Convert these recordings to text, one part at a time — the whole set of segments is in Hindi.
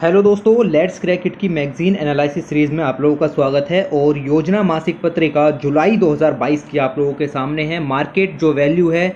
हेलो दोस्तों, लेट्स क्रैक इट की मैगजीन एनालिसिस सीरीज़ में आप लोगों का स्वागत है। और योजना मासिक पत्रिका जुलाई 2022 की आप लोगों के सामने है। मार्केट जो वैल्यू है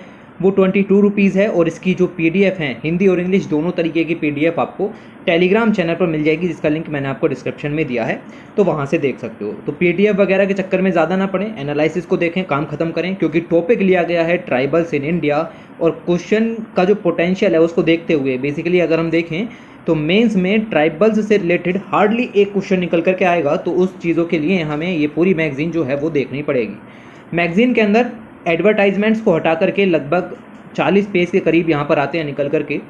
वो 22 रुपीज़ है और इसकी जो पीडीएफ है हिंदी और इंग्लिश दोनों तरीके की पीडीएफ आपको टेलीग्राम चैनल पर मिल जाएगी, जिसका लिंक मैंने आपको डिस्क्रिप्शन में दिया है, तो वहाँ से देख सकते हो। तो पीडीएफ वगैरह के चक्कर में ज़्यादा ना पड़े, एनालिसिस को देखें, काम खत्म करें, क्योंकि टॉपिक लिया गया है ट्राइबल्स इन इंडिया और क्वेश्चन का जो पोटेंशियल है उसको देखते हुए बेसिकली अगर हम देखें तो मेंस में ट्राइबल्स से रिलेटेड हार्डली एक क्वेश्चन निकल करके आएगा। तो उस चीज़ों के लिए हमें ये पूरी मैगजीन जो है वो देखनी पड़ेगी। मैगजीन के अंदर एडवर्टाइजमेंट्स को हटा करके लगभग 40 पेज के करीब यहाँ पर आते हैं निकल करके,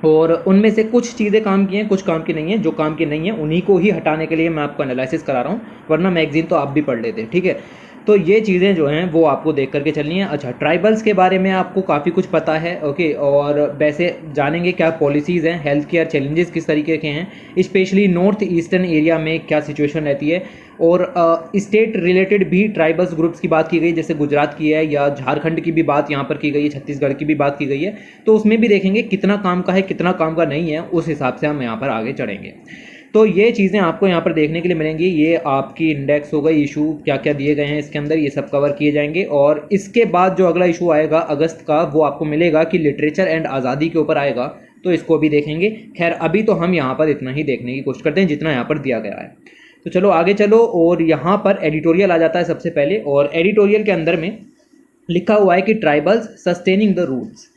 और उनमें से कुछ चीज़ें काम की हैं, कुछ काम की नहीं है। जो काम की नहीं है उन्हीं को ही हटाने के लिए मैं आपको एनालिसिस करा रहा हूँ, वरना मैगजीन तो आप भी पढ़ लेते, ठीक है। तो ये चीज़ें जो हैं वो आपको देख करके चलनी है। अच्छा, ट्राइबल्स के बारे में आपको काफ़ी कुछ पता है, ओके। और वैसे जानेंगे क्या पॉलिसीज़ हैं, हेल्थ केयर चैलेंजेस किस तरीके के हैं, स्पेशली नॉर्थ ईस्टर्न एरिया में क्या सिचुएशन रहती है, और स्टेट रिलेटेड भी ट्राइबल्स ग्रुप्स की बात की गई, जैसे गुजरात की है या झारखंड की भी बात यहाँ पर की गई है, छत्तीसगढ़ की भी बात की गई है। तो उसमें भी देखेंगे कितना काम का है कितना काम का नहीं है, उस हिसाब से हम यहाँ पर आगे चढ़ेंगे। तो ये चीज़ें आपको यहाँ पर देखने के लिए मिलेंगी। ये आपकी इंडेक्स हो गई, इशू क्या क्या दिए गए हैं इसके अंदर, ये सब कवर किए जाएंगे। और इसके बाद जो अगला इशू आएगा अगस्त का, वो आपको मिलेगा कि लिटरेचर एंड आज़ादी के ऊपर आएगा, तो इसको भी देखेंगे। खैर अभी तो हम यहाँ पर इतना ही देखने की कोशिश करते हैं जितना यहाँ पर दिया गया है। तो चलो आगे चलो, और यहाँ पर एडिटोरियल आ जाता है सबसे पहले। और एडिटोरियल के अंदर में लिखा हुआ है कि ट्राइबल्स सस्टेनिंग द रूट्स।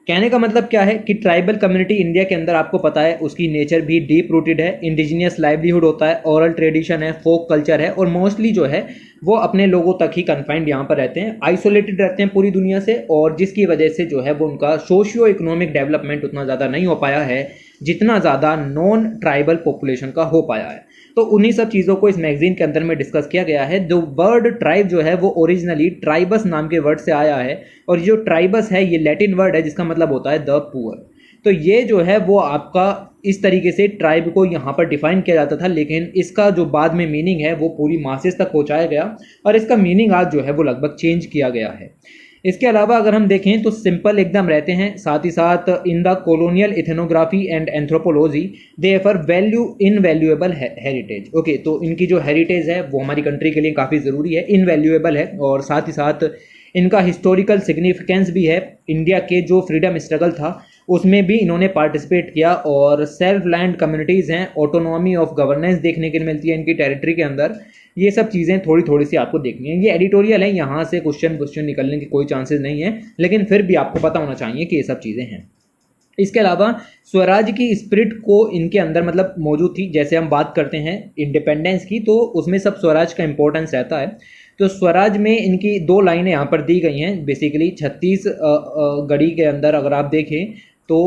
कहने का मतलब क्या है कि ट्राइबल कम्युनिटी इंडिया के अंदर आपको पता है उसकी नेचर भी डीप रूटेड है, इंडिजिनियस लाइवलीहुड होता है, ओरल ट्रेडिशन है, फोक कल्चर है, और मोस्टली जो है वो अपने लोगों तक ही कन्फाइंड यहाँ पर रहते हैं, आइसोलेटेड रहते हैं पूरी दुनिया से, और जिसकी वजह से जो है वो उनका सोशियो इकोनॉमिक डेवलपमेंट उतना ज़्यादा नहीं हो पाया है जितना ज़्यादा नॉन ट्राइबल पॉपुलेशन का हो पाया है। तो उन्हीं सब चीज़ों को इस मैगजीन के अंदर में डिस्कस किया गया है। जो वर्ड ट्राइब जो है वो ओरिजिनली ट्राइबस नाम के वर्ड से आया है, और जो ट्राइबस है ये लैटिन वर्ड है जिसका मतलब होता है द पुअर। तो ये जो है वो आपका इस तरीके से ट्राइब को यहाँ पर डिफाइन किया जाता था, लेकिन इसका जो बाद में मीनिंग है वो पूरी मासेस तक पहुँचाया गया, और इसका मीनिंग आज जो है वो लगभग चेंज किया गया है। इसके अलावा अगर हम देखें तो सिंपल एकदम रहते हैं, साथ ही साथ in the colonial ethnography and anthropology they for value invaluable heritage. Okay, तो इनकी जो हेरिटेज है वो हमारी कंट्री के लिए काफ़ी ज़रूरी है, इनवैल्यूएबल है, और साथ ही साथ इनका हिस्टोरिकल सिग्निफिकेंस भी है। इंडिया के जो फ्रीडम स्ट्रगल था उसमें भी इन्होंने पार्टिसिपेट किया, और सेल्फ लैंड कम्युनिटीज़ हैं, ऑटोनॉमी ऑफ गवर्नेंस देखने के लिए मिलती है इनकी टेरिटरी के अंदर। ये सब चीज़ें थोड़ी थोड़ी सी आपको देखनी है। ये एडिटोरियल है, यहाँ से क्वेश्चन निकलने की कोई चांसेस नहीं है, लेकिन फिर भी आपको पता होना चाहिए कि ये सब चीज़ें हैं। इसके अलावा स्वराज की स्पिरिट को इनके अंदर मतलब मौजूद थी। जैसे हम बात करते हैं इंडिपेंडेंस की, तो उसमें सब स्वराज का इंपॉर्टेंस रहता है। तो स्वराज में इनकी दो लाइनें यहाँ पर दी गई हैं। बेसिकली 36 गढ़ी के अंदर अगर आप देखें तो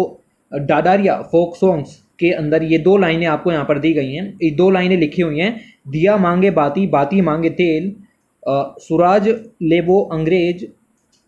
डाडारिया फोक सॉन्ग्स के अंदर ये दो लाइनें आपको यहाँ पर दी गई हैं। ये दो लाइनें लिखी हुई हैं, दिया मांगे बाती बाती मांगे तेल, सुराज लेबो अंग्रेज,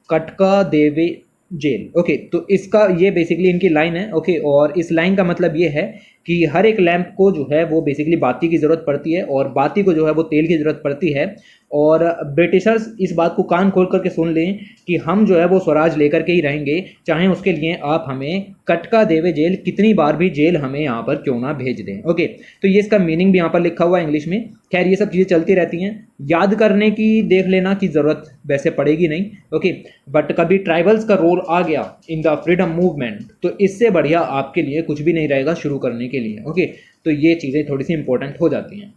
कटका देवे जेल। ओके, तो इसका ये बेसिकली इनकी लाइन है। ओके, और इस लाइन का मतलब ये है कि हर एक लैंप को जो है वो बेसिकली बाती की ज़रूरत पड़ती है, और बाती को जो है वो तेल की ज़रूरत पड़ती है। और ब्रिटिशर्स इस बात को कान खोल करके सुन लें कि हम जो है वो स्वराज लेकर के ही रहेंगे, चाहे उसके लिए आप हमें कटका देवे जेल, कितनी बार भी जेल हमें यहाँ पर क्यों ना भेज दें। ओके, तो ये इसका मीनिंग भी यहाँ पर लिखा हुआ है इंग्लिश में। खैर ये सब चीज़ें चलती रहती हैं, याद करने की देख लेना की ज़रूरत वैसे पड़ेगी नहीं। ओके, बट कभी ट्राइबल्स का रोल आ गया इन द फ्रीडम मूवमेंट तो इससे बढ़िया आपके लिए कुछ भी नहीं रहेगा शुरू करने के लिए। ओके, तो ये चीज़ें थोड़ी सी इंपॉर्टेंट हो जाती हैं।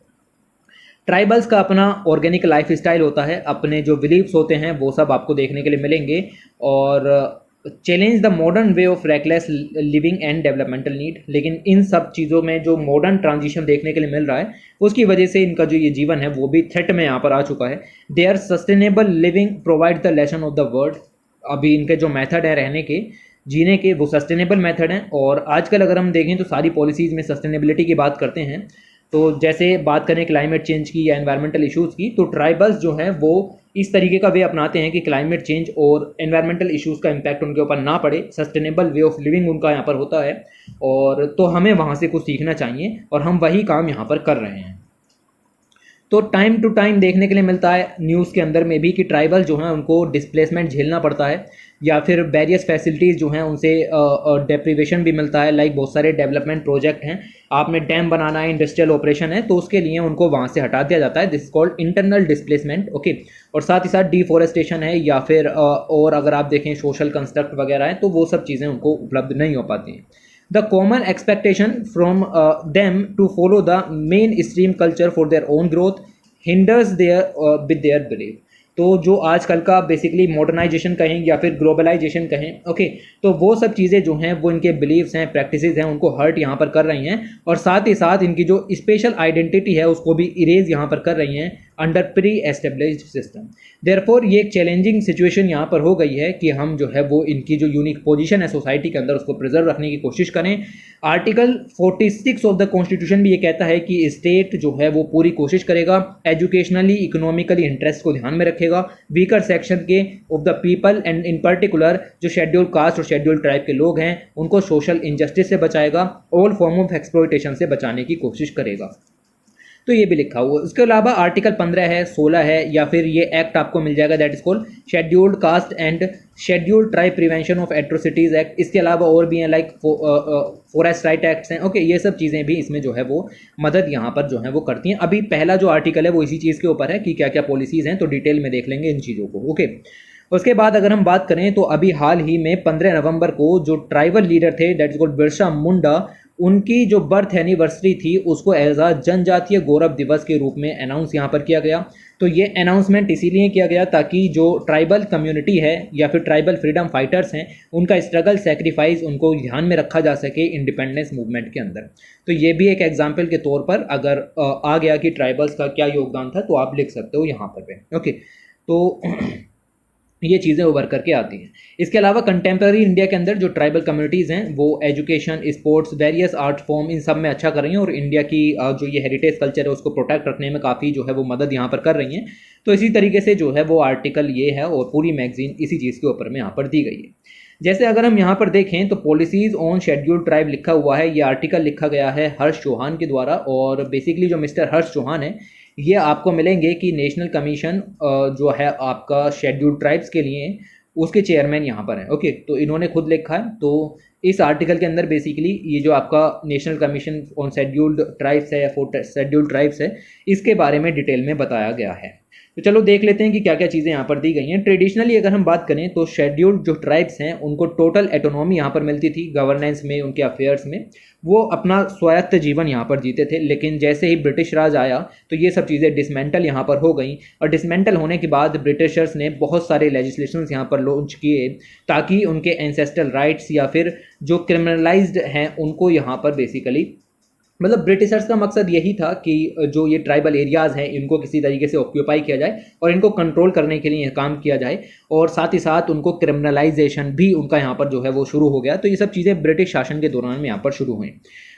ट्राइबल्स का अपना ऑर्गेनिक लाइफ स्टाइल होता है, अपने जो बिलीव्स होते हैं वो सब आपको देखने के लिए मिलेंगे। और challenge the modern way of reckless living and developmental need. लेकिन इन सब चीज़ों में जो मॉडर्न ट्रांजिशन देखने के लिए मिल रहा है उसकी वजह से इनका जो ये जीवन है वो भी थ्रेट में यहाँ पर आ चुका है। There sustainable living provide the lesson of the world. अभी इनके जो मेथड है रहने के जीने के वो सस्टेनेबल मेथड हैं, और आजकल अगर हम देखें तो सारी पॉलिसीज़ में सस्टेनेबिलिटी की बात करते हैं। तो जैसे बात करें क्लाइमेट चेंज की या एनवायरमेंटल इश्यूज़ की, तो ट्राइबल्स जो हैं वो इस तरीके का वे अपनाते हैं कि क्लाइमेट चेंज और एनवायरमेंटल इश्यूज़ का इम्पैक्ट उनके ऊपर ना पड़े। सस्टेनेबल वे ऑफ लिविंग उनका यहाँ पर होता है, और तो हमें वहाँ से कुछ सीखना चाहिए, और हम वही काम यहाँ पर कर रहे हैं। तो टाइम टू टाइम देखने के लिए मिलता है न्यूज़ के अंदर में भी कि ट्राइबल जो हैं उनको डिस्प्लेसमेंट झेलना पड़ता है या फिर वेरियस फैसिलिटीज़ जो हैं उनसे डेप्रीवेशन भी मिलता है। लाइक बहुत सारे डेवलपमेंट प्रोजेक्ट हैं, आपने डैम बनाना है, इंडस्ट्रियल ऑपरेशन है, तो उसके लिए उनको वहाँ से हटा दिया जाता है। This is called internal displacement. Okay, और साथ ही साथ डिफॉरेस्टेशन है या फिर और अगर आप देखें सोशल कंस्ट्रक्ट वगैरह है तो वो सब चीज़ें उनको उपलब्ध नहीं हो पाती हैं। The common expectation from them to follow the mainstream culture for their own growth hinders their with their belief। तो जो आजकल का बेसिकली मॉडर्नाइजेशन कहें या फिर ग्लोबलाइजेशन कहें, ओके, तो वो सब चीज़ें जो हैं वो इनके बिलीव्स हैं, प्रैक्टिसेस हैं, उनको हर्ट यहाँ पर कर रही हैं और साथ ही साथ इनकी जो स्पेशल आइडेंटिटी है उसको भी इरेज यहाँ पर कर रही हैं under pre established system. Therefore ये एक चैलेंजिंग सिचुएशन यहाँ पर हो गई है कि हम जो है वो इनकी जो यूनिक पोजीशन है सोसाइटी के अंदर उसको प्रिजर्व रखने की कोशिश करें। आर्टिकल 46 ऑफ द कॉन्स्टिट्यूशन भी ये कहता है कि स्टेट जो है वो पूरी कोशिश करेगा एजुकेशनली इकोनॉमिकली इंटरेस्ट को ध्यान में रखेगा, वीकर सेक्शन के of the people and in particular जो शेड्यूल्ड कास्ट और शेड्यूल्ड ट्राइब के लोग हैं उनको सोशल इनजस्टिस से बचाएगा, ऑल फॉर्म ऑफ एक्सप्लॉयटेशन से बचाने की कोशिश करेगा। तो ये भी लिखा हुआ। उसके अलावा आर्टिकल 15 है, 16 है या फिर ये एक्ट आपको मिल जाएगा that is called scheduled caste and scheduled tribe prevention of atrocities act. इसके अलावा और भी हैं लाइक फॉरेस्ट राइट एक्ट्स हैं। ओके, ये सब चीज़ें भी इसमें जो है वो मदद यहाँ पर जो है वो करती हैं। अभी पहला जो आर्टिकल है वो इसी चीज़ के ऊपर है कि क्या क्या पॉलिसीज़ हैं, तो डिटेल में देख लेंगे इन चीज़ों को। ओके, उसके बाद अगर हम बात करें तो अभी हाल ही में 15 नवंबर को जो ट्राइबल लीडर थे that is called Birsa Munda, उनकी जो बर्थ एनिवर्सरी थी उसको एज अ जनजातीय गौरव दिवस के रूप में अनाउंस यहाँ पर किया गया। तो ये अनाउंसमेंट इसीलिए किया गया ताकि जो ट्राइबल कम्युनिटी है या फिर ट्राइबल फ्रीडम फाइटर्स हैं उनका स्ट्रगल सेक्रीफाइस उनको ध्यान में रखा जा सके इंडिपेंडेंस मूवमेंट के अंदर। तो ये भी एक एग्जाम्पल के तौर पर अगर आ गया कि ट्राइबल्स का क्या योगदान था तो आप लिख सकते हो यहाँ पर। ओके, तो ये चीज़ें उभर करके आती हैं। इसके अलावा कंटेम्प्रेरी इंडिया के अंदर जो ट्राइबल कम्युनिटीज़ हैं वो education, sports, various art form in सब में अच्छा कर रही हैं और इंडिया की जो ये हेरिटेज कल्चर है उसको प्रोटेक्ट रखने में काफ़ी जो है वो मदद यहाँ पर कर रही हैं। तो इसी तरीके से जो है वो आर्टिकल ये है और पूरी मैगजीन इसी चीज़ के ऊपर में यहाँ पर दी गई है। जैसे अगर हम यहाँ पर देखें तो पॉलिसीज़ ऑन शेड्यूल्ड ट्राइब लिखा हुआ है, ये आर्टिकल लिखा गया है हर्ष चौहान के द्वारा और बेसिकली जो मिस्टर हर्ष चौहान है ये आपको मिलेंगे कि नेशनल कमीशन जो है आपका शेड्यूल्ड ट्राइब्स के लिए उसके चेयरमैन यहाँ पर हैं। ओके, तो इन्होंने खुद लिखा है। तो इस आर्टिकल के अंदर बेसिकली ये जो आपका national commission on scheduled tribes है या शेड्यूल्ड ट्राइब्स है इसके बारे में डिटेल में बताया गया है। तो चलो देख लेते हैं कि क्या क्या चीज़ें यहाँ पर दी गई हैं। ट्रेडिशनली अगर हम बात करें तो शेड्यूल्ड जो ट्राइब्स हैं उनको टोटल एटोनॉमी यहाँ पर मिलती थी गवर्नेंस में, उनके अफेयर्स में, वो अपना स्वायत्त जीवन यहाँ पर जीते थे। लेकिन जैसे ही ब्रिटिश राज आया तो ये सब चीज़ें डिसमेंटल यहाँ पर हो गई और डिसमेंटल होने के बाद ब्रिटिशर्स ने बहुत सारे लेजिस्लेशंस यहाँ पर लॉन्च किए ताकि उनके एंसेस्ट्रल राइट्स या फिर जो क्रिमिनलाइज्ड हैं उनको यहाँ पर बेसिकली मतलब ब्रिटिशर्स का मकसद यही था कि जो ये ट्राइबल एरियाज़ हैं इनको किसी तरीके से ऑक्यूपाई किया जाए और इनको कंट्रोल करने के लिए काम किया जाए और साथ ही साथ उनको क्रिमिनलाइजेशन भी उनका यहाँ पर जो है वो शुरू हो गया। तो ये सब चीज़ें ब्रिटिश शासन के दौरान में यहाँ पर शुरू हुई।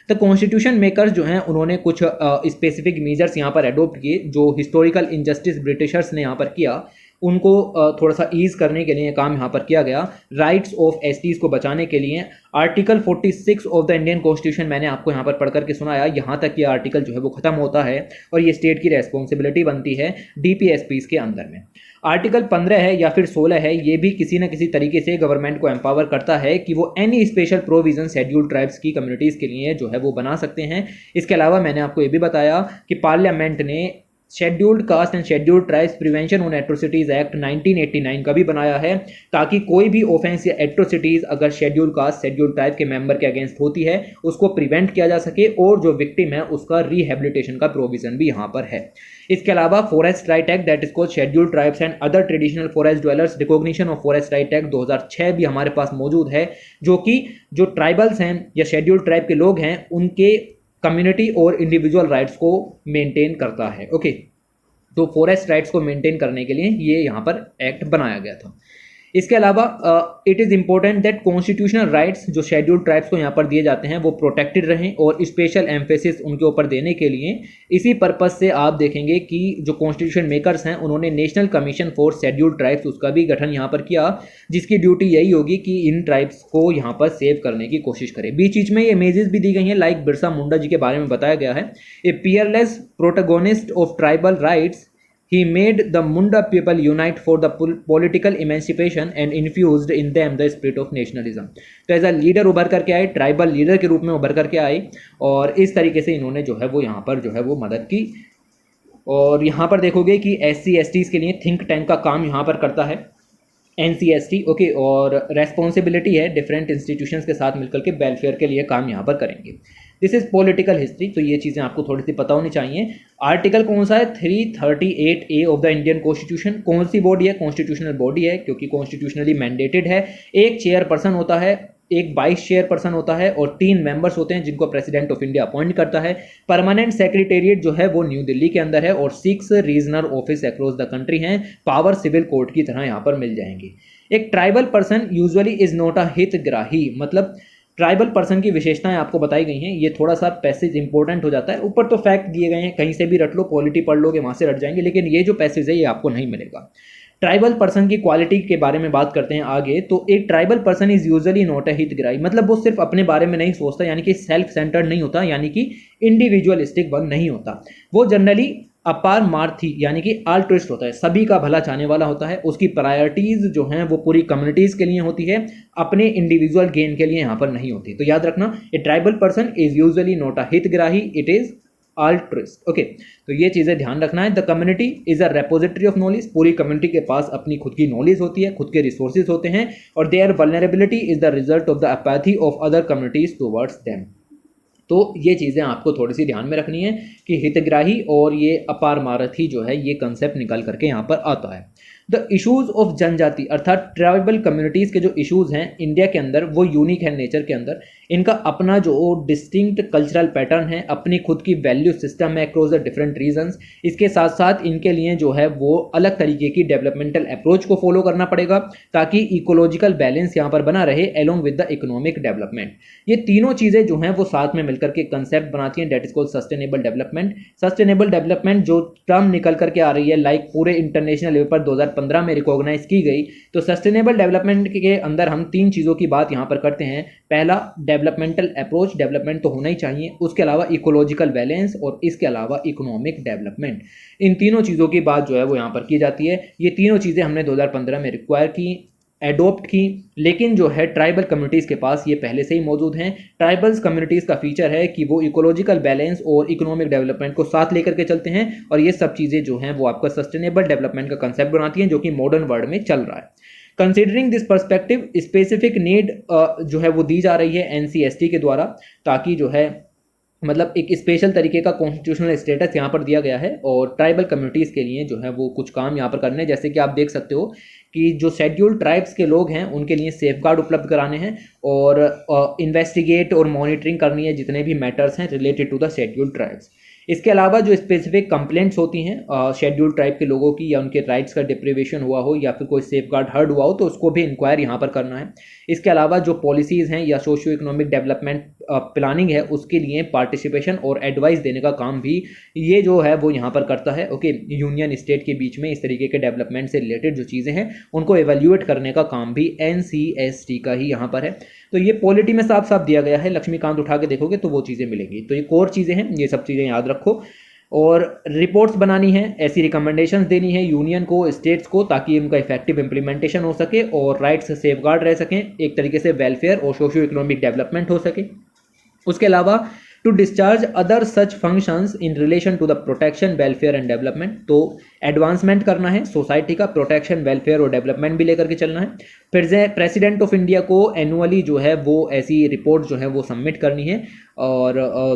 तो कॉन्स्टिट्यूशन मेकर्स जो हैं उन्होंने कुछ स्पेसिफिक मेजर्स यहाँ पर अडोप्ट किए जो हिस्टोरिकल इंजस्टिस ब्रिटिशर्स ने यहाँ पर किया उनको थोड़ा सा ईज करने के लिए काम यहाँ पर किया गया। राइट्स ऑफ एसटीज़ को बचाने के लिए article 46 of the Indian constitution मैंने आपको यहाँ पर पढ़ करके सुनाया, यहाँ तक ये आर्टिकल जो है वो ख़त्म होता है और ये स्टेट की रेस्पॉन्सिबिलिटी बनती है डीपीएसपीज़ के अंदर में। आर्टिकल 15 है या फिर 16 है, ये भी किसी न किसी तरीके से गवर्नमेंट को एम्पावर करता है कि वो any special provision scheduled tribes की कम्युनिटीज़ के लिए जो है वो बना सकते हैं। इसके अलावा मैंने आपको ये भी बताया कि पार्लियामेंट ने scheduled caste and scheduled tribes prevention on atrocities act 1989 का भी बनाया है ताकि कोई भी ऑफेंस या एट्रोसिटीज़ अगर शेड्यूल्ड कास्ट शेड्यूल्ड ट्राइब के मेंबर के अगेंस्ट होती है उसको प्रिवेंट किया जा सके और जो विक्टिम है उसका रिहेबिलिटेशन का प्रोविजन भी यहाँ पर है। इसके अलावा forest right act that is called scheduled tribes and other traditional forest dwellers recognition of forest right act 2006 भी हमारे पास मौजूद है जो कि जो ट्राइबल्स हैं या शेड्यूल्ड ट्राइब के लोग हैं उनके कम्युनिटी और इंडिविजुअल राइट्स को मेंटेन करता है। ओके, तो फॉरेस्ट राइट्स को मेंटेन करने के लिए ये यहाँ पर एक्ट बनाया गया था। इसके अलावा it is important that constitutional rights जो शेड्यूल्ड ट्राइब्स को यहाँ पर दिए जाते हैं वो प्रोटेक्टेड रहें, और स्पेशल एम्फेसिस उनके ऊपर देने के लिए इसी पर्पज़ से आप देखेंगे कि जो कॉन्स्टिट्यूशन मेकर्स हैं उन्होंने national commission for scheduled tribes उसका भी गठन यहाँ पर किया, जिसकी ड्यूटी यही होगी कि इन ट्राइब्स को यहाँ पर सेव करने की कोशिश करें। बीच बीच में ये इमेजेस भी दी गई हैं, लाइक बिरसा मुंडा जी के बारे में बताया गया है, a peerless protagonist of tribal rights, he made the Munda people unite for the political emancipation and infused in them the spirit of nationalism। तो एज अ लीडर उभर करके आए, ट्राइबल लीडर के रूप में उभर करके आए, और इस तरीके से इन्होंने जो है वो यहाँ पर जो है वो मदद की। और यहाँ पर देखोगे कि SC/STs के लिए थिंक टैंक का काम यहाँ पर करता है NCST, ओके, और रेस्पॉन्सिबिलिटी है डिफरेंट इंस्टीट्यूशंस के साथ मिलकर के वेलफेयर के लिए काम यहाँ पर करेंगे। दिस इज पॉलिटिकल हिस्ट्री, तो ये चीज़ें आपको थोड़ी सी पता होनी चाहिए। आर्टिकल कौन सा है? 338A of the Indian constitution. कौन सी बॉडी है? कॉन्स्टिट्यूशनल बॉडी है, क्योंकि कॉन्स्टिट्यूशनली मैंडेटेड है। एक चेयरपर्सन होता है, एक वाइस चेयरपर्सन होता है, और 3 मेंबर्स होते हैं जिनको प्रेसिडेंट ऑफ इंडिया अपॉइंट करता है। परमानेंट सेक्रेटेरिएट जो है वो न्यू दिल्ली के अंदर है, और 6 regional office across the country हैं। पावर सिविल कोर्ट की तरह यहाँ पर मिल जाएंगे। एक tribal person usually is not a हितग्राही, मतलब ट्राइबल पर्सन की विशेषताएं आपको बताई गई हैं। ये थोड़ा सा पैसेज इंपॉर्टेंट हो जाता है, ऊपर तो फैक्ट दिए गए हैं, कहीं से भी रट लो, पॉलिटी पढ़ लोगे वहाँ से रट जाएंगे, लेकिन ये जो पैसेज है ये आपको नहीं मिलेगा। ट्राइबल पर्सन की क्वालिटी के बारे में बात करते हैं आगे, तो एक tribal person is usually not a हितग्राही, मतलब वो सिर्फ अपने बारे में नहीं सोचता, यानी कि सेल्फ सेंटर्ड नहीं होता, यानी कि इंडिविजुअलिस्टिक वन नहीं होता। वो जनरली अपारमार्थी यानी कि अल्ट्रुइस्ट होता है, सभी का भला चाहने वाला होता है। उसकी प्रायोरिटीज जो हैं वो पूरी कम्युनिटीज के लिए होती है, अपने इंडिविजुअल गेन के लिए यहाँ पर नहीं होती। तो याद रखना, a tribal person is usually not a हितग्राही, इट इज अल्ट्रुइस्ट, ओके। तो ये चीज़ें ध्यान रखना है। The community is a repository of knowledge, पूरी कम्युनिटी के पास अपनी खुद की नॉलेज होती है, खुद के रिसोर्सेज होते हैं, और their vulnerability is the result of the apathy of other communities towards them. तो ये चीज़ें आपको थोड़ी सी ध्यान में रखनी है कि हितग्राही और ये अपारमार्थी जो है ये कंसेप्ट निकल करके यहाँ पर आता है। द इश्यूज ऑफ जनजाति अर्थात ट्राइबल कम्युनिटीज़ के जो इश्यूज हैं इंडिया के अंदर वो यूनिक है नेचर के अंदर। इनका अपना जो डिस्टिंक्ट कल्चरल पैटर्न है, अपनी खुद की वैल्यू सिस्टम है अक्रॉस द डिफरेंट रीजन्स। इसके साथ साथ इनके लिए जो है वो अलग तरीके की डेवलपमेंटल अप्रोच को फॉलो करना पड़ेगा ताकि इकोलॉजिकल बैलेंस यहाँ पर बना रहे along with the economic development. ये तीनों चीज़ें जो हैं वो साथ में मिलकर के कंसेप्ट बनाती हैं, that is called sustainable development. Sustainable development जो टर्म निकल करके आ रही है, लाइक पूरे इंटरनेशनल लेवल पर 2015 में रिकॉग्नाइज की गई। तो सस्टेनेबल डेवलपमेंट के अंदर हम 3 चीज़ों की बात यहाँ पर करते हैं। पहला, डेवलपमेंटल अप्रोच, डेवलपमेंट तो होना ही चाहिए, उसके अलावा इकोलॉजिकल बैलेंस, और इसके अलावा इकोनॉमिक डेवलपमेंट। इन तीनों चीज़ों की बात जो है वो यहाँ पर की जाती है। ये तीनों चीज़ें हमने 2015 में रिक्वायर की, एडोप्ट की, लेकिन जो है ट्राइबल कम्युनिटीज़ के पास ये पहले से ही मौजूद हैं। ट्राइबल्स कम्युनिटीज़ का फीचर है कि वो इकोलॉजिकल बैलेंस और इकोनॉमिक डेवलपमेंट को साथ लेकर के चलते हैं, और ये सब चीज़ें जो हैं वो आपका सस्टेनेबल डेवलपमेंट का कंसेप्ट बनाती हैं, जो कि मॉडर्न वर्ल्ड में चल रहा है। Considering this perspective, specific need जो है वो दी जा रही है NCST के द्वारा, ताकि जो है मतलब एक स्पेशल तरीके का कॉन्स्टिट्यूशनल स्टेटस यहाँ पर दिया गया है, और ट्राइबल कम्युनिटीज़ के लिए जो है वो कुछ काम यहाँ पर करने हैं। जैसे कि आप देख सकते हो कि जो शेड्यूल्ड ट्राइब्स के लोग हैं उनके लिए सेफ गार्ड उपलब्ध कराने हैं, और इन्वेस्टिगेट और मॉनिटरिंग करनी है जितने भी मैटर्स हैं related to the scheduled tribes. इसके अलावा जो स्पेसिफिक कंप्लेंट्स होती हैं शेड्यूल्ड ट्राइब के लोगों की, या उनके राइट्स का डिप्रिवेशन हुआ हो या फिर कोई सेफ गार्ड हर्ट हुआ हो, तो उसको भी इंक्वायर यहाँ पर करना है। इसके अलावा जो पॉलिसीज़ हैं या सोशियो इकोनॉमिक डेवलपमेंट प्लानिंग है उसके लिए पार्टिसिपेशन और एडवाइस देने का काम भी ये जो है वो यहाँ पर करता है, ओके। यूनियन स्टेट के बीच में इस तरीके के डेवलपमेंट से रिलेटेड जो चीज़ें हैं उनको एवेल्यूएट करने का काम भी NCST का ही यहाँ पर है। तो ये पॉलिटी में साफ साफ दिया गया है, लक्ष्मीकांत उठा के देखोगे तो वो चीज़ें मिलेंगी। तो ये कोर चीज़ें हैं, ये सब चीज़ें याद रखो। और रिपोर्ट्स बनानी है, ऐसी रिकमेंडेशंस देनी है यूनियन को, स्टेट्स को, ताकि उनका इफेक्टिव इंप्लीमेंटेशन हो सके और राइट्स सेफ गार्ड रह सकें, एक तरीके से वेलफेयर और सोशियो इकोनॉमिक डेवलपमेंट हो सके। उसके अलावा to discharge other such functions in relation to the protection, welfare and development. तो एडवांसमेंट करना है सोसाइटी का, प्रोटेक्शन, वेलफेयर और डेवलपमेंट भी लेकर के चलना है। फिर प्रेसिडेंट ऑफ इंडिया को एनुअली जो है वो ऐसी रिपोर्ट जो है वो सबमिट करनी है, और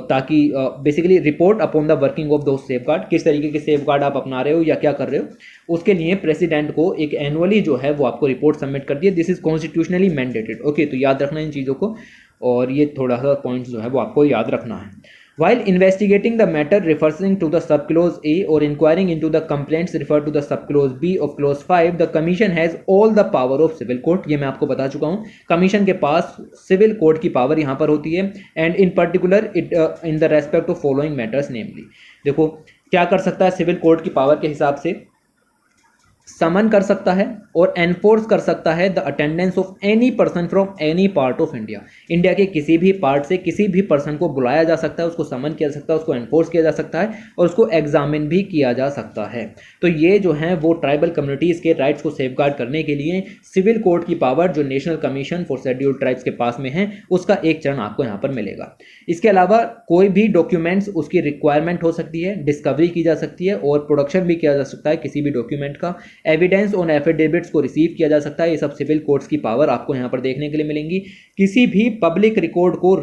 ताकि basically report upon the working of दो सेफ गार्ड, किस तरीके के सेफ गार्ड आप अपना रहे हो या क्या कर रहे हो, उसके लिए प्रेसिडेंट को एक एनुअली जो है वो आपको रिपोर्ट सबमिट कर दिए। This is constitutionally mandated, okay. तो याद रखना इन चीज़ों को, और ये थोड़ा सा पॉइंट्स जो है वो आपको याद रखना है। While investigating the matter referring to the subclause A or inquiring into the complaints referred to the subclause B of clause 5, the commission has all the power of civil court। ये मैं आपको बता चुका हूँ, कमीशन के पास सिविल कोर्ट की पावर यहाँ पर होती है। And in particular it in the respect of following matters namely, देखो क्या कर सकता है सिविल कोर्ट की पावर के हिसाब से, समन कर सकता है और एनफोर्स कर सकता है the attendance of any person from any part of India. India के किसी भी पार्ट से किसी भी पर्सन को बुलाया जा सकता है, उसको समन किया जा सकता है, उसको एनफोर्स किया जा सकता है और उसको एग्जामिन भी किया जा सकता है। तो ये जो है वो ट्राइबल कम्युनिटीज़ के राइट्स को सेफगार्ड करने के लिए सिविल कोर्ट की पावर जो national commission for scheduled tribes के पास में है, उसका एक चरण आपको यहाँ पर मिलेगा। इसके अलावा कोई भी डॉक्यूमेंट्स उसकी रिक्वायरमेंट हो सकती है, डिस्कवरी की जा सकती है और प्रोडक्शन भी किया जा सकता है किसी भी डॉक्यूमेंट का, एविडेंस ऑन एफिडेविट्स को रिसीव किया जा सकता है। ये सब सिविल कोर्ट्स की पावर आपको यहाँ पर देखने के लिए मिलेंगी। किसी भी पब्लिक रिकॉर्ड को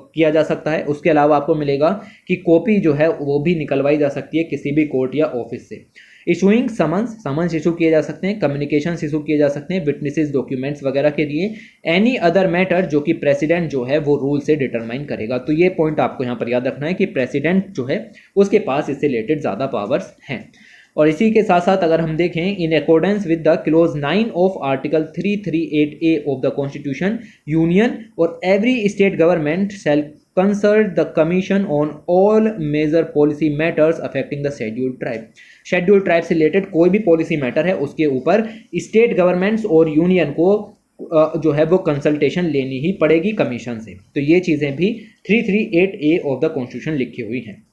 किया जा सकता है। उसके अलावा आपको मिलेगा कि कॉपी जो है वो भी निकलवाई जा सकती है किसी भी कोर्ट या ऑफिस से। इशूइंग समन्स इशू किए जा सकते हैं, कम्युनिकेशंस इशू किए जा सकते हैं विटनेसेस डॉक्यूमेंट्स वगैरह के लिए। एनी अदर मैटर जो कि प्रेसिडेंट जो है वो रूल से डिटरमाइन करेगा। तो ये पॉइंट आपको यहाँ पर याद रखना है कि प्रेसिडेंट जो है उसके पास इससे रिलेटेड ज़्यादा पावर्स हैं। और इसी के साथ साथ अगर हम देखें, in accordance with the clause 9 of article 338A of the constitution, union और every state government shall consult the commission on all major policy matters affecting the scheduled tribe. Scheduled tribe से रिलेटेड कोई भी पॉलिसी मैटर है उसके ऊपर स्टेट गवर्नमेंट्स और यूनियन को जो है वो कंसल्टेशन लेनी ही पड़ेगी कमीशन से। तो ये चीज़ें भी 338A ऑफ द कॉन्स्टिट्यूशन लिखी हुई हैं।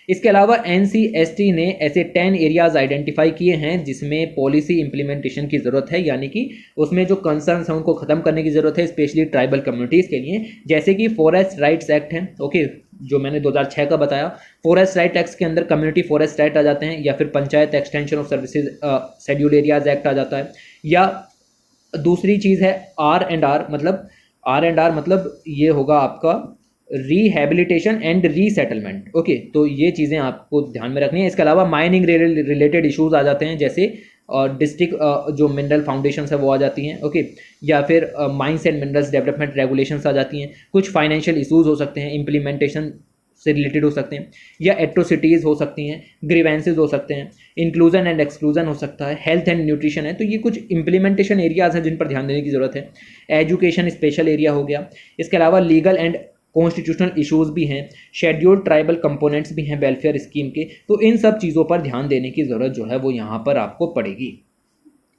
इसके अलावा NCST ने ऐसे 10 एरियाज़ आइडेंटिफाई किए हैं जिसमें पॉलिसी इम्प्लीमेंटेशन की ज़रूरत है, यानी कि उसमें जो कंसर्न्स हैं उनको ख़त्म करने की ज़रूरत है, स्पेशली ट्राइबल कम्युनिटीज़ के लिए। जैसे कि फॉरेस्ट राइट्स एक्ट है, ओके, जो मैंने 2006 का बताया। फॉरेस्ट राइट एक्ट के अंदर कम्युनिटी फॉरेस्ट राइट आ जाते हैं, या फिर panchayat extension of services scheduled areas act आ जाता है। या दूसरी चीज़ है R&R, मतलब R&R मतलब ये होगा आपका रिहेबिलिटेशन एंड रीसेटलमेंट। ओके, तो ये चीज़ें आपको ध्यान में रखनी है। इसके अलावा माइनिंग रिलेटेड इश्यूज आ जाते हैं, जैसे डिस्ट्रिक्ट जो मिनरल फाउंडेशंस है वो आ जाती हैं, ओके, या फिर mines and minerals development regulations आ जाती हैं। कुछ फाइनेंशियल इश्यूज हो सकते हैं, इम्प्लीमेंटेशन से रिलेटेड हो सकते हैं, या एट्रोसिटीज़ हो सकती हैं, ग्रीवेंसेज हो सकते हैं, इंक्लूजन एंड एक्सक्लूजन हो सकता है, हेल्थ एंड न्यूट्रिशन है। तो ये कुछ इंप्लीमेंटेशन एरियाज हैं जिन पर ध्यान देने की ज़रूरत है। एजुकेशन स्पेशल एरिया हो गया। इसके अलावा लीगल एंड कॉन्स्टिट्यूशनल इश्यूज भी हैं, शेड्यूल्ड ट्राइबल कंपोनेंट्स भी हैं वेलफेयर स्कीम के। तो इन सब चीज़ों पर ध्यान देने की ज़रूरत जो है वो यहाँ पर आपको पड़ेगी।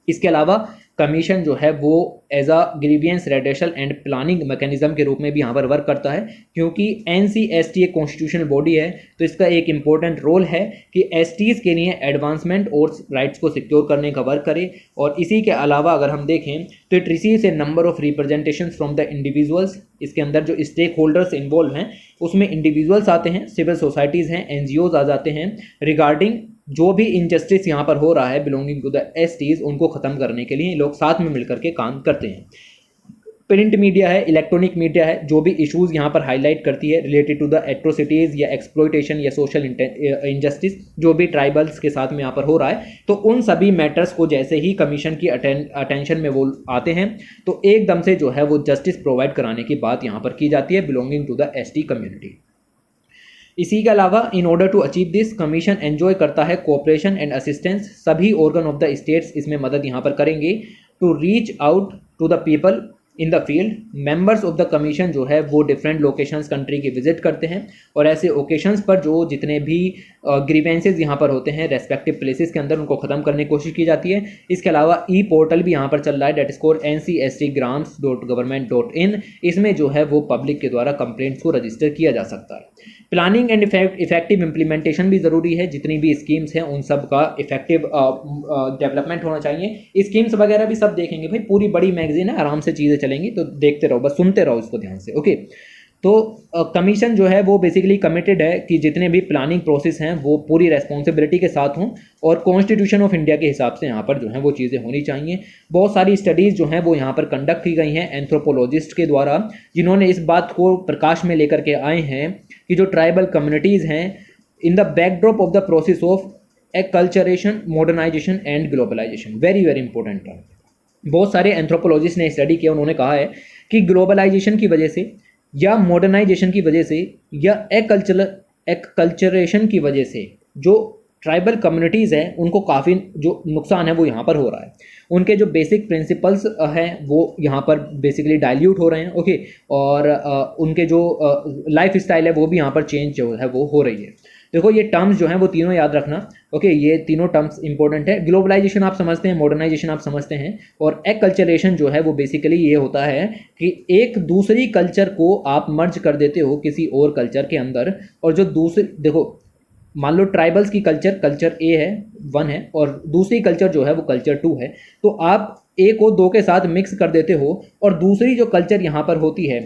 इसके अलावा कमीशन जो है वो as a grievance redressal and planning mechanism के रूप में भी यहाँ पर वर्क करता है, क्योंकि NCST एक कॉन्स्टिट्यूशनल बॉडी है। तो इसका एक इम्पोर्टेंट रोल है कि STs के लिए एडवांसमेंट और राइट्स को सिक्योर करने का वर्क करे। और इसी के अलावा अगर हम देखें तो it receives A number of representation from the individuals. इसके अंदर जो स्टेक होल्डर्स इन्वॉल्व हैं उसमें इंडिविजुअल्स आते हैं, सिविल सोसाइटीज़ हैं, NGOs आ जाते हैं, रिगार्डिंग जो भी इनजस्टिस यहाँ पर हो रहा है बिलोंगिंग टू द STs उनको ख़त्म करने के लिए लोग साथ में मिलकर के काम करते हैं। प्रिंट मीडिया है, इलेक्ट्रॉनिक मीडिया है, जो भी इश्यूज़ यहाँ पर हाईलाइट करती है रिलेटेड टू द एट्रोसिटीज़ या एक्सप्लॉयटेशन या सोशल इनजस्टिस जो भी ट्राइबल्स के साथ में यहाँ पर हो रहा है, तो उन सभी मैटर्स को जैसे ही कमीशन की अटेंशन में वो आते हैं तो एकदम से जो है वो जस्टिस प्रोवाइड कराने की बात यहाँ पर की जाती है belonging to the ST community. इसी के अलावा in order to achieve this commission enjoy करता है कोऑपरेशन एंड असिस्टेंस। सभी ऑर्गन ऑफ द स्टेट्स इसमें मदद यहाँ पर करेंगे to reach out to the people in the field. Members of the commission जो है वो डिफरेंट लोकेशंस कंट्री की विजिट करते हैं और ऐसे ओकेशंस पर जो जितने भी ग्रीवेंसेज यहाँ पर होते हैं रेस्पेक्टिव प्लेसेस के अंदर उनको ख़त्म करने की कोशिश की जाती है। इसके अलावा पोर्टल भी यहाँ पर चल रहा है, डेट स्कोर NCSTgrants.government.in। इसमें जो है वो पब्लिक के द्वारा कंप्लेंट्स को रजिस्टर किया जा सकता है। प्लानिंग एंड इफेक्टिव इम्प्लीमेंटेशन भी ज़रूरी है। जितनी भी स्कीम्स हैं उन सब का इफेक्टिव डेवलपमेंट होना चाहिए। स्कीम्स वगैरह भी सब देखेंगे भाई, पूरी बड़ी मैगजीन है, आराम से चीज़ें चलेंगी, तो देखते रहो, बस सुनते रहो इसको ध्यान से, ओके। तो कमीशन जो है वो बेसिकली कमिटेड है कि जितने भी प्लानिंग प्रोसेस हैं वो पूरी रेस्पॉन्सिबिलिटी के साथ हों और कॉन्स्टिट्यूशन ऑफ इंडिया के हिसाब से यहाँ पर जो है वो चीज़ें होनी चाहिए। बहुत सारी स्टडीज़ जो हैं वो यहाँ पर कंडक्ट की गई हैं एंथ्रोपोलॉजिस्ट के द्वारा, जिन्होंने इस बात को प्रकाश में लेकर के आए हैं कि जो ट्राइबल कम्युनिटीज़ हैं in the backdrop of the process of acculturation, modernisation and globalisation, very very important term. बहुत सारे एंथ्रोपोलॉजिस्ट ने स्टडी किया, उन्होंने कहा है कि ग्लोबलाइजेशन की वजह से या मॉडर्नाइजेशन की वजह से या एक्कल्चरेशन की वजह से जो ट्राइबल कम्युनिटीज़ हैं उनको काफ़ी जो नुकसान है वो यहाँ पर हो रहा है। उनके जो बेसिक प्रिंसिपल्स हैं वो यहाँ पर बेसिकली डाइल्यूट हो रहे हैं। ओके, और उनके जो लाइफ स्टाइल है वो भी यहाँ पर चेंज जो है वो हो रही है। देखो ये टर्म्स जो हैं वो तीनों याद रखना। ओके, ये तीनों टर्म्स इंपॉर्टेंट है। ग्लोबलाइजेशन आप समझते हैं, मॉडर्नाइजेशन आप समझते हैं, और एक्कल्चरेशन जो है वो बेसिकली ये होता है कि एक दूसरी कल्चर को आप मर्ज कर देते हो किसी और कल्चर के अंदर। और जो दूसरी, देखो मान लो ट्राइबल्स की कल्चर ए है, वन है, और दूसरी कल्चर जो है वो कल्चर टू है, तो आप ए को दो के साथ मिक्स कर देते हो और दूसरी जो कल्चर यहाँ पर होती है,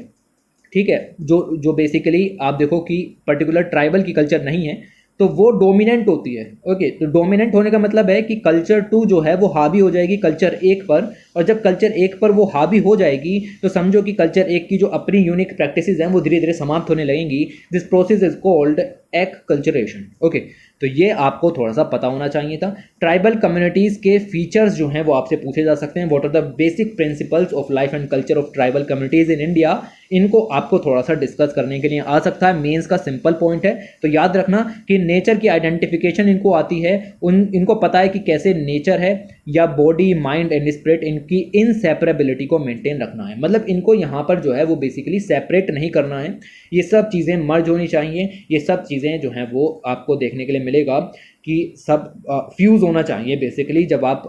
ठीक है, जो जो बेसिकली आप देखो कि पर्टिकुलर ट्राइबल की कल्चर नहीं है तो वो डोमिनेंट होती है। ओके, तो डोमिनेंट होने का मतलब है कि कल्चर टू जो है वो हावी हो जाएगी कल्चर एक पर, और जब कल्चर एक पर वो हावी हो जाएगी तो समझो कि कल्चर एक की जो अपनी यूनिक प्रैक्टिसेस हैं वो धीरे धीरे समाप्त होने लगेंगी। This process is called acculturation. Okay, तो ये आपको थोड़ा सा पता होना चाहिए था। ट्राइबल कम्युनिटीज़ के फीचर्स जो हैं वो आपसे पूछे जा सकते हैं। What are the basic principles of life and culture of tribal communities in India, इनको आपको थोड़ा सा डिस्कस करने के लिए आ सकता है। मेंस का सिंपल पॉइंट है, तो याद रखना कि नेचर की आइडेंटिफिकेशन इनको आती है, इनको पता है कि कैसे नेचर है या बॉडी माइंड एंड स्पिरिट, इनकी इनसेपरेबिलिटी को मेंटेन रखना है। मतलब इनको यहाँ पर जो है वो बेसिकली सेपरेट नहीं करना है, ये सब चीज़ें मर्ज होनी चाहिए। ये सब चीज़ें जो हैं वो आपको देखने के लिए मिलेगा कि सब फ्यूज़ होना चाहिए बेसिकली जब आप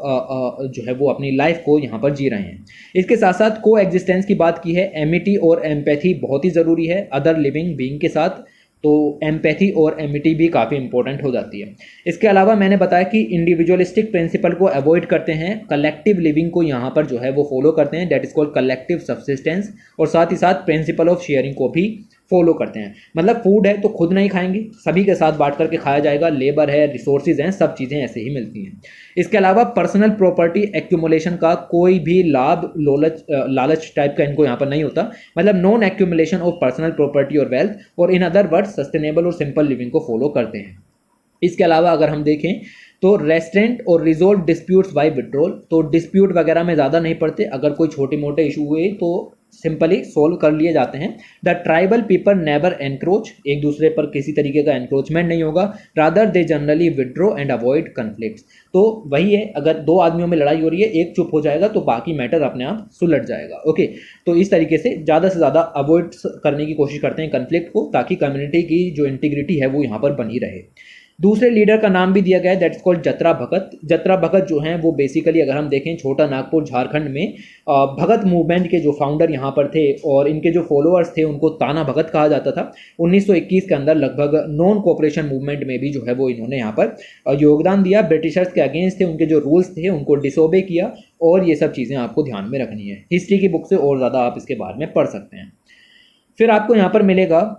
जो है वो अपनी लाइफ को यहाँ पर जी रहे हैं। इसके साथ साथ को एग्जिस्टेंस की बात की है। एमिटी और एम्पैथी बहुत ही ज़रूरी है अदर लिविंग बीइंग के साथ, तो एम्पैथी और एमिटी भी काफ़ी इंपॉर्टेंट हो जाती है। इसके अलावा मैंने बताया कि इंडिविजुअलिस्टिक प्रिंसिपल को अवॉइड करते हैं, कलेक्टिव लिविंग को यहाँ पर जो है वो फॉलो करते हैं, that is called collective subsistence, और साथ ही साथ प्रिंसिपल ऑफ शेयरिंग को भी फॉलो करते हैं। मतलब फूड है तो खुद नहीं खाएंगे, सभी के साथ बांट करके खाया जाएगा। लेबर है, रिसोर्सेज हैं, सब चीज़ें ऐसे ही मिलती हैं। इसके अलावा पर्सनल प्रॉपर्टी एक्यूमुलेशन का कोई भी लाभ लालच टाइप का इनको यहाँ पर नहीं होता। मतलब non accumulation of personal property और वेल्थ, और इन अदर वर्ड्स सस्टेनेबल और सिंपल लिविंग को फॉलो करते हैं। इसके अलावा अगर हम देखें तो रेस्ट्रेंट और रिजोल्व डिस्प्यूट्स बाय विड्रॉल, तो डिस्प्यूट वगैरह में ज़्यादा नहीं पड़ते। अगर कोई छोटे मोटे इशू हुए तो सिंपली सोल्व कर लिए जाते हैं। The tribal people never encroach, एक दूसरे पर किसी तरीके का एनक्रोचमेंट नहीं होगा। Rather they generally withdraw and avoid conflicts, तो वही है, अगर दो आदमियों में लड़ाई हो रही है, एक चुप हो जाएगा तो बाकी मैटर अपने आप सुलझ जाएगा। ओके, तो इस तरीके से ज़्यादा से ज़्यादा अवॉइड करने की कोशिश करते हैं कन्फ्लिक्ट को, ताकि कम्युनिटी की जो इंटीग्रिटी है वो यहाँ पर बनी रहे। दूसरे लीडर का नाम भी दिया गया है, दैट्स कॉल्ड जत्रा भगत। जत्रा भगत जो हैं वो बेसिकली अगर हम देखें छोटा नागपुर झारखंड में भगत मूवमेंट के जो फाउंडर यहाँ पर थे, और इनके जो फॉलोअर्स थे उनको ताना भगत कहा जाता था। 1921 के अंदर लगभग नॉन कोऑपरेशन मूवमेंट में भी जो है वो इन्होंने यहाँ पर योगदान दिया। ब्रिटिशर्स के अगेंस्ट थे, उनके जो रूल्स थे उनको डिसोबे किया, और ये सब चीज़ें आपको ध्यान में रखनी है। हिस्ट्री की बुक से और ज़्यादा आप इसके बारे में पढ़ सकते हैं। फिर आपको यहाँ पर मिलेगा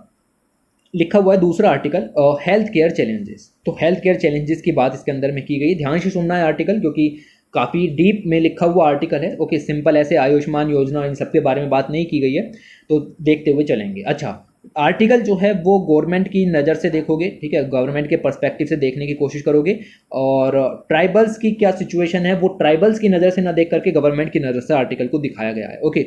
लिखा हुआ है दूसरा आर्टिकल, हेल्थ केयर चैलेंजेस। तो हेल्थ केयर चैलेंजेस की बात इसके अंदर में की गई। ध्यान से सुनना है आर्टिकल, क्योंकि काफ़ी डीप में लिखा हुआ आर्टिकल है। ओके, सिंपल ऐसे आयुष्मान योजना इन सब के बारे में बात नहीं की गई है, तो देखते हुए चलेंगे। अच्छा, आर्टिकल जो है वो गवर्नमेंट की नज़र से देखोगे, ठीक है, गवर्नमेंट के पर्सपेक्टिव से देखने की कोशिश करोगे, और ट्राइबल्स की क्या सिचुएशन है वो ट्राइबल्स की नज़र से ना देख करके गवर्नमेंट की नज़र से आर्टिकल को दिखाया गया है। ओके,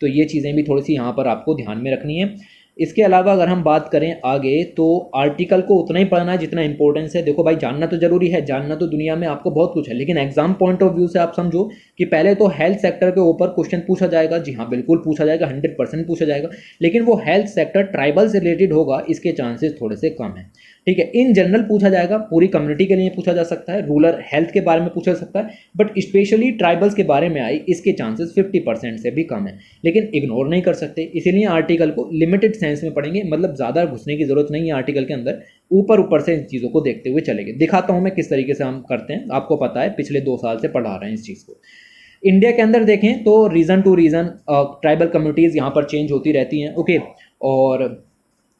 तो ये चीज़ें भी थोड़ी सी यहाँ पर आपको ध्यान में रखनी है। इसके अलावा अगर हम बात करें आगे, तो आर्टिकल को उतना ही पढ़ना है जितना इंपॉर्टेंस है। देखो भाई, जानना तो जरूरी है, जानना तो दुनिया में आपको बहुत कुछ है, लेकिन एग्जाम पॉइंट ऑफ व्यू से आप समझो कि पहले तो हेल्थ सेक्टर के ऊपर क्वेश्चन पूछा जाएगा। जी हाँ, बिल्कुल पूछा जाएगा, 100% पूछा जाएगा, लेकिन वो हेल्थ सेक्टर ट्राइबल से रिलेटेड होगा, इसके चांसेस थोड़े से कम है। ठीक है, इन जनरल पूछा जाएगा, पूरी कम्युनिटी के लिए पूछा जा सकता है, रूरल हेल्थ के बारे में पूछा जा सकता है, बट स्पेशली ट्राइबल्स के बारे में आई, इसके चांसेस 50% से भी कम है। लेकिन इग्नोर नहीं कर सकते, इसीलिए आर्टिकल को लिमिटेड सेंस में पढ़ेंगे। मतलब ज़्यादा घुसने की जरूरत नहीं है आर्टिकल के अंदर, ऊपर ऊपर से इन चीज़ों को देखते हुए चलेंगे। दिखाता हूँ मैं किस तरीके से हम करते हैं, आपको पता है पिछले 2 साल से पढ़ा रहे हैं इस चीज़ को। इंडिया के अंदर देखें तो region to region tribal communities यहाँ पर चेंज होती रहती हैं। ओके, और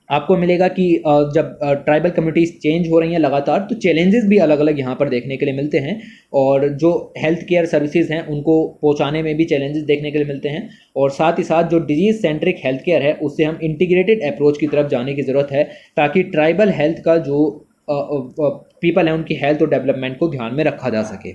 आपको मिलेगा कि जब ट्राइबल कम्युनिटीज़ चेंज हो रही हैं लगातार, तो चैलेंजेस भी अलग अलग यहाँ पर देखने के लिए मिलते हैं, और जो हेल्थ केयर सर्विसेज हैं उनको पहुँचाने में भी चैलेंजेस देखने के लिए मिलते हैं, और साथ ही साथ जो डिजीज सेंट्रिक हेल्थ केयर है उससे हम इंटीग्रेटेड अप्रोच की तरफ जाने की ज़रूरत है, ताकि ट्राइबल हेल्थ का जो पीपल है उनकी हेल्थ और डेवलपमेंट को ध्यान में रखा जा सके।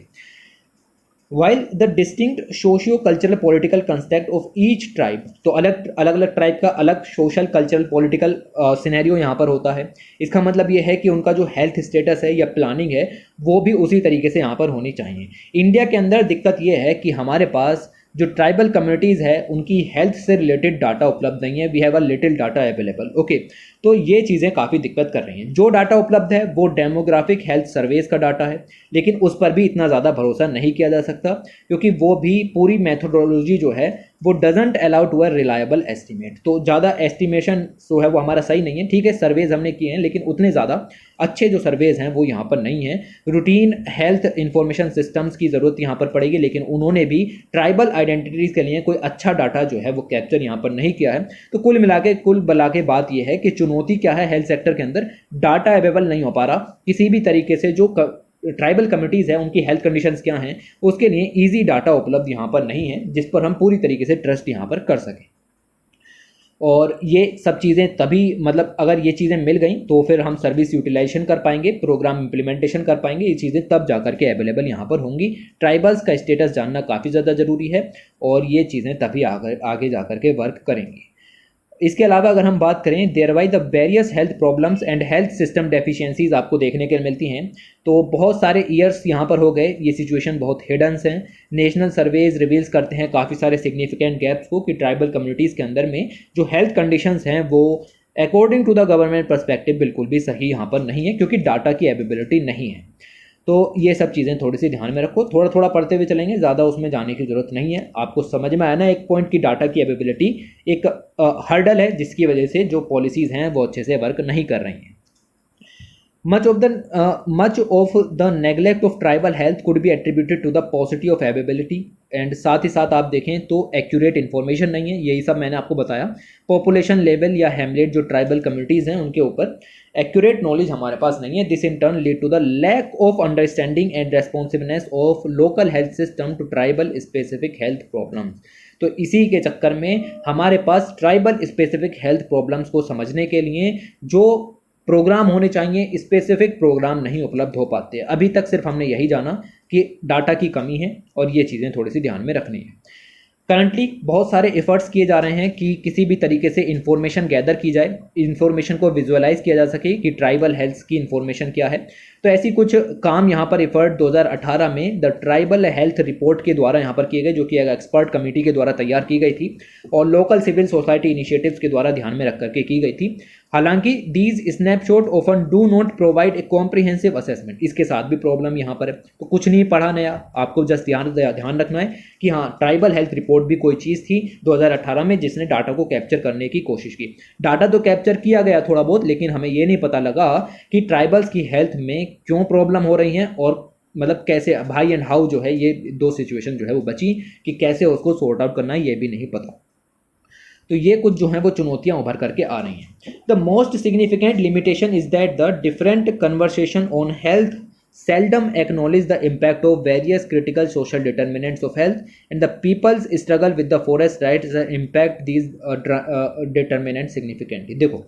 While the distinct socio cultural political construct of each tribe, तो अलग अलग ट्राइब का अलग सोशल कल्चरल पॉलिटिकल सिनेरियो यहाँ पर होता है। इसका मतलब ये है कि उनका जो हेल्थ स्टेटस है या प्लानिंग है वो भी उसी तरीके से यहाँ पर होनी चाहिए। इंडिया के अंदर दिक्कत ये है कि हमारे पास जो ट्राइबल कम्युनिटीज़ है उनकी हेल्थ से रिलेटेड डाटा उपलब्ध नहीं है। We have a little data available. Okay, तो ये चीज़ें काफ़ी दिक्कत कर रही हैं। जो डाटा उपलब्ध है वो डेमोग्राफिक हेल्थ सर्वेज का डाटा है, लेकिन उस पर भी इतना ज़्यादा भरोसा नहीं किया जा सकता क्योंकि वो भी पूरी मैथोडोलॉजी जो है वो doesn't allow to a reliable estimate. तो ज़्यादा एस्टिमेशन जो है वो हमारा सही नहीं है। ठीक है, सर्वेज हमने किए हैं लेकिन उतने ज़्यादा अच्छे जो सर्वेज हैं वो यहाँ पर नहीं है। रूटीन हेल्थ इंफॉर्मेशन सिस्टम्स की ज़रूरत यहाँ पर पड़ेगी, लेकिन उन्होंने भी ट्राइबल आइडेंटिटीज़ के लिए कोई अच्छा डाटा जो है वो कैप्चर यहाँ पर नहीं किया है। तो कुल बला के बात यह है कि चुनौती क्या है, हेल्थ सेक्टर के अंदर डाटा अवेलेबल नहीं हो पा रहा किसी भी तरीके से। जो ट्राइबल कम्युनिटीज़ है उनकी हेल्थ कंडीशंस क्या हैं उसके लिए इजी डाटा उपलब्ध यहाँ पर नहीं है जिस पर हम पूरी तरीके से ट्रस्ट यहाँ पर कर सकें। और ये सब चीज़ें तभी मतलब अगर ये चीज़ें मिल गई तो फिर हम सर्विस यूटिलाइजेशन कर पाएंगे, प्रोग्राम इंप्लीमेंटेशन कर पाएंगे। ये चीज़ें तब जा कर के अवेलेबल यहाँ पर होंगी। ट्राइबल्स का स्टेटस जानना काफ़ी ज़्यादा ज़रूरी है और ये चीज़ें तभी आगे जा कर के वर्क करेंगी। इसके अलावा अगर हम बात करें thereby the various health problems and health system deficiencies आपको देखने के मिलती हैं, तो बहुत सारे ईयर्स यहाँ पर हो गए। ये सिचुएशन बहुत हिडन्स हैं। नेशनल सर्वेज रिवील्स करते हैं काफ़ी सारे सिग्निफिकेंट गैप्स को कि ट्राइबल कम्युनिटीज़ के अंदर में जो हेल्थ कंडीशंस हैं वो according to the government perspective बिल्कुल भी सही यहाँ पर नहीं है क्योंकि डाटा की अवेलेबिलिटी नहीं है। तो ये सब चीज़ें थोड़ी सी ध्यान में रखो, थोड़ा थोड़ा पढ़ते हुए चलेंगे, ज़्यादा उसमें जाने की ज़रूरत नहीं है। आपको समझ में आया ना एक पॉइंट की डाटा की अवेलेबिलिटी एक हर्डल है जिसकी वजह से जो पॉलिसीज़ हैं वो अच्छे से वर्क नहीं कर रही हैं। much of the neglect of tribal health could be attributed to the paucity of availability and साथ ही साथ आप देखें तो एक्यूरेट इन्फॉर्मेशन नहीं है। यही सब मैंने आपको बताया। पॉपुलेशन लेवल या हेमलेट जो ट्राइबल कम्युनिटीज़ हैं उनके ऊपर एक्यूरेट नॉलेज हमारे पास नहीं है। This in turn lead to the lack of understanding and responsiveness of local health system to tribal specific health problems. तो इसी के चक्कर में हमारे पास ट्राइबल स्पेसिफिक हेल्थ प्रॉब्लम्स को समझने के लिए जो प्रोग्राम होने चाहिए स्पेसिफिक प्रोग्राम नहीं उपलब्ध हो पाते। अभी तक सिर्फ हमने यही जाना कि डाटा की कमी है और ये चीज़ें थोड़ी सी ध्यान में रखनी है। करंटली बहुत सारे एफर्ट्स किए जा रहे हैं कि किसी भी तरीके से इन्फॉर्मेशन गैदर की जाए, इन्फॉर्मेशन को विजुअलाइज किया जा सके कि ट्राइबल हेल्थ की इन्फॉर्मेशन क्या है। तो ऐसी कुछ काम यहाँ पर एफर्ट 2018 में द ट्राइबल हेल्थ रिपोर्ट के द्वारा यहाँ पर किए गए, जो कि एक एक्सपर्ट कमेटी के द्वारा तैयार की गई थी और लोकल सिविल सोसाइटी इनिशिएटिव्स के द्वारा ध्यान में रख करके की गई थी। हालांकि these snapshot often do not provide a comprehensive assessment, इसके साथ भी प्रॉब्लम यहाँ पर है। तो कुछ नहीं पढ़ा नया, आपको जस्ट ध्यान रखना है कि हाँ ट्राइबल हेल्थ रिपोर्ट भी कोई चीज़ थी 2018 में जिसने डाटा को कैप्चर करने की कोशिश की। डाटा तो कैप्चर किया गया थोड़ा बहुत, लेकिन हमें ये नहीं पता लगा कि ट्राइबल्स की हेल्थ में क्यों प्रॉब्लम हो रही हैं और मतलब कैसे भाई एंड हाउ जो है ये दो सिचुएशन जो है वो बची कि कैसे उसको सॉर्ट आउट करना है ये भी नहीं पता। तो ये कुछ जो है वो चुनौतियां उभर करके आ रही हैं। The most significant limitation is that the different conversation on health seldom acknowledge the impact of various critical social determinants of health and the people's struggle with the forest rights impact these determinants significantly। देखो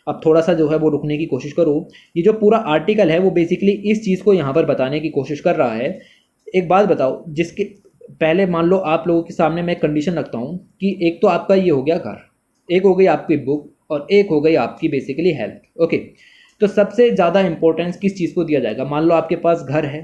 अब थोड़ा सा जो है वो रुकने की कोशिश करो। ये जो पूरा आर्टिकल है वो बेसिकली इस चीज़ को यहाँ पर बताने की कोशिश कर रहा है। एक बात बताओ, जिसके पहले मान लो आप लोगों के सामने मैं कंडीशन रखता हूँ कि एक तो आपका ये हो गया घर, एक हो गई आपकी बुक और एक हो गई आपकी बेसिकली हेल्थ। ओके, तो सबसे ज़्यादा इंपॉर्टेंस किस चीज़ को दिया जाएगा? मान लो आपके पास घर है,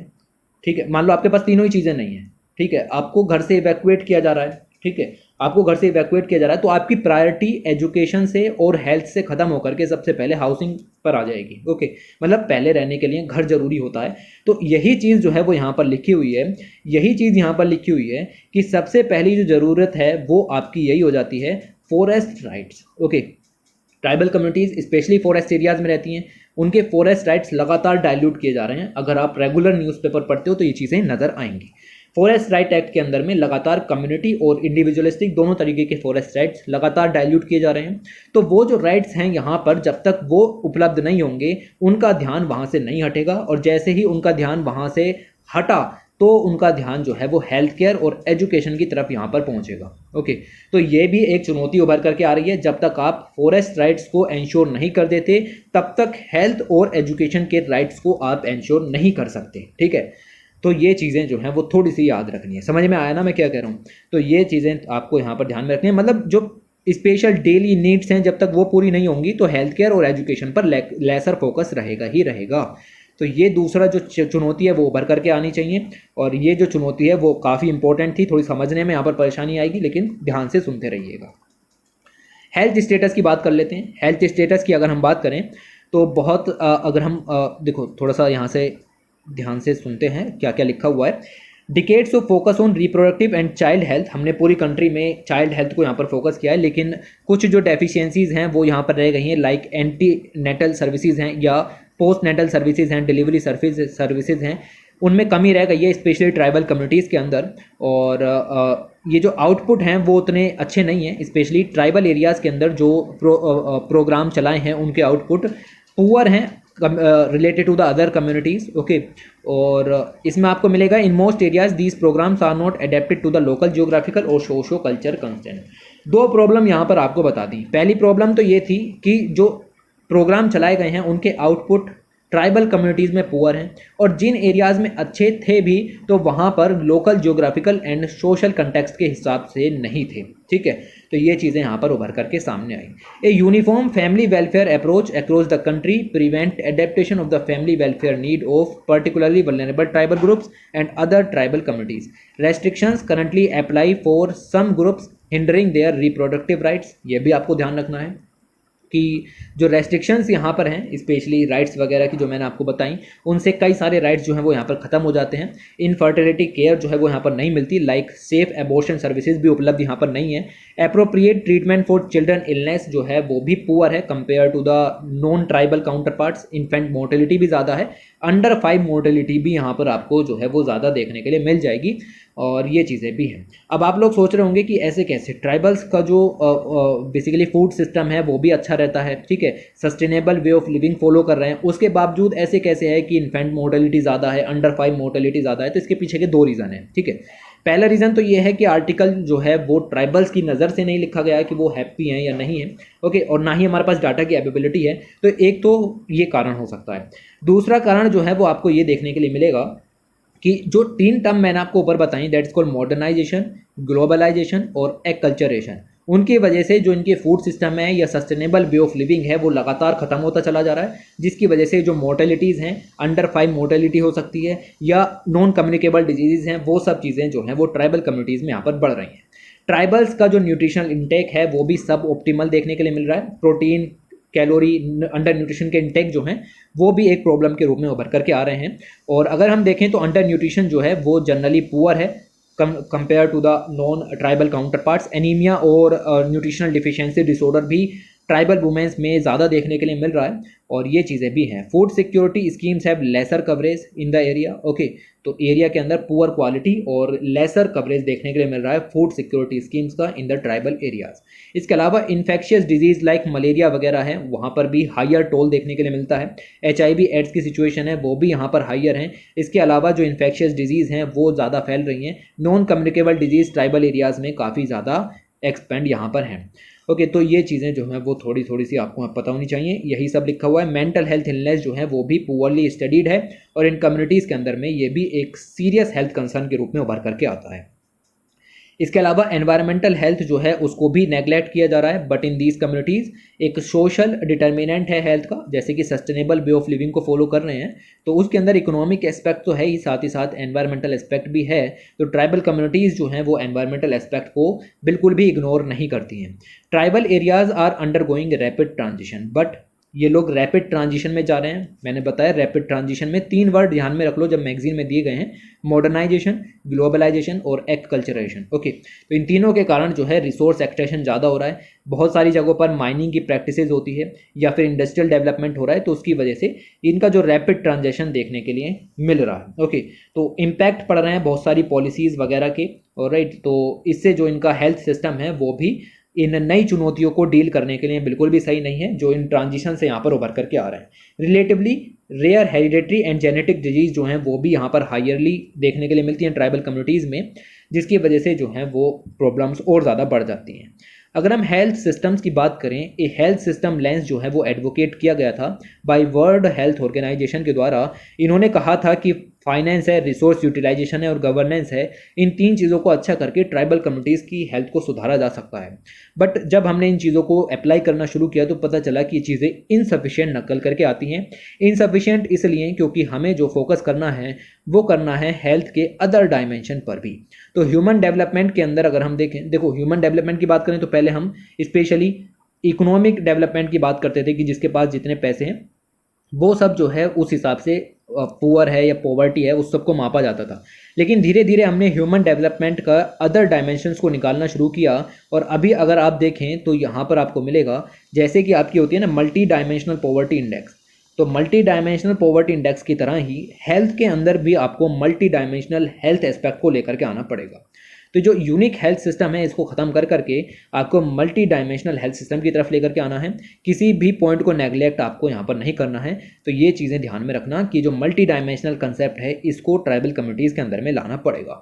ठीक है, मान लो आपके पास तीनों ही चीज़ें नहीं है, ठीक है, आपको घर से इवैक्यूएट किया जा रहा है, ठीक है, आपको घर से इवैक्यूएट किया जा रहा है, तो आपकी प्रायोरिटी एजुकेशन से और हेल्थ से ख़त्म होकर के सबसे पहले हाउसिंग पर आ जाएगी। ओके, मतलब पहले रहने के लिए घर जरूरी होता है। तो यही चीज़ जो है वो यहाँ पर लिखी हुई है, यही चीज़ यहाँ पर लिखी हुई है कि सबसे पहली जो ज़रूरत है वो आपकी यही हो जाती है forest rights. Okay, tribal communities specially forest areas में रहती हैं, उनके फॉरेस्ट राइट्स लगातार डाइल्यूट किए जा रहे हैं। अगर आप रेगुलर न्यूज़पेपर पढ़ते हो तो ये चीज़ें नज़र आएंगी। फॉरेस्ट राइट एक्ट के अंदर में लगातार कम्युनिटी और इंडिविजुअलिस्टिक दोनों तरीके के फॉरेस्ट राइट्स लगातार डाइल्यूट किए जा रहे हैं। तो वो जो राइट्स हैं यहाँ पर जब तक वो उपलब्ध नहीं होंगे उनका ध्यान वहाँ से नहीं हटेगा, और जैसे ही उनका ध्यान वहाँ से हटा तो उनका ध्यान जो है वो हेल्थ केयर और एजुकेशन की तरफ यहाँ पर पहुँचेगा। ओके, तो ये भी एक चुनौती उभर करके आ रही है। जब तक आप फॉरेस्ट राइट्स को एंश्योर नहीं कर देते तब तक हेल्थ और एजुकेशन के राइट्स को आप एंश्योर नहीं कर सकते। ठीक है, तो ये चीज़ें जो हैं वो थोड़ी सी याद रखनी है। समझ में आया ना मैं क्या कह रहा हूँ? तो ये चीज़ें आपको यहाँ पर ध्यान में रखनी है। मतलब जो स्पेशल डेली नीड्स हैं जब तक वो पूरी नहीं होंगी तो हेल्थ केयर और एजुकेशन पर लेसर फोकस रहेगा ही रहेगा। तो ये दूसरा जो चुनौती है वो उभर करके आनी चाहिए, और ये जो चुनौती है वो काफ़ी इंपॉर्टेंट थी, थोड़ी समझने में यहाँ पर परेशानी आएगी, लेकिन ध्यान से सुनते रहिएगा। हेल्थ स्टेटस की बात कर लेते हैं। हेल्थ स्टेटस की अगर हम बात करें तो बहुत अगर हम देखो थोड़ा सा यहाँ से ध्यान से सुनते हैं क्या क्या लिखा हुआ है। Decades of focus on reproductive and child health, हमने पूरी कंट्री में चाइल्ड हेल्थ को यहाँ पर फोकस किया है, लेकिन कुछ जो डेफिशिएंसीज हैं वो यहाँ पर रह गई हैं, लाइक एंटी नेटल सर्विसेज हैं या पोस्ट नेटल सर्विसेज हैं, डिलीवरी सर्विसेज हैं, उनमें कमी रह गई है स्पेशली ट्राइबल कम्युनिटीज़ के अंदर। और ये जो आउटपुट हैं वो उतने अच्छे नहीं हैं, स्पेशली ट्राइबल एरियाज़ के अंदर जो प्रोग्राम चलाए हैं उनके आउटपुट पुअर हैं related to the other communities. Okay, और इसमें आपको मिलेगा in most areas these programs are not adapted to the local geographical और सोशो कल्चर कंस्टेंट। दो प्रॉब्लम यहाँ पर आपको बता दी। पहली प्रॉब्लम तो ये थी कि जो प्रोग्राम चलाए गए हैं उनके आउटपुट ट्राइबल कम्युनिटीज़ में पुअर हैं, और जिन एरियाज़ में अच्छे थे भी तो वहाँ पर local geographical and social context के हिसाब से नहीं थे। ठीक है, तो ये चीज़ें यहाँ पर उभर करके सामने आई। A uniform family welfare approach across the country prevent adaptation of the family welfare need of particularly vulnerable tribal groups and other tribal communities. Restrictions currently apply for some groups hindering their reproductive rights. ये भी आपको ध्यान रखना है कि जो रेस्ट्रिक्शंस यहाँ पर हैं स्पेशली राइट्स वगैरह की जो मैंने आपको बताई, उनसे कई सारे राइट्स जो हैं वो यहाँ पर ख़त्म हो जाते हैं। इनफर्टिलिटी केयर जो है वो यहाँ पर नहीं मिलती, लाइक सेफ एबॉर्शन सर्विसेज भी उपलब्ध यहाँ पर नहीं है। Appropriate treatment for children illness जो है वो भी पुअर है compare to the non tribal counterparts. Infant mortality भी ज़्यादा है, अंडर 5 मोर्टेलिटी भी यहाँ पर आपको जो है वो ज़्यादा देखने के लिए मिल जाएगी, और ये चीज़ें भी हैं। अब आप लोग सोच रहे होंगे कि ऐसे कैसे, ट्राइबल्स का जो बेसिकली फूड सिस्टम है वो भी अच्छा रहता है, ठीक है, sustainable way of living follow कर रहे हैं, उसके बावजूद ऐसे कैसे है कि इन्फेंट मोर्टेलिटी ज़्यादा है, अंडर 5 मोर्टेलिटी ज़्यादा है? तो इसके पीछे के दो रीज़न है। ठीक है, पहला रीज़न तो ये है कि आर्टिकल जो है वो ट्राइबल्स की नज़र से नहीं लिखा गया है कि वो हैप्पी हैं या नहीं है। ओके, और ना ही हमारे पास डाटा की अवेलेबिलिटी है, तो एक तो ये कारण हो सकता है। दूसरा कारण जो है वो आपको ये देखने के लिए मिलेगा कि जो 3 टर्म मैंने आपको ऊपर बताई, दैट्स कॉल्ड मॉडर्नाइजेशन, ग्लोबलाइजेशन और एक्कल्चरेशन, उनकी वजह से जो इनके फूड सिस्टम है या सस्टेनेबल वे ऑफ लिविंग है वो लगातार ख़त्म होता चला जा रहा है, जिसकी वजह से जो मोर्टेलिटीज़ हैं, अंडर 5 मोर्टेलिटी हो सकती है या नॉन कम्युनिकेबल डिजीज़ हैं, वो सब चीज़ें जो हैं वो ट्राइबल कम्युनिटीज़ में यहाँ पर बढ़ रही हैं। ट्राइबल्स का जो न्यूट्रिशनल इंटेक है वो भी सब ऑप्टिमल देखने के लिए मिल रहा है। प्रोटीन, कैलोरी, अंडर न्यूट्रिशन के इंटेक जो हैं वो भी एक प्रॉब्लम के रूप में उभर करके आ रहे हैं। और अगर हम देखें तो अंडर न्यूट्रिशन जो है वो जनरली पुअर है compare to the non tribal counterparts. Anaemia और न्यूट्रिशनल डिफिशियंसी डिसऑर्डर भी ट्राइबल वुमेंस में ज़्यादा देखने के लिए मिल रहा है, और ये चीज़ें भी हैं। Food security schemes have laser coverage in the area. Okay, तो एरिया के अंदर पुअर क्वालिटी और लेसर कवरेज देखने के लिए मिल रहा है फूड सिक्योरिटी स्कीम्स का इन द ट्राइबल एरियाज। इसके अलावा इन्फेक्शियस डिजीज़ लाइक मलेरिया वगैरह है, वहाँ पर भी हायर टोल देखने के लिए मिलता है। HIV एड्स की सिचुएशन है वो भी यहाँ पर हायर हैं। इसके अलावा जो इन्फेक्शियस डिजीज़ हैं वो ज़्यादा फैल रही हैं। Non communicable disease tribal areas में काफ़ी ज़्यादा एक्सपेंड यहाँ पर हैं। ओके, तो ये चीज़ें जो हैं वो थोड़ी थोड़ी सी आपको पता होनी चाहिए। यही सब लिखा हुआ है। मेंटल हेल्थ इलनेस जो है वो भी पुअरली स्टडीड है, और इन कम्युनिटीज़ के अंदर में ये भी एक सीरियस हेल्थ कंसर्न के रूप में उभर करके आता है। इसके अलावा एनवायरमेंटल हेल्थ जो है उसको भी नेगलेक्ट किया जा रहा है, बट इन दीज कम्युनिटीज़ एक सोशल डिटर्मिनेंट है हेल्थ का, जैसे कि सस्टेनेबल वे ऑफ लिविंग को फॉलो कर रहे हैं तो उसके अंदर इकोनॉमिक एस्पेक्ट तो है ही, साथ ही साथ एनवायरमेंटल एस्पेक्ट भी है। तो ट्राइबल कम्युनिटीज़ जो हैं वो एनवायरमेंटल एस्पेक्ट को बिल्कुल भी इग्नोर नहीं करती हैं। Tribal areas are undergoing rapid transition, but ये लोग रैपिड ट्रांजिशन में जा रहे हैं। मैंने बताया रैपिड ट्रांजिशन में 3 वर्ड ध्यान में रख लो जब मैगजीन में दिए गए हैं, मॉडर्नाइजेशन, ग्लोबलाइजेशन और एक्कल्चराइजेशन। ओके, तो इन तीनों के कारण जो है रिसोर्स एक्सट्रैक्शन ज़्यादा हो रहा है। बहुत सारी जगहों पर माइनिंग की प्रैक्टिसेस होती है या फिर इंडस्ट्रियल डेवलपमेंट हो रहा है, तो उसकी वजह से इनका जो रैपिड ट्रांजिशन देखने के लिए मिल रहा है। ओके, तो इम्पैक्ट पड़ रहे हैं बहुत सारी पॉलिसीज़ वगैरह के, ऑलराइट। तो इससे जो इनका हेल्थ सिस्टम है वो भी इन नई चुनौतियों को डील करने के लिए बिल्कुल भी सही नहीं है जो इन ट्रांजिशन से यहाँ पर उभर करके आ रहे हैं। Relatively rare hereditary and genetic disease जो हैं वो भी यहाँ पर हायरली देखने के लिए मिलती हैं ट्राइबल कम्युनिटीज़ में, जिसकी वजह से जो हैं वो प्रॉब्लम्स और ज़्यादा बढ़ जाती हैं। अगर हम हेल्थ सिस्टम्स की बात करें, ए हेल्थ सिस्टम लेंस जो है वो एडवोकेट किया गया था बाय वर्ल्ड हेल्थ ऑर्गेनाइजेशन के द्वारा। इन्होंने कहा था कि फाइनेंस है, रिसोर्स यूटिलाइजेशन है और गवर्नेंस है, इन 3 चीज़ों को अच्छा करके ट्राइबल कम्युनिटीज़ की हेल्थ को सुधारा जा सकता है। बट जब हमने इन चीज़ों को अप्लाई करना शुरू किया तो पता चला कि ये चीज़ें इनसफिशिएंट निकल करके आती हैं। इनसफिशिएंट इसलिए क्योंकि हमें जो फोकस करना है वो करना है हेल्थ के अदर डायमेंशन पर भी। तो ह्यूमन डेवलपमेंट के अंदर अगर हम देखें, देखो ह्यूमन डेवलपमेंट की बात करें तो पहले हम स्पेशली इकोनॉमिक डेवलपमेंट की बात करते थे कि जिसके पास जितने पैसे हैं वो सब जो है उस हिसाब से पुअर है या पॉवर्टी है उस सबको मापा जाता था। लेकिन धीरे धीरे हमने ह्यूमन डेवलपमेंट का अदर डायमेंशंस को निकालना शुरू किया और अभी अगर आप देखें तो यहाँ पर आपको मिलेगा जैसे कि आपकी होती है ना मल्टी डायमेंशनल पॉवर्टी इंडेक्स। तो मल्टी डायमेंशनल पॉवर्टी इंडेक्स की तरह ही हेल्थ के अंदर भी आपको मल्टी डायमेंशनल हेल्थ एस्पेक्ट को लेकर के आना पड़ेगा। तो जो यूनिक हेल्थ सिस्टम है इसको ख़त्म कर करके आपको मल्टी डायमेंशनल हेल्थ सिस्टम की तरफ लेकर के आना है। किसी भी पॉइंट को नेगलेक्ट आपको यहाँ पर नहीं करना है। तो ये चीज़ें ध्यान में रखना कि जो मल्टी डायमेंशनल कंसेप्ट है इसको ट्राइबल कम्युनिटीज़ के अंदर में लाना पड़ेगा।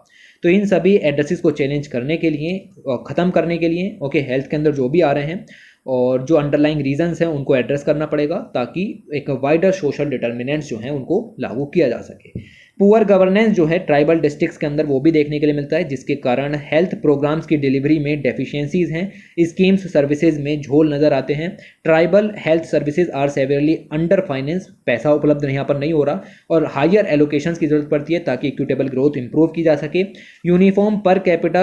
तो इन सभी एड्रेसेस को चैलेंज करने के लिए, ख़त्म करने के लिए हेल्थ के अंदर जो भी आ रहे हैं और जो अंडरलाइंग रीजंस हैं उनको एड्रेस करना पड़ेगा ताकि एक वाइडर सोशल डिटर्मिनेंट्स जो हैं उनको लागू किया जा सके। पुअर गवर्नेंस जो है ट्राइबल डिस्ट्रिक्ट्स के अंदर वो भी देखने के लिए मिलता है, जिसके कारण हेल्थ प्रोग्राम्स की डिलीवरी में डेफिशिएंसीज हैं, स्कीम्स सर्विसेज में झोल नज़र आते हैं। Tribal health services are severely under finance, पैसा उपलब्ध यहाँ पर नहीं हो रहा और हायर एलोकेशंस की जरूरत पड़ती है ताकि इक्विटेबल ग्रोथ इंप्रूव की जा सके। Uniform per capita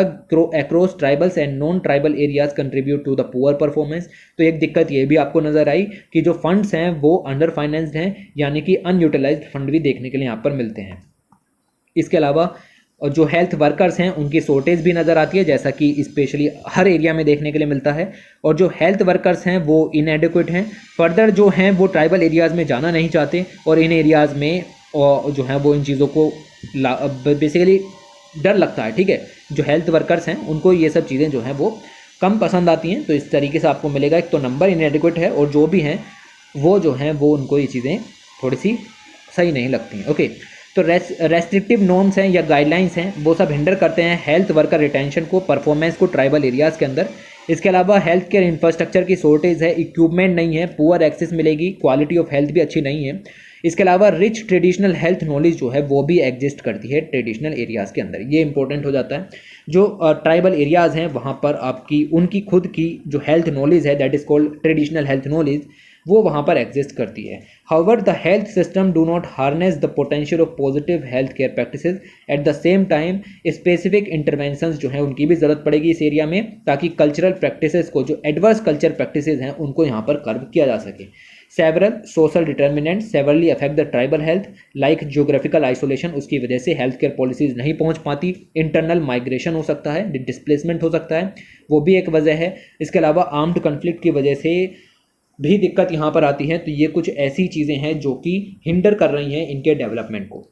across tribals and non tribal areas contribute to the poor performance. तो एक दिक्कत ये भी आपको नजर आई कि जो फंड्स हैं वो अंडर फाइनेंस्ड हैं, यानी कि अनयूटिलाइज्ड फंड भी देखने के लिए यहाँ पर मिलते हैं। इसके अलावा जो हेल्थ वर्कर्स हैं उनकी शॉर्टेज भी नज़र आती है, जैसा कि स्पेशली हर एरिया में देखने के लिए मिलता है। और जो हेल्थ वर्कर्स हैं वो इनएडिक्वेट हैं। फर्दर जो हैं वो ट्राइबल एरियाज़ में जाना नहीं चाहते और इन एरियाज़ में जो है वो इन चीज़ों को बेसिकली डर लगता है। ठीक है, जो हेल्थ वर्कर्स हैं उनको ये सब चीज़ें जो हैं वो कम पसंद आती हैं। तो इस तरीके से आपको मिलेगा, एक तो नंबर इनएडिक्वेट है और जो भी हैं वो जो हैं वो उनको ये चीज़ें थोड़ी सी सही नहीं लगती हैं। ओके, तो रेस्ट्रिक्टिव नॉर्म्स हैं या गाइडलाइंस हैं वो सब हिंडर करते हैं हेल्थ वर्कर रिटेंशन को, परफॉर्मेंस को ट्राइबल एरियाज़ के अंदर। इसके अलावा हेल्थ केयर इंफ्रास्ट्रक्चर की शॉर्टेज है, इक्विपमेंट नहीं है, पुअर एक्सेस मिलेगी, क्वालिटी ऑफ हेल्थ भी अच्छी नहीं है। इसके अलावा रिच ट्रेडिशनल हेल्थ नॉलेज जो है वो भी एग्जिस्ट करती है ट्रेडिशनल एरियाज़ के अंदर। ये इंपॉर्टेंट हो जाता है। जो ट्राइबल एरियाज़ हैं वहाँ पर आपकी उनकी खुद की जो हेल्थ नॉलेज है that is called traditional health knowledge, वो वहाँ पर एग्जिस्ट करती है। However the health system do not harness the potential of positive health care practices. At the same time specific interventions जो हैं उनकी भी ज़रूरत पड़ेगी इस एरिया में ताकि कल्चरल प्रैक्टिसेस को, जो एडवर्स कल्चर प्रैक्टिसेस हैं उनको यहाँ पर कर्व किया जा सके। Several social determinant severally affect the tribal health, like geographical isolation, उसकी वजह से हेल्थ केयर पॉलिसीज नहीं पहुँच पाती। इंटरनल माइग्रेशन हो सकता है, डिस्प्लेसमेंट हो सकता है, वो भी एक वजह है। इसके अलावा आर्म्ड कन्फ्लिक्ट की वजह से भी दिक्कत यहाँ पर आती है। तो ये कुछ ऐसी चीज़ें हैं जो कि हिंडर कर रही हैं इनके डेवलपमेंट को।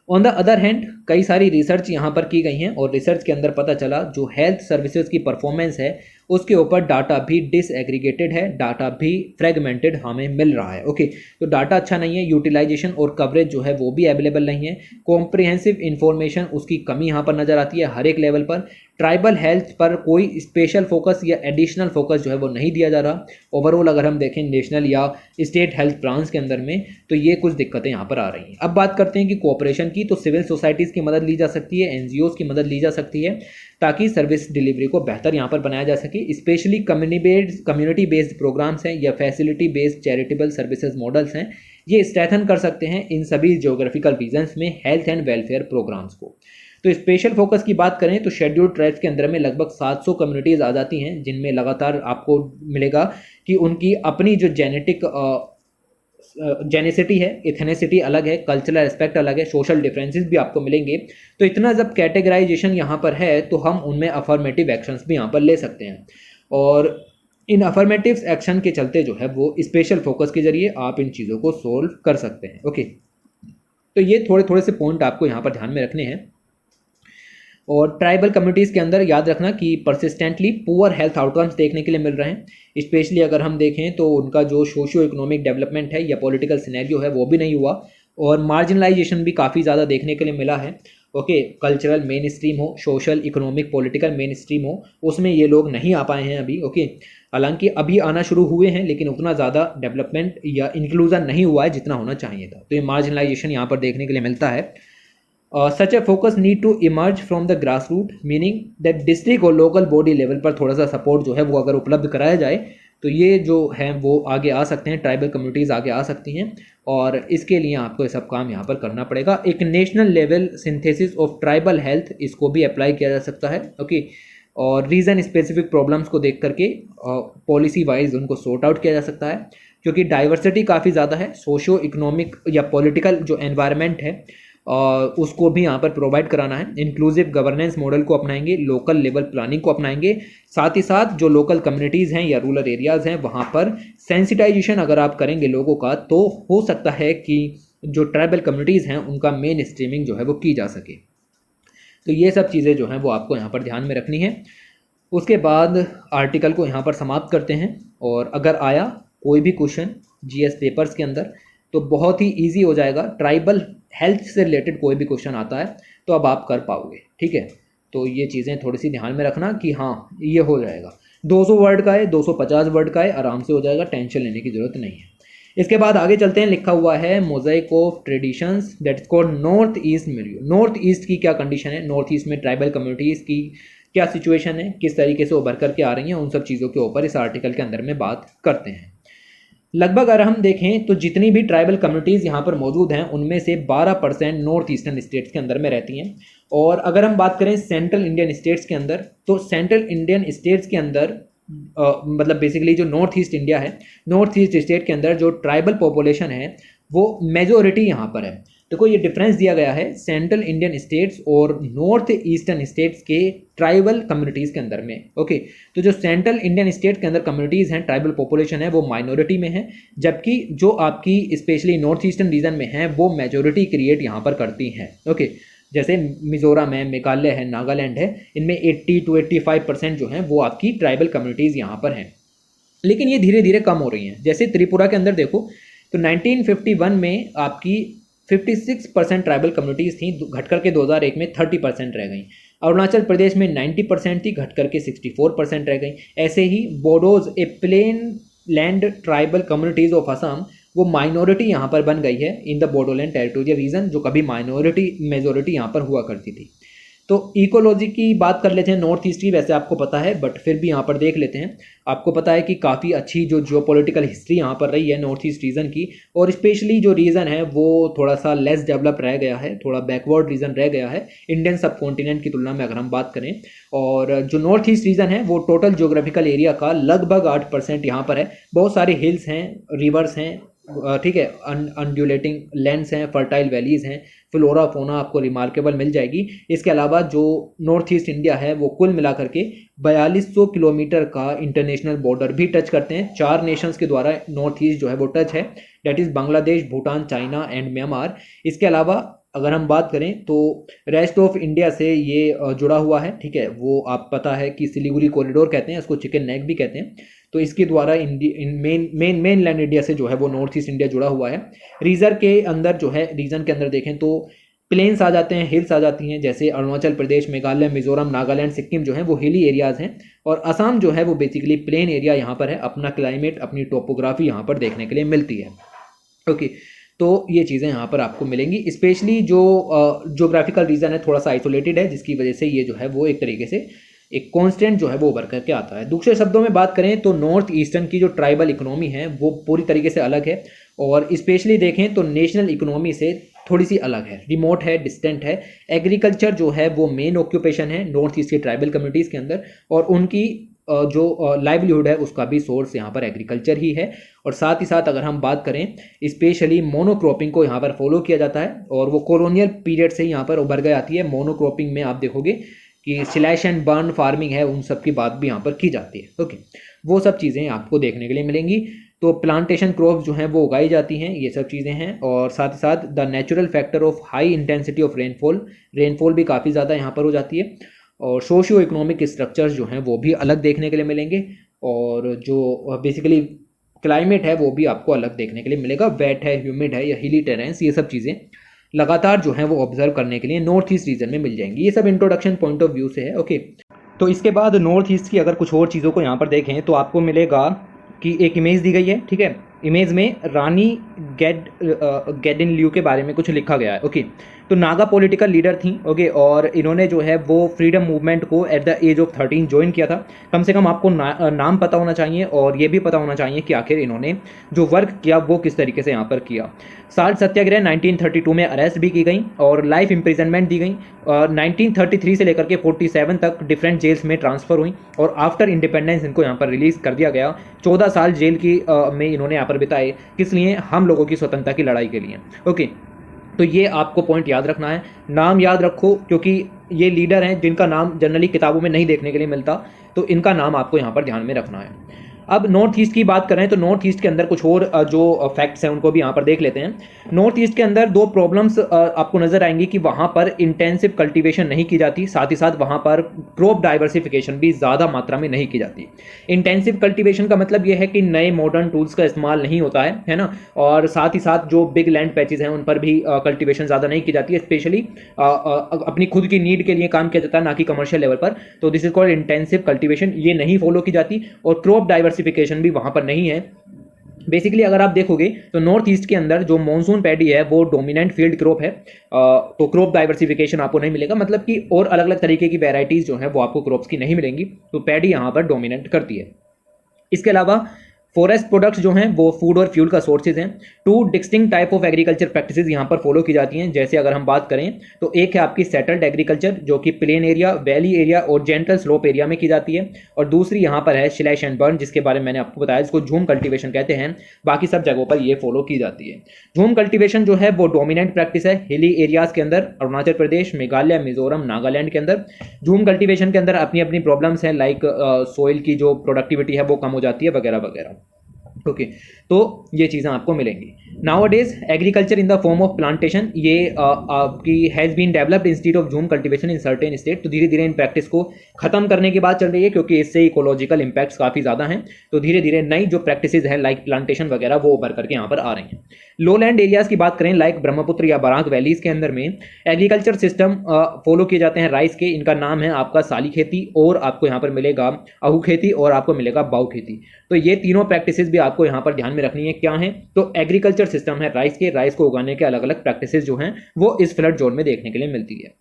ऑन द अदर हैंड कई सारी रिसर्च यहाँ पर की गई हैं और रिसर्च के अंदर पता चला जो हेल्थ सर्विसेज की परफॉर्मेंस है उसके ऊपर डाटा भी डिसएग्रीगेटेड है, डाटा भी फ्रेगमेंटेड हमें मिल रहा है। ओके, तो डाटा अच्छा नहीं है, यूटिलाइजेशन और कवरेज जो है वो भी अवेलेबल नहीं है, कॉम्प्रिहेंसिव इन्फॉर्मेशन उसकी कमी यहाँ पर नज़र आती है हर एक लेवल पर। ट्राइबल हेल्थ पर कोई स्पेशल फोकस या एडिशनल फोकस जो है वो नहीं दिया जा रहा। ओवरऑल अगर हम देखें नेशनल या स्टेट हेल्थ प्लान्स के अंदर में तो ये कुछ दिक्कतें यहाँ पर आ रही हैं। अब बात करते हैं कि कोऑपरेशन की, तो सिविल सोसाइटीज़ की मदद ली जा सकती है, एनजीओज़ की मदद ली जा सकती है ताकि सर्विस डिलीवरी को बेहतर यहाँ पर बनाया जा सके। स्पेशली कम्युनिटी बेस्ड प्रोग्राम्स हैं या facility based charitable services models हैं, ये स्ट्रेंथन कर सकते हैं इन सभी ज्योग्राफिकल रीजन्स में हेल्थ एंड वेलफेयर प्रोग्राम्स को। तो स्पेशल फोकस की बात करें तो शेड्यूल्ड ट्राइब्स के अंदर में लगभग 700 कम्युनिटीज़ आ जाती हैं जिनमें लगातार आपको मिलेगा कि उनकी अपनी जो जेनेसिटी है, इथेनिसिटी अलग है, कल्चरल एस्पेक्ट अलग है, सोशल डिफरेंसेस भी आपको मिलेंगे। तो इतना जब कैटेगराइजेशन यहाँ पर है तो हम उनमें अफर्मेटिव एक्शंस भी यहाँ पर ले सकते हैं और इन अफर्मेटिव एक्शन के चलते जो है वो स्पेशल फोकस के जरिए आप इन चीज़ों को सोल्व कर सकते हैं। ओके, तो ये थोड़े थोड़े से पॉइंट आपको यहाँ पर ध्यान में रखने हैं। और ट्राइबल कम्युनिटीज़ के अंदर याद रखना कि परसिस्टेंटली पुअर हेल्थ आउटकम्स देखने के लिए मिल रहे हैं। स्पेशली अगर हम देखें तो उनका जो सोशियो इकोनॉमिक डेवलपमेंट है या पॉलिटिकल सिनेरियो है वो भी नहीं हुआ और मार्जिनलाइजेशन भी काफ़ी ज़्यादा देखने के लिए मिला है। ओके, कल्चरल मेन स्ट्रीम हो, social economic political main stream हो, उसमें ये लोग नहीं आ पाए हैं अभी। ओके, हालांकि अभी आना शुरू हुए हैं, लेकिन उतना ज़्यादा डेवलपमेंट या इंक्लूजन नहीं हुआ है जितना होना चाहिए था। तो ये मार्जिनलाइजेशन यहाँ पर देखने के लिए मिलता है। Such a focus need to emerge from the grass root, meaning that district और लोकल बॉडी लेवल पर थोड़ा सा सपोर्ट जो है वो अगर उपलब्ध कराया जाए तो ये जो है वो आगे आ सकते हैं, ट्राइबल कम्युनिटीज़ आगे आ सकती हैं। और इसके लिए आपको ये सब काम यहाँ पर करना पड़ेगा। एक national level synthesis of tribal health, इसको भी अप्लाई किया जा सकता है। ओके, और रीज़न स्पेसिफिक प्रॉब्लम्स को देख करके पॉलिसी वाइज उनको सॉर्ट आउट किया जा सकता है, क्योंकि डाइवर्सिटी काफ़ी ज़्यादा है। सोशो इकोनॉमिक या पॉलिटिकल जो एनवायरनमेंट है उसको भी यहाँ पर प्रोवाइड कराना है। इंक्लूसिव गवर्नेंस मॉडल को अपनाएंगे, लोकल लेवल प्लानिंग को अपनाएंगे, साथ ही साथ जो लोकल कम्युनिटीज़ हैं या रूरल एरियाज़ हैं वहाँ पर सेंसिटाइजेशन अगर आप करेंगे लोगों का, तो हो सकता है कि जो ट्राइबल कम्युनिटीज़ हैं उनका मेन स्ट्रीमिंग जो है वो की जा सके। तो ये सब चीज़ें जो हैं वो आपको यहाँ पर ध्यान में रखनी है। उसके बाद आर्टिकल को यहाँ पर समाप्त करते हैं, और अगर आया कोई भी क्वेश्चन जीएस पेपर्स के अंदर तो बहुत ही इजी हो जाएगा। ट्राइबल हेल्थ से रिलेटेड कोई भी क्वेश्चन आता है तो अब आप कर पाओगे, ठीक है। तो ये चीज़ें थोड़ी सी ध्यान में रखना कि हाँ ये हो जाएगा। 200 वर्ड का है, 250 वर्ड का है, आराम से हो जाएगा, टेंशन लेने की ज़रूरत नहीं है। इसके बाद आगे चलते हैं। लिखा हुआ है mosaic of traditions that is called north east मिलियो। नॉर्थ ईस्ट की क्या कंडीशन है, नॉर्थ ईस्ट में ट्राइबल कम्युनिटीज़ की क्या सिचुएशन है, किस तरीके से उभर करके आ रही हैं, उन सब चीज़ों के ऊपर इस आर्टिकल के अंदर में बात करते हैं। लगभग अगर हम देखें तो जितनी भी ट्राइबल कम्युनिटीज़ यहाँ पर मौजूद हैं उनमें से 12% नॉर्थ ईस्टर्न स्टेट्स के अंदर में रहती हैं। और अगर हम बात करें सेंट्रल इंडियन स्टेट्स के अंदर, तो सेंट्रल इंडियन स्टेट्स के अंदर मतलब बेसिकली जो नॉर्थ ईस्ट इंडिया है, नॉर्थ ईस्ट स्टेट के अंदर जो ट्राइबल पॉपुलेशन है वो मेजोरिटी यहाँ पर है। देखो ये डिफरेंस दिया गया है सेंट्रल इंडियन स्टेट्स और नॉर्थ ईस्टर्न स्टेट्स के ट्राइबल कम्युनिटीज़ के अंदर में। ओके, तो जो सेंट्रल इंडियन स्टेट के अंदर कम्युनिटीज़ हैं, ट्राइबल पॉपुलेशन है, वो माइनॉरिटी में है, जबकि जो आपकी स्पेशली नॉर्थ ईस्टर्न रीजन में है वो मेजोरिटी क्रिएट यहाँ पर करती हैं। ओके, जैसे मिजोरम है, मेघालय है, नागालैंड है, इनमें 80 to 85% जो हैं वो आपकी ट्राइबल कम्युनिटीज़ यहाँ पर हैं। लेकिन ये धीरे धीरे कम हो रही हैं। जैसे त्रिपुरा के अंदर देखो तो 1951 में आपकी 56% ट्राइबल कम्युनिटीज़ थी, घट करके 2001 में 30% रह गई। अरुणाचल प्रदेश में 90% थी, घट करके 64% रह गई। ऐसे ही Bodos, a plain land tribal communities of Assam, वो माइनॉरिटी यहाँ पर बन गई है in the Bodoland territorial region, जो कभी माइनॉरिटी मेजोरिटी यहाँ पर हुआ करती थी। तो इकोलॉजी की बात कर लेते हैं नॉर्थ ईस्ट की, वैसे आपको पता है बट फिर भी यहाँ पर देख लेते हैं। आपको पता है कि काफ़ी अच्छी जो जियोपॉलिटिकल हिस्ट्री यहाँ पर रही है नॉर्थ ईस्ट रीजन की, और स्पेशली जो रीजन है वो थोड़ा सा लेस डेवलप रह गया है, थोड़ा बैकवर्ड रीजन रह गया है इंडियन सब कॉन्टिनेंट की तुलना में अगर हम बात करें। और जो नॉर्थ ईस्ट रीजन है वो टोटल जियोग्राफिकल एरिया का लगभग 8% यहाँ पर है। बहुत सारे हिल्स हैं, रिवर्स हैं, ठीक है, अनड्यूलेटिंग लैंड्स हैं, फर्टाइल वैलीज हैं, फ्लोरा फोना आपको रिमार्केबल मिल जाएगी। इसके अलावा जो नॉर्थ ईस्ट इंडिया है वो कुल मिलाकर के 4200 किलोमीटर का इंटरनेशनल बॉर्डर भी टच करते हैं। 4 नेशंस के द्वारा नॉर्थ ईस्ट जो है वो टच है, that is Bangladesh, Bhutan, China and Myanmar. इसके अलावा अगर हम बात करें तो रेस्ट ऑफ इंडिया से ये जुड़ा हुआ है, ठीक है। वो आप पता है कि सिलीगुड़ी कॉरिडोर कहते हैं, उसको चिकन नेक भी कहते हैं। तो इसके द्वारा मेन लैंड इंडिया से जो है वो नॉर्थ ईस्ट इंडिया जुड़ा हुआ है। रीजन के अंदर जो है, रीजन के अंदर देखें तो प्लेन्स आ जाते हैं, हिल्स आ जाती हैं, जैसे अरुणाचल प्रदेश, मेघालय, मिजोरम, नागालैंड, सिक्किम जो है वो हिली एरियाज़ हैं, और असम जो है वो बेसिकली प्लेन एरिया यहाँ पर है। अपना क्लाइमेट, अपनी टोपोग्राफी यहाँ पर देखने के लिए मिलती है। ओके, तो ये चीज़ें यहाँ पर आपको मिलेंगी। स्पेशली जो जोग्राफिकल रीजन है थोड़ा सा आइसोलेटेड है, जिसकी वजह से ये जो है वो एक तरीके से एक कांस्टेंट जो है वो उभर करके आता है। दूसरे शब्दों में बात करें तो नॉर्थ ईस्टर्न की जो ट्राइबल इकोनॉमी है वो पूरी तरीके से अलग है, और स्पेशली देखें तो नेशनल इकोनॉमी से थोड़ी सी अलग है, रिमोट है, डिस्टेंट है। एग्रीकल्चर जो है वो मेन ऑक्यूपेशन है नॉर्थ ईस्ट की ट्राइबल कम्युनिटीज़ के अंदर, और उनकी जो लाइवलीहुड है उसका भी सोर्स यहाँ पर एग्रीकल्चर ही है। और साथ ही साथ अगर हम बात करें स्पेशली मोनोक्रॉपिंग को यहाँ पर फॉलो किया जाता है, और वो कॉलोनियल पीरियड से यहाँ पर उभर कर आती है। मोनोक्रॉपिंग में आप देखोगे कि स्लैश एंड बर्न फार्मिंग है, उन सब की बात भी यहाँ पर की जाती है। ओके, वो सब चीज़ें आपको देखने के लिए मिलेंगी। तो प्लांटेशन क्रॉप्स जो हैं वो उगाई जाती हैं, ये सब चीज़ें हैं। और साथ ही साथ the natural factor of high intensity of rainfall भी काफ़ी ज़्यादा यहाँ पर हो जाती है। और सोशियो इकोनॉमिक स्ट्रक्चर्स जो हैं वो भी अलग देखने के लिए मिलेंगे, और जो बेसिकली क्लाइमेट है वो भी आपको अलग देखने के लिए मिलेगा। वेट है, ह्यूमिड है या हिली टेरेंस, ये सब चीज़ें लगातार जो है वो ऑब्जर्व करने के लिए नॉर्थ ईस्ट रीजन में मिल जाएंगी। ये सब इंट्रोडक्शन पॉइंट ऑफ व्यू से है। ओके, तो इसके बाद नॉर्थ ईस्ट की अगर कुछ और चीज़ों को यहाँ पर देखें तो आपको मिलेगा कि एक इमेज दी गई है, ठीक है। इमेज में रानी गेडिन ल्यू के बारे में कुछ लिखा गया है, ओके। तो नागा पॉलिटिकल लीडर थी, ओके, और इन्होंने जो है वो फ्रीडम मूवमेंट को at the age of 13 join किया था। कम से कम आपको नाम पता होना चाहिए और ये भी पता होना चाहिए कि आखिर इन्होंने जो वर्क किया वो किस तरीके से यहाँ पर किया। साल्ट सत्याग्रह 1932 में अरेस्ट भी की गई और लाइफ इम्प्रिजनमेंट दी गई। 1933 से लेकर के 47 तक डिफरेंट जेल्स में ट्रांसफ़र हुई और आफ्टर इंडिपेंडेंस इनको यहाँ पर रिलीज़ कर दिया गया। 14 साल जेल की में इन्होंने यहाँ पर बिताए, किस लिए? हम लोगों की स्वतंत्रता की लड़ाई के लिए, ओके। तो ये आपको पॉइंट याद रखना है, नाम याद रखो, क्योंकि ये लीडर हैं जिनका नाम जनरली किताबों में नहीं देखने के लिए मिलता, तो इनका नाम आपको यहाँ पर ध्यान में रखना है। अब नॉर्थ ईस्ट की बात करें तो नॉर्थ ईस्ट के अंदर कुछ और जो फैक्ट्स हैं उनको भी यहाँ पर देख लेते हैं। नॉर्थ ईस्ट के अंदर दो प्रॉब्लम्स आपको नजर आएंगी कि वहाँ पर इंटेंसिव कल्टीवेशन नहीं की जाती, साथ ही साथ वहाँ पर क्रॉप डाइवर्सिफिकेशन भी ज़्यादा मात्रा में नहीं की जाती। इंटेंसिव कल्टीवेशन का मतलब यह है कि नए मॉडर्न टूल्स का इस्तेमाल नहीं होता है ना, और साथ ही साथ जो बिग लैंड पैचेज हैं उन पर भी कल्टीवेशन ज़्यादा नहीं की जाती है, स्पेशली अपनी खुद की नीड के लिए काम किया जाता है, ना कि कमर्शियल लेवल पर। तो this is called intensive cultivation, ये नहीं फॉलो की जाती और क्रॉप डाइवर्सिफिकेशन भी वहाँ पर नहीं है। बेसिकली अगर आप देखोगे तो नॉर्थ ईस्ट के अंदर जो मॉनसून पैडी है वो डोमिनेंट फील्ड क्रॉप है, तो क्रॉप डाइवर्सिफिकेशन आपको नहीं मिलेगा, मतलब कि और अलग अलग तरीके की वैरायटीज जो है वो आपको क्रॉप्स की नहीं मिलेंगी, तो पैडी यहाँ पर डोमिनेंट करती है। इसके अलावा फॉरेस्ट प्रोडक्ट्स जो हैं वो फूड और फ्यूल का सोर्सेज हैं। Two distinct type of agriculture practices यहाँ पर फॉलो की जाती हैं। जैसे अगर हम बात करें तो एक है आपकी सेटल्ड एग्रीकल्चर, जो कि प्लेन एरिया, वैली एरिया और जेंटल स्लोप एरिया में की जाती है, और दूसरी यहाँ पर है स्लैश एंड बर्न, जिसके बारे में मैंने आपको बताया, जिसको झूम कल्टिवेशन कहते हैं। बाकी सब जगहों पर ये फॉलो की जाती है। झूम कल्टिवेशन जो है वो डोमिनेंट प्रैक्टिस है हिली एरियाज के अंदर, अरुणाचल प्रदेश, मेघालय, मिजोरम, नागालैंड के अंदर। झूम कल्टिवेशन के अंदर अपनी अपनी प्रॉब्लम्स हैं, लाइक सोइल की जो प्रोडक्टिविटी है वो कम हो जाती है वगैरह वगैरह, ओके। तो ये चीज़ें आपको मिलेंगी। Nowadays agriculture in the form of plantation, ये आपकी has been developed instead of jhum cultivation in certain state. तो धीरे धीरे इन प्रैक्टिस को खत्म करने की बात चल रही है, क्योंकि इससे इकोलॉजिकल इंपैक्ट्स काफ़ी ज़्यादा हैं। तो धीरे धीरे नई जो प्रैक्टिसेज हैं लाइक प्लांटेशन वगैरह वो उभर करके यहाँ पर आ रही हैं। लो लैंड एरियाज़ की बात करें लाइक ब्रह्मपुत्र या बराक वैलीज़ के अंदर में एग्रीकल्चर सिस्टम फॉलो किए जाते हैं राइस के। इनका नाम है आपका साली खेती, और आपको यहाँ पर मिलेगा अहू खेती, और आपको मिलेगा बाऊ खेती। तो ये तीनों प्रैक्टिसेस भी आपको यहाँ पर ध्यान में रखनी है। क्या है? तो एग्रीकल्चर सिस्टम है राइस के, राइस को उगाने के अलग अलग प्रैक्टिसेस जो हैं वो इस फ्लड जोन में देखने के लिए मिलती है।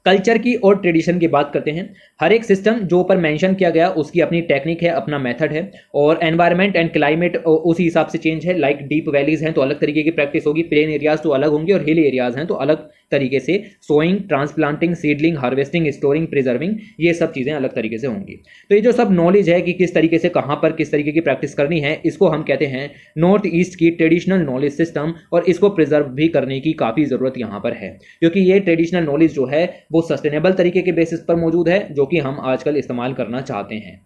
कल्चर की और ट्रेडिशन की बात करते हैं। हर एक सिस्टम जो ऊपर मेंशन किया गया उसकी अपनी टेक्निक है, अपना मेथड है, और एनवायरनमेंट एंड क्लाइमेट उसी हिसाब से चेंज है। लाइक डीप वैलीज हैं तो अलग तरीके की प्रैक्टिस होगी, प्लेन एरियाज तो अलग होंगे, और हिल एरियाज हैं तो अलग तरीके से sowing, transplanting, seedling, harvesting, storing, preserving, ये सब चीज़ें अलग तरीके से होंगी। तो ये जो सब नॉलेज है कि किस तरीके से कहाँ पर किस तरीके की प्रैक्टिस करनी है, इसको हम कहते हैं नॉर्थ ईस्ट की ट्रेडिशनल नॉलेज सिस्टम, और इसको प्रिजर्व भी करने की काफ़ी ज़रूरत यहाँ पर है, क्योंकि ये ट्रेडिशनल नॉलेज जो है वो सस्टेनेबल तरीके के बेसिस पर मौजूद है, जो कि हम आजकल इस्तेमाल करना चाहते हैं।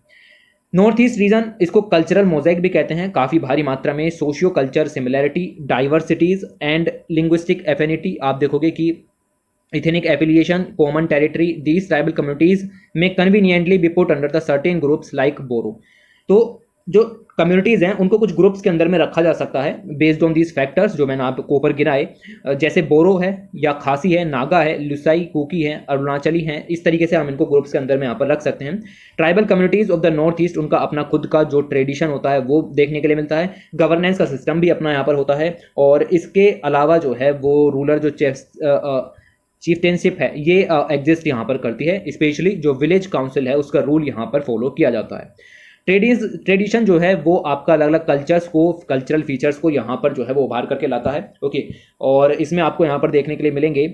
नॉर्थ ईस्ट रीजन, इसको कल्चरल मोज़ेक भी कहते हैं। काफ़ी भारी मात्रा में socio culture similarity, diversities and linguistic affinity, आप देखोगे कि ethnic affiliation, common territory, these tribal communities में conveniently be put under the certain groups like Boro. तो जो कम्युनिटीज़ हैं उनको कुछ ग्रुप्स के अंदर में रखा जा सकता है बेस्ड ऑन दीज फैक्टर्स जो मैंने आपको ऊपर गिनाए, जैसे बोरो है या खासी है, नागा है, लुसाई, कुकी है, अरुणाचली हैं। इस तरीके से हम इनको ग्रुप्स के अंदर में यहाँ पर रख सकते हैं। Tribal communities of the north east, उनका अपना खुद का जो ट्रेडिशन होता है वो देखने के लिए मिलता है। गवर्नेंस का सिस्टम भी अपना यहाँ पर होता है, और इसके अलावा जो है वो रूलर जो चीफ्टेनशिप है ये एग्जिस्ट यहाँ पर करती है। स्पेशली जो विलेज काउंसिल है उसका रूल यहाँ पर फॉलो किया जाता है। ट्रेडिशन जो है वो आपका अलग अलग कल्चर्स को, कल्चरल फीचर्स को यहाँ पर जो है वो उभार करके लाता है, ओके। और इसमें आपको यहाँ पर देखने के लिए मिलेंगे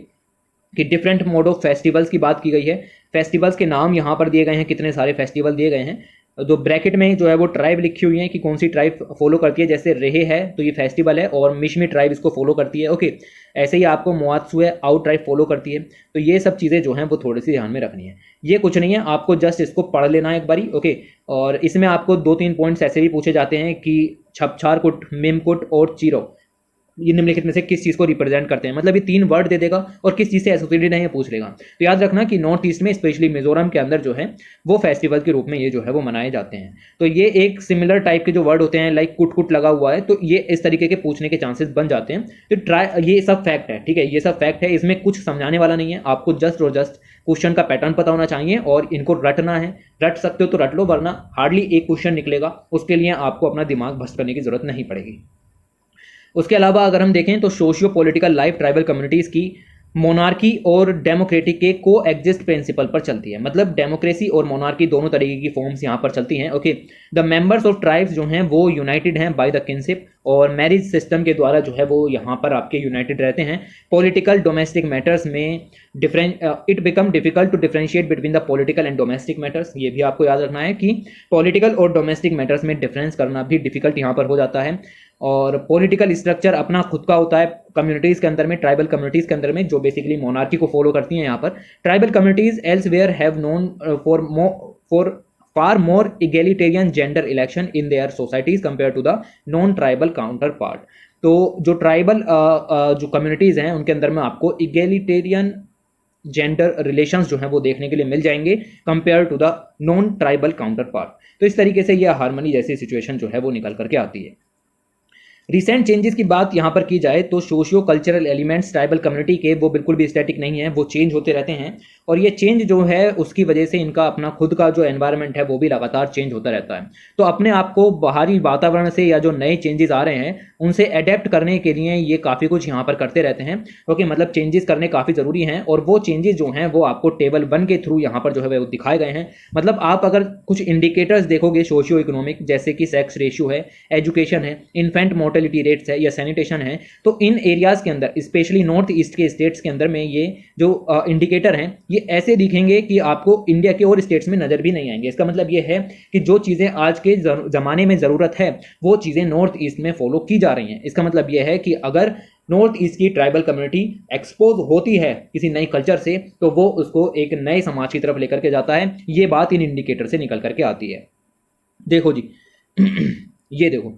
कि डिफरेंट मोड ऑफ फेस्टिवल्स की बात की गई है। फेस्टिवल्स के नाम यहाँ पर दिए गए हैं, कितने सारे फेस्टिवल दिए गए हैं। जो ब्रैकेट में जो है वो ट्राइब लिखी हुई है कि कौन सी ट्राइब फॉलो करती है। जैसे रेहे है तो ये फेस्टिवल है, और मिशमी ट्राइब इसको फॉलो करती है, ओके। ऐसे ही आपको मोआत्सु है, आउट ट्राइब फॉलो करती है। तो ये सब चीज़ें जो हैं वो थोड़ी सी ध्यान में रखनी है। ये कुछ नहीं है, आपको जस्ट इसको पढ़ लेना है एक बारी, ओके। और इसमें आपको 2-3 पॉइंट्स ऐसे भी पूछे जाते हैं कि छपछार कुट, मिमकुट और चीरो, ये निम्नलिखित में से किस चीज़ को रिप्रेजेंट करते हैं, मतलब ये 3 वर्ड दे देगा और किस चीज़ से एसोसिएटेड है ये पूछ लेगा। तो याद रखना कि नॉर्थ ईस्ट में स्पेशली मिजोरम के अंदर जो है वो फेस्टिवल के रूप में ये जो है वो मनाए जाते हैं। तो ये एक सिमिलर टाइप के जो वर्ड होते हैं लाइक कुट कुट लगा हुआ है, तो ये इस तरीके के पूछने के चांसेस बन जाते हैं। तो ये सब फैक्ट है, ठीक है, ये सब फैक्ट है, इसमें कुछ समझाने वाला नहीं है, आपको जस्ट और जस्ट क्वेश्चन का पैटर्न पता होना चाहिए और इनको रटना है। रट सकते हो तो रट लो, वरना हार्डली एक क्वेश्चन निकलेगा, उसके लिए आपको अपना दिमाग भ्रष्ट करने की जरूरत नहीं पड़ेगी। उसके अलावा अगर हम देखें तो socio political life tribal communities की मोनार्की और डेमोक्रेटिक के को एग्जिस्ट प्रिंसिपल पर चलती है, मतलब डेमोक्रेसी और मोनार्की दोनों तरीके की फॉर्म्स यहाँ पर चलती हैं। Okay, the members of tribes जो हैं वो यूनाइटेड हैं बाय द किनशिप, और मैरिज सिस्टम के द्वारा जो है वो यहाँ पर आपके यूनाइटेड रहते हैं। पॉलिटिकल डोमेस्टिक मैटर्स में it become difficult to differentiate between the political and domestic matters. ये भी आपको याद रखना है कि पॉलिटिकल और डोमेस्टिक मैटर्स में डिफरेंस करना भी डिफिकल्ट यहाँ पर हो जाता है। और पॉलिटिकल स्ट्रक्चर अपना खुद का होता है कम्युनिटीज़ के अंदर में, ट्राइबल कम्युनिटीज़ के अंदर में, जो बेसिकली मोनार्की को फॉलो करती हैं। यहाँ पर tribal communities elsewhere have known for far more egalitarian gender election in their societies compared to the non tribal counterpart। तो जो ट्राइबल जो कम्युनिटीज़ हैं उनके अंदर में आपको egalitarian जेंडर रिलेशंस जो हैं वो देखने के लिए मिल जाएंगे compare to the non tribal counterpart. तो इस तरीके से यह हार्मनी जैसी सिचुएशन जो है वो निकल करके आती है। रिसेंट चेंजेस की बात यहाँ पर की जाए तो socio cultural elements tribal community के वो बिल्कुल भी स्टैटिक नहीं है, वो चेंज होते रहते हैं, और ये चेंज जो है उसकी वजह से इनका अपना खुद का जो एनवायरनमेंट है वो भी लगातार चेंज होता रहता है। तो अपने आप को बाहरी वातावरण से या जो नए चेंजेस आ रहे हैं उनसे अडेप्ट करने के लिए ये काफ़ी कुछ यहाँ पर करते रहते हैं। ओके, मतलब चेंजेस करने काफ़ी ज़रूरी हैं, और वो चेंजेस जो हैं वो आपको टेबल 1 के थ्रू यहाँ पर जो है वो दिखाए गए हैं। मतलब आप अगर कुछ इंडिकेटर्स देखोगे सोशियो इकोनॉमिक, जैसे कि सेक्स रेशियो है, एजुकेशन है, इन्फेंट मोर्टेलिटी रेट्स है या सैनिटेशन है, तो इन एरियाज़ के अंदर स्पेशली नॉर्थ ईस्ट के स्टेट्स के अंदर में ये जो इंडिकेटर हैं ये ऐसे दिखेंगे कि आपको इंडिया के और स्टेट्स में नज़र भी नहीं आएंगे। इसका मतलब ये है कि जो चीज़ें आज के ज़माने में ज़रूरत है वो चीज़ें नॉर्थ ईस्ट में फॉलो की जा रही हैं। इसका मतलब ये है कि अगर नॉर्थ ईस्ट की ट्राइबल कम्युनिटी एक्सपोज होती है किसी नई कल्चर से तो वो उसको एक नए समाज की तरफ लेकर के जाता है। ये बात इन इंडिकेटर से निकल करके आती है। देखो जी ये देखो,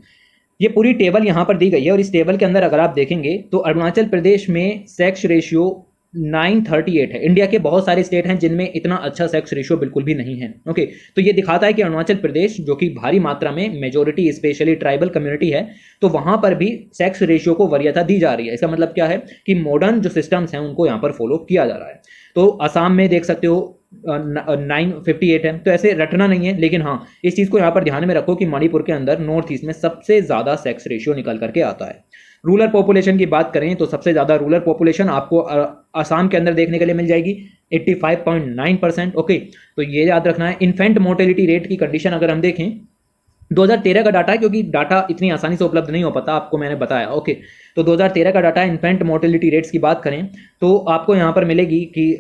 ये पूरी टेबल यहाँ पर दी गई है, और इस टेबल के अंदर अगर आप देखेंगे तो अरुणाचल प्रदेश में सेक्स रेशियो 938 है। इंडिया के बहुत सारे स्टेट हैं जिनमें इतना अच्छा सेक्स रेशियो बिल्कुल भी नहीं है। ओके, तो ये दिखाता है कि अरुणाचल प्रदेश जो कि भारी मात्रा में मेजोरिटी स्पेशली ट्राइबल कम्युनिटी है, तो वहाँ पर भी सेक्स रेशियो को वरीयता दी जा रही है। इसका मतलब क्या है कि मॉडर्न जो सिस्टम्स हैं उनको यहाँ पर फॉलो किया जा रहा है। तो असम में देख सकते हो 958 है, तो ऐसे रटना नहीं है, लेकिन हाँ इस चीज़ को यहाँ पर ध्यान में रखो कि मणिपुर के अंदर नॉर्थ ईस्ट में सबसे ज़्यादा सेक्स रेशियो निकल करके आता है। रूरल पॉपुलेशन की बात करें तो सबसे ज़्यादा रूरल पॉपुलेशन आपको असम के अंदर देखने के लिए मिल जाएगी 85.9%। ओके, तो ये याद रखना है। इन्फेंट मोर्टेलिटी रेट की कंडीशन अगर हम देखें 2013 का डाटा है, क्योंकि डाटा इतनी आसानी से उपलब्ध नहीं हो पाता, आपको मैंने बताया। ओके, तो 2013 का डाटा इन्फेंट मोर्टेलिटी रेट्स की बात करें तो आपको यहाँ पर मिलेगी कि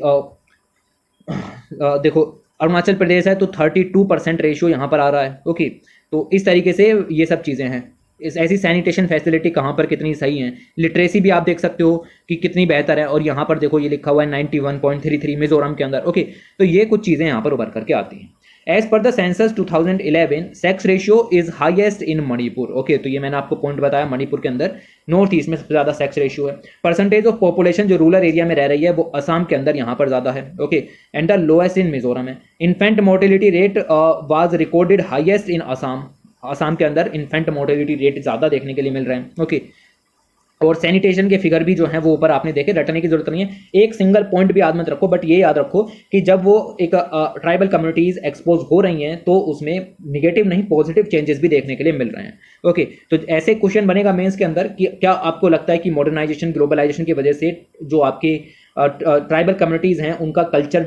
देखो अरुणाचल प्रदेश है तो 32% रेशियो यहाँ पर आ रहा है। ओके, तो इस तरीके से ये सब चीज़ें हैं। इस ऐसी सैनिटेशन फैसिलिटी कहाँ पर कितनी सही है, लिटरेसी भी आप देख सकते हो कि कितनी बेहतर है, और यहाँ पर देखो ये लिखा हुआ है 91.33 मिजोरम के अंदर। ओके, तो ये कुछ चीज़ें यहाँ पर उभर करके आती हैं। As per the census 2011 sex ratio is highest in Manipur. Okay, तो ये मैंने आपको पॉइंट बताया, मणिपुर के अंदर नॉर्थ ईस्ट में सबसे ज़्यादा सेक्स रेशियो है। परसेंटेज ऑफ पॉपुलेशन जो रूरल एरिया में रह रही है वो असम के अंदर यहाँ पर ज़्यादा है। Okay, and the lowest in Mizoram है। Infant mortality rate was recorded highest in Assam. Assam के अंदर इन्फेंट मोर्टेलिटी रेट ज़्यादा देखने के लिए मिल रहे हैं। ओके, और सैनिटेशन के फिगर भी जो हैं वो ऊपर आपने देखे, रटने की जरूरत नहीं है, एक सिंगल पॉइंट भी याद मत रखो, बट ये याद रखो कि जब वो एक ट्राइबल कम्युनिटीज़ एक्सपोज हो रही हैं तो उसमें निगेटिव नहीं पॉजिटिव चेंजेस भी देखने के लिए मिल रहे हैं। ओके, तो ऐसे क्वेश्चन बनेगा मेंस के अंदर कि क्या आपको लगता है कि मॉडर्नाइजेशन ग्लोबलाइजेशन की वजह से जो आपके ट्राइबल कम्युनिटीज़ हैं उनका कल्चर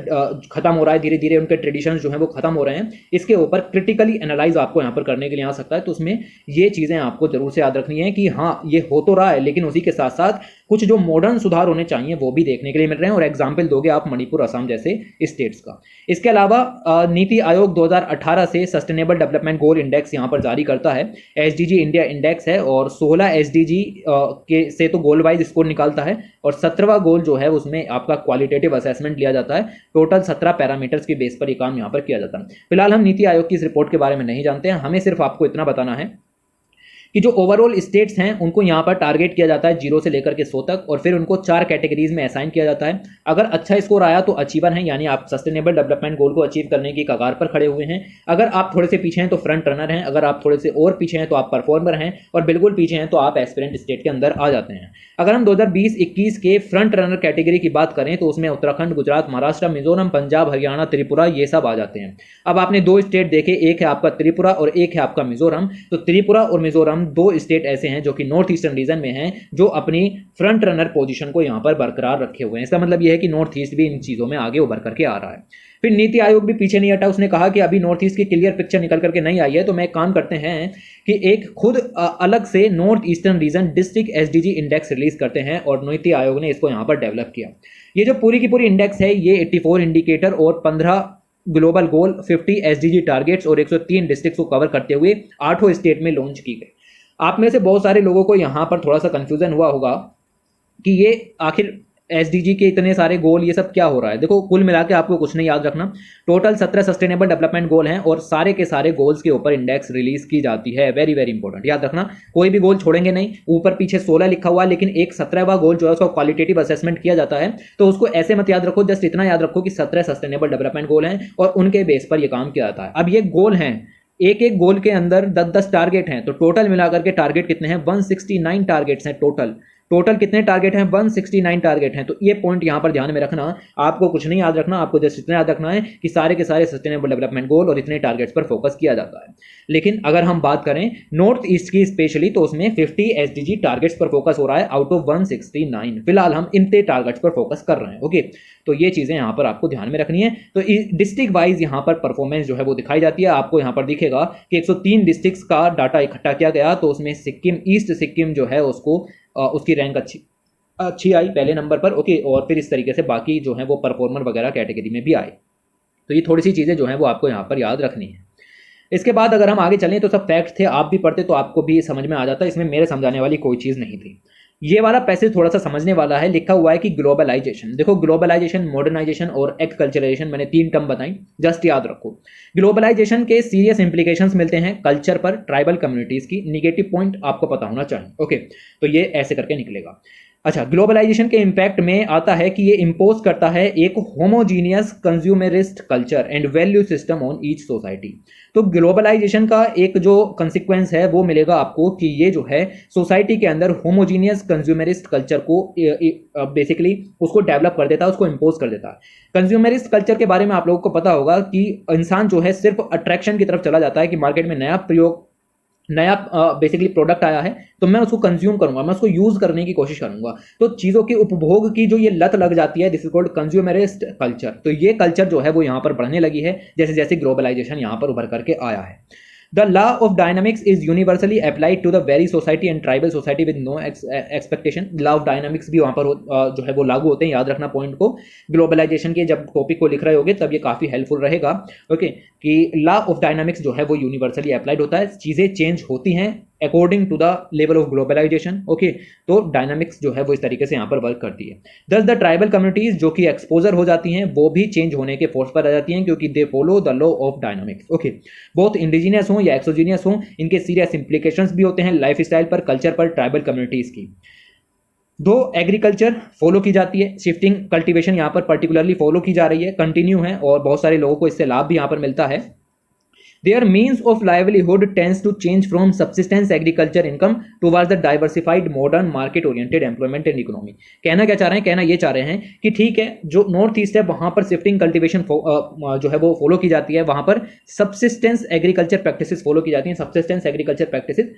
खत्म हो रहा है, धीरे धीरे उनके ट्रेडिशंस जो हैं वो खत्म हो रहे हैं, इसके ऊपर क्रिटिकली एनालाइज आपको यहाँ पर करने के लिए आ सकता है। तो उसमें ये चीज़ें आपको जरूर से याद रखनी है कि हाँ ये हो तो रहा है, लेकिन उसी के साथ साथ कुछ जो मॉडर्न सुधार होने चाहिए वो भी देखने के लिए मिल रहे हैं, और एग्जाम्पल दोगे आप मणिपुर, असम जैसे स्टेट्स का। इसके अलावा नीति आयोग 2018 से सस्टेनेबल डेवलपमेंट गोल इंडेक्स यहाँ पर जारी करता है। SDG इंडिया इंडेक्स है, और 16 SDG के से तो गोल वाइज स्कोर निकालता है, और 17वां गोल जो है उसमें आपका क्वालिटेटिव असेसमेंट लिया जाता है। टोटल 17 पैरामीटर्स के बेस पर ये काम यहाँ पर किया जाता है। फिलहाल हम नीति आयोग की इस रिपोर्ट के बारे में नहीं जानते हैं, हमें सिर्फ आपको इतना बताना है कि जो ओवरऑल स्टेट्स हैं उनको यहाँ पर टारगेट किया जाता है 0 से लेकर के 100 तक, और फिर उनको 4 कैटेगरीज में असाइन किया जाता है। अगर अच्छा स्कोर आया तो अचीवर हैं, यानी आप सस्टेनेबल डेवलपमेंट गोल को अचीव करने की कगार पर खड़े हुए हैं। अगर आप थोड़े से पीछे हैं तो फ्रंट रनर हैं, अगर आप थोड़े से और पीछे हैं तो आप परफॉर्मर हैं, और बिल्कुल पीछे हैं तो आप एस्पिरेंट स्टेट के अंदर आ जाते हैं। अगर हम 2020-21 के फ्रंट रनर कैटेगरी की बात करें तो उसमें उत्तराखंड, गुजरात, महाराष्ट्र, मिजोरम, पंजाब, हरियाणा, त्रिपुरा ये सब आ जाते हैं। अब आपने 2 स्टेट देखे, एक है आपका त्रिपुरा और एक है आपका मिजोरम। तो त्रिपुरा और मिजोरम 2 स्टेट ऐसे हैं जो कि नॉर्थ ईस्टर्न रीजन में हैं, जो अपनी फ्रंट रनर पोजीशन को यहां पर बरकरार रखे हुए हैं। इसका मतलब यह है कि नॉर्थ ईस्ट भी इन चीजों में आगे उभर करके आ रहा है। फिर नीति आयोग भी पीछे नहीं हटा, उसने कहा कि अभी नॉर्थ ईस्ट की क्लियर पिक्चर निकल करके नहीं आई है, तो मैं एक काम करते हैं कि एक खुद अलग से north eastern region district SDG index release करते हैं, और नीति आयोग ने इसको यहाँ पर डेवलप किया। ये जो पूरी की पूरी इंडेक्स है ये 84 इंडिकेटर और 15 ग्लोबल गोल, 50 एसडीजी टारगेट्स और 103 डिस्ट्रिक्ट्स को कवर करते हुए 8 स्टेट में लॉन्च की गई। आप में से बहुत सारे लोगों को यहाँ पर थोड़ा सा कंफ्यूजन हुआ होगा कि ये आखिर एसडीजी के इतने सारे गोल ये सब क्या हो रहा है। देखो, कुल मिला के आपको कुछ नहीं याद रखना, टोटल 17 सस्टेनेबल डेवलपमेंट गोल हैं और सारे के सारे गोल्स के ऊपर इंडेक्स रिलीज की जाती है। वेरी वेरी इंपॉर्टेंट, याद रखना, कोई भी गोल छोड़ेंगे नहीं। ऊपर पीछे 16 लिखा हुआ है, लेकिन एक 17वां गोल जो है उसका क्वालिटेटिव असेसमेंट किया जाता है, तो उसको ऐसे मत याद रखो, जस्ट इतना याद रखो कि 17 सस्टेनेबल डेवलपमेंट गोल हैं और उनके बेस पर यह काम किया जाता है। अब ये गोल हैं, एक एक गोल के अंदर 10-10 टारगेट हैं, तो टोटल मिलाकर के टारगेट कितने हैं? 169 टारगेट्स हैं टोटल। टोटल कितने टारगेट हैं? 169 टारगेट हैं। तो ये पॉइंट यहां पर ध्यान में रखना, आपको कुछ नहीं याद रखना, आपको जस्ट इतना याद रखना है कि सारे के सारे सस्टेनेबल डेवलपमेंट गोल और इतने टारगेट्स पर फोकस किया जाता है। लेकिन अगर हम बात करें नॉर्थ ईस्ट की स्पेशली, तो उसमें 50 एसडीजी टारगेट्स पर फोकस हो रहा है आउट ऑफ 169। फिलहाल हम इतने टारगेट्स पर फोकस कर रहे हैं। ओके, तो ये चीजें यहां पर आपको ध्यान में रखनी है। तो डिस्ट्रिक्ट वाइज यहां पर परफॉर्मेंस जो है वो दिखाई जाती है। आपको यहां पर दिखेगा कि 103 डिस्ट्रिक्ट्स का डाटा इकट्ठा किया गया, तो उसमें सिक्किम, ईस्ट सिक्किम जो है उसको उसकी रैंक अच्छी आई पहले नंबर पर। ओके, और फिर इस तरीके से बाकी जो है वो परफॉर्मर वगैरह कैटेगरी में भी आए। तो ये थोड़ी सी चीज़ें जो है वो आपको यहाँ पर याद रखनी है। इसके बाद अगर हम आगे चलें तो सब फैक्ट्स थे, आप भी पढ़ते तो आपको भी समझ में आ जाता, इसमें मेरे समझाने वाली कोई चीज़ नहीं थी। ये वाला पैसेज थोड़ा सा समझने वाला है। लिखा हुआ है कि ग्लोबलाइजेशन, देखो ग्लोबलाइजेशन, मॉडर्नाइजेशन और एक्सकल्चराइजेशन, मैंने 3 टर्म बताई, जस्ट याद रखो। ग्लोबलाइजेशन के सीरियस इंप्लीकेशंस मिलते हैं कल्चर पर, ट्राइबल कम्युनिटीज की। निगेटिव पॉइंट आपको पता होना चाहिए। ओके, तो ये ऐसे करके निकलेगा। अच्छा, ग्लोबलाइजेशन के इम्पैक्ट में आता है कि ये इंपोज करता है एक homogeneous consumerist culture and value system on each society. तो ग्लोबलाइजेशन का एक जो कंसिक्वेंस है वो मिलेगा आपको कि ये जो है सोसाइटी के अंदर होमोजीनियस कंज्यूमरिस्ट कल्चर को बेसिकली उसको डेवलप कर देता है, उसको इंपोज कर देता है। कंज्यूमरिस्ट कल्चर के बारे में आप लोगों को पता होगा कि इंसान जो है सिर्फ अट्रैक्शन की तरफ चला जाता है कि मार्केट में नया बेसिकली प्रोडक्ट आया है तो मैं उसको कंज्यूम करूंगा, मैं उसको यूज करने की कोशिश करूंगा। तो चीजों के उपभोग की जो ये लत लग जाती है, this is called consumerist culture. तो ये कल्चर जो है वो यहाँ पर बढ़ने लगी है जैसे जैसे ग्लोबलाइजेशन यहाँ पर उभर करके आया है। The law of dynamics is universally applied to the very society and tribal society with no expectation. Law of dynamics भी वहाँ पर जो है वो लागू होते हैं, याद रखना पॉइंट को। ग्लोबलाइजेशन के जब टॉपिक को लिख रहे होगे तब ये काफ़ी हेल्पफुल रहेगा। ओके, कि लॉ ऑफ डायनामिक्स जो है वो यूनिवर्सली अप्लाइड होता है, चीज़ें चेंज होती हैं according to the level of globalisation. Okay, तो डायनामिक्स जो है वो इस तरीके से यहाँ पर वर्क करती है। दस द ट्राइबल कम्युनिटीज जो कि एक्सपोजर हो जाती हैं वो भी चेंज होने के फोर्स पर आ जाती हैं क्योंकि they follow the law of dynamics. Okay, बहुत इंडिजिनियस हो या एक्सोजीनियस हो, इनके सीरियस इंप्लीकेशंस भी होते हैं लाइफ स्टाइल पर, कल्चर पर, ट्राइबल कम्युनिटीज की। दो एग्रीकल्चर फॉलो की जाती है, शिफ्टिंग कल्टीवेशन यहाँ पर पर्टिकुलरली फॉलो की जा रही है, कंटिन्यू है और बहुत सारे लोगों को इससे लाभ भी यहाँ पर मिलता है। Their means of livelihood tends to change from subsistence agriculture income towards the diversified modern market oriented employment and economy। कहना क्या चाह रहे हैं? कहना ये चाह रहे हैं कि ठीक है, जो नॉर्थ ईस्ट है वहां पर शिफ्टिंग कल्टीवेशन जो है वो फॉलो की जाती है, वहां पर सबसिस्टेंस एग्रीकल्चर प्रैक्टिसेस फॉलो की जाती हैं। सबसिस्टेंस एग्रीकल्चर प्रैक्टिसेस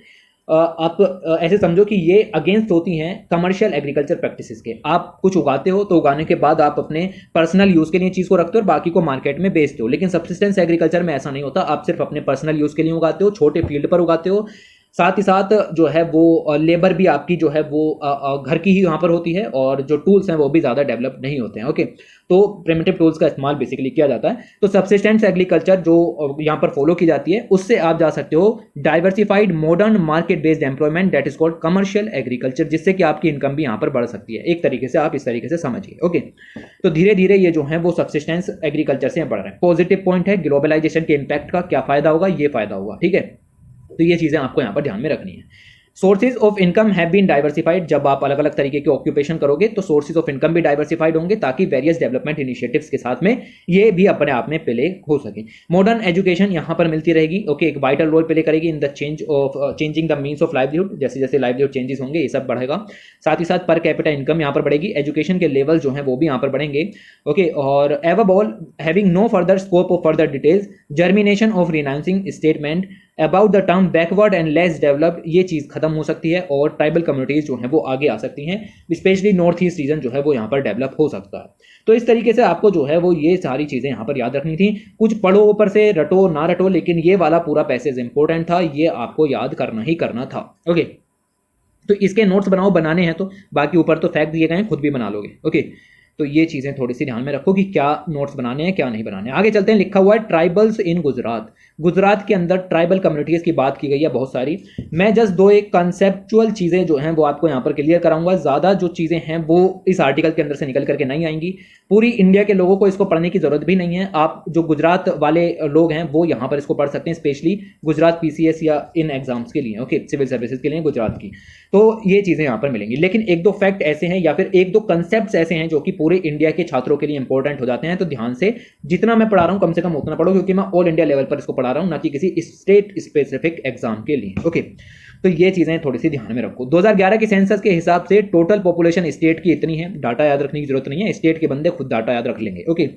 आप ऐसे समझो कि ये अगेंस्ट होती हैं कमर्शियल एग्रीकल्चर प्रैक्टिसेस के। आप कुछ उगाते हो तो उगाने के बाद आप अपने पर्सनल यूज के लिए चीज को रखते हो और बाकी को मार्केट में बेचते हो, लेकिन सब्सिस्टेंस एग्रीकल्चर में ऐसा नहीं होता। आप सिर्फ अपने पर्सनल यूज के लिए उगाते हो, छोटे फील्ड पर उगाते हो, साथ ही साथ जो है वो लेबर भी आपकी जो है वो घर की ही यहाँ पर होती है और जो टूल्स हैं वो भी ज़्यादा डेवलप नहीं होते हैं। ओके, तो प्रिमिटिव टूल्स का इस्तेमाल बेसिकली किया जाता है। तो सबसिस्टेंस एग्रीकल्चर जो यहाँ पर फॉलो की जाती है उससे आप जा सकते हो diversified modern market based employment that is called commercial agriculture, जिससे कि आपकी इनकम भी यहाँ पर बढ़ सकती है। एक तरीके से आप इस तरीके से समझिए। ओके, तो धीरे धीरे ये जो है वो सबसिस्टेंस एग्रीकल्चर से बढ़ रहे हैं। पॉजिटिव पॉइंट है ग्लोबलाइजेशन के इम्पैक्ट का, क्या फायदा होगा? ये फायदा होगा। ठीक है, तो ये चीज़ें आपको यहाँ पर ध्यान में रखनी है। Sources of income have been diversified. जब आप अलग अलग तरीके के ऑक्यूपेशन करोगे तो सोर्सेज ऑफ इनकम भी डाइवर्सिफाइड होंगे ताकि वेरियस डेवलपमेंट इनिशिएटिव्स के साथ में ये भी अपने आप में प्ले हो सके। मॉडर्न एजुकेशन यहाँ पर मिलती रहेगी, ओके, एक वाइटल रोल प्ले करेगी in the changing the means of livelihood. जैसे जैसे लाइवलीहुड चेंजेस होंगे ये सब बढ़ेगा। साथ ही साथ पर कैपिटा इनकम यहाँ पर बढ़ेगी, एजुकेशन के लेवल जो है वो भी यहाँ पर बढ़ेंगे, ओके। और above all having no further scope of further details, germination of renouncing statement about the term backward and less developed, ये चीज़ खत्म हो सकती है और ट्राइबल कम्युनिटीज़ जो हैं वो आगे आ सकती हैं, स्पेशली नॉर्थ ईस्ट रीजन जो है वो यहाँ पर डेवलप हो सकता है। तो इस तरीके से आपको जो है वो ये सारी चीज़ें यहाँ पर याद रखनी थी। कुछ पढ़ो ऊपर से, रटो ना रटो, लेकिन ये वाला पूरा पैसेज इंपॉर्टेंट था, ये आपको याद करना ही करना था, ओके। तो इसके नोट्स बनाओ, बनाने हैं तो, बाकी ऊपर तो फैक्ट दिए गए हैं, खुद भी बना लोगे, ओके। तो ये चीज़ें थोड़ी सी ध्यान में रखो कि क्या नोट्स बनाने हैं क्या नहीं बनाने हैं। आगे चलते हैं, लिखा हुआ है ट्राइबल्स इन गुजरात। गुजरात के अंदर ट्राइबल कम्युनिटीज़ की बात की गई है बहुत सारी। मैं जस्ट दो एक कंसेप्चुअल चीज़ें जो हैं वो आपको यहाँ पर क्लियर कराऊंगा। ज़्यादा जो चीज़ें हैं वो इस आर्टिकल के अंदर से निकल करके नहीं आएंगी। पूरी इंडिया के लोगों को इसको पढ़ने की ज़रूरत भी नहीं है। आप जो गुजरात वाले लोग हैं वो यहाँ पर इसको पढ़ सकते हैं, स्पेशली गुजरात PCS या इन एग्जाम्स के लिए, ओके, सिविल सर्विसेज के लिए गुजरात की। तो ये चीज़ें यहाँ पर मिलेंगी, लेकिन एक दो फैक्ट ऐसे हैं या फिर एक दो कंसेप्ट ऐसे हैं जो कि पूरे इंडिया के छात्रों के लिए इंपॉर्टेंट हो जाते हैं। तो ध्यान से जितना मैं पढ़ा रहा हूँ कम से कम उतना पढ़ो, क्योंकि मैं ऑल इंडिया लेवल पर इसको पढ़ा रहा हूँ, ना कि किसी स्टेट स्पेसिफिक एग्जाम के लिए, ओके। तो ये चीजें थोड़ी सी ध्यान में रखो। 2011 के सेंसस के हिसाब से टोटल पॉपुलेशन स्टेट की इतनी है, डाटा याद रखने की जरूरत नहीं है, स्टेट के बंदे खुद डाटा याद रख लेंगे, ओके।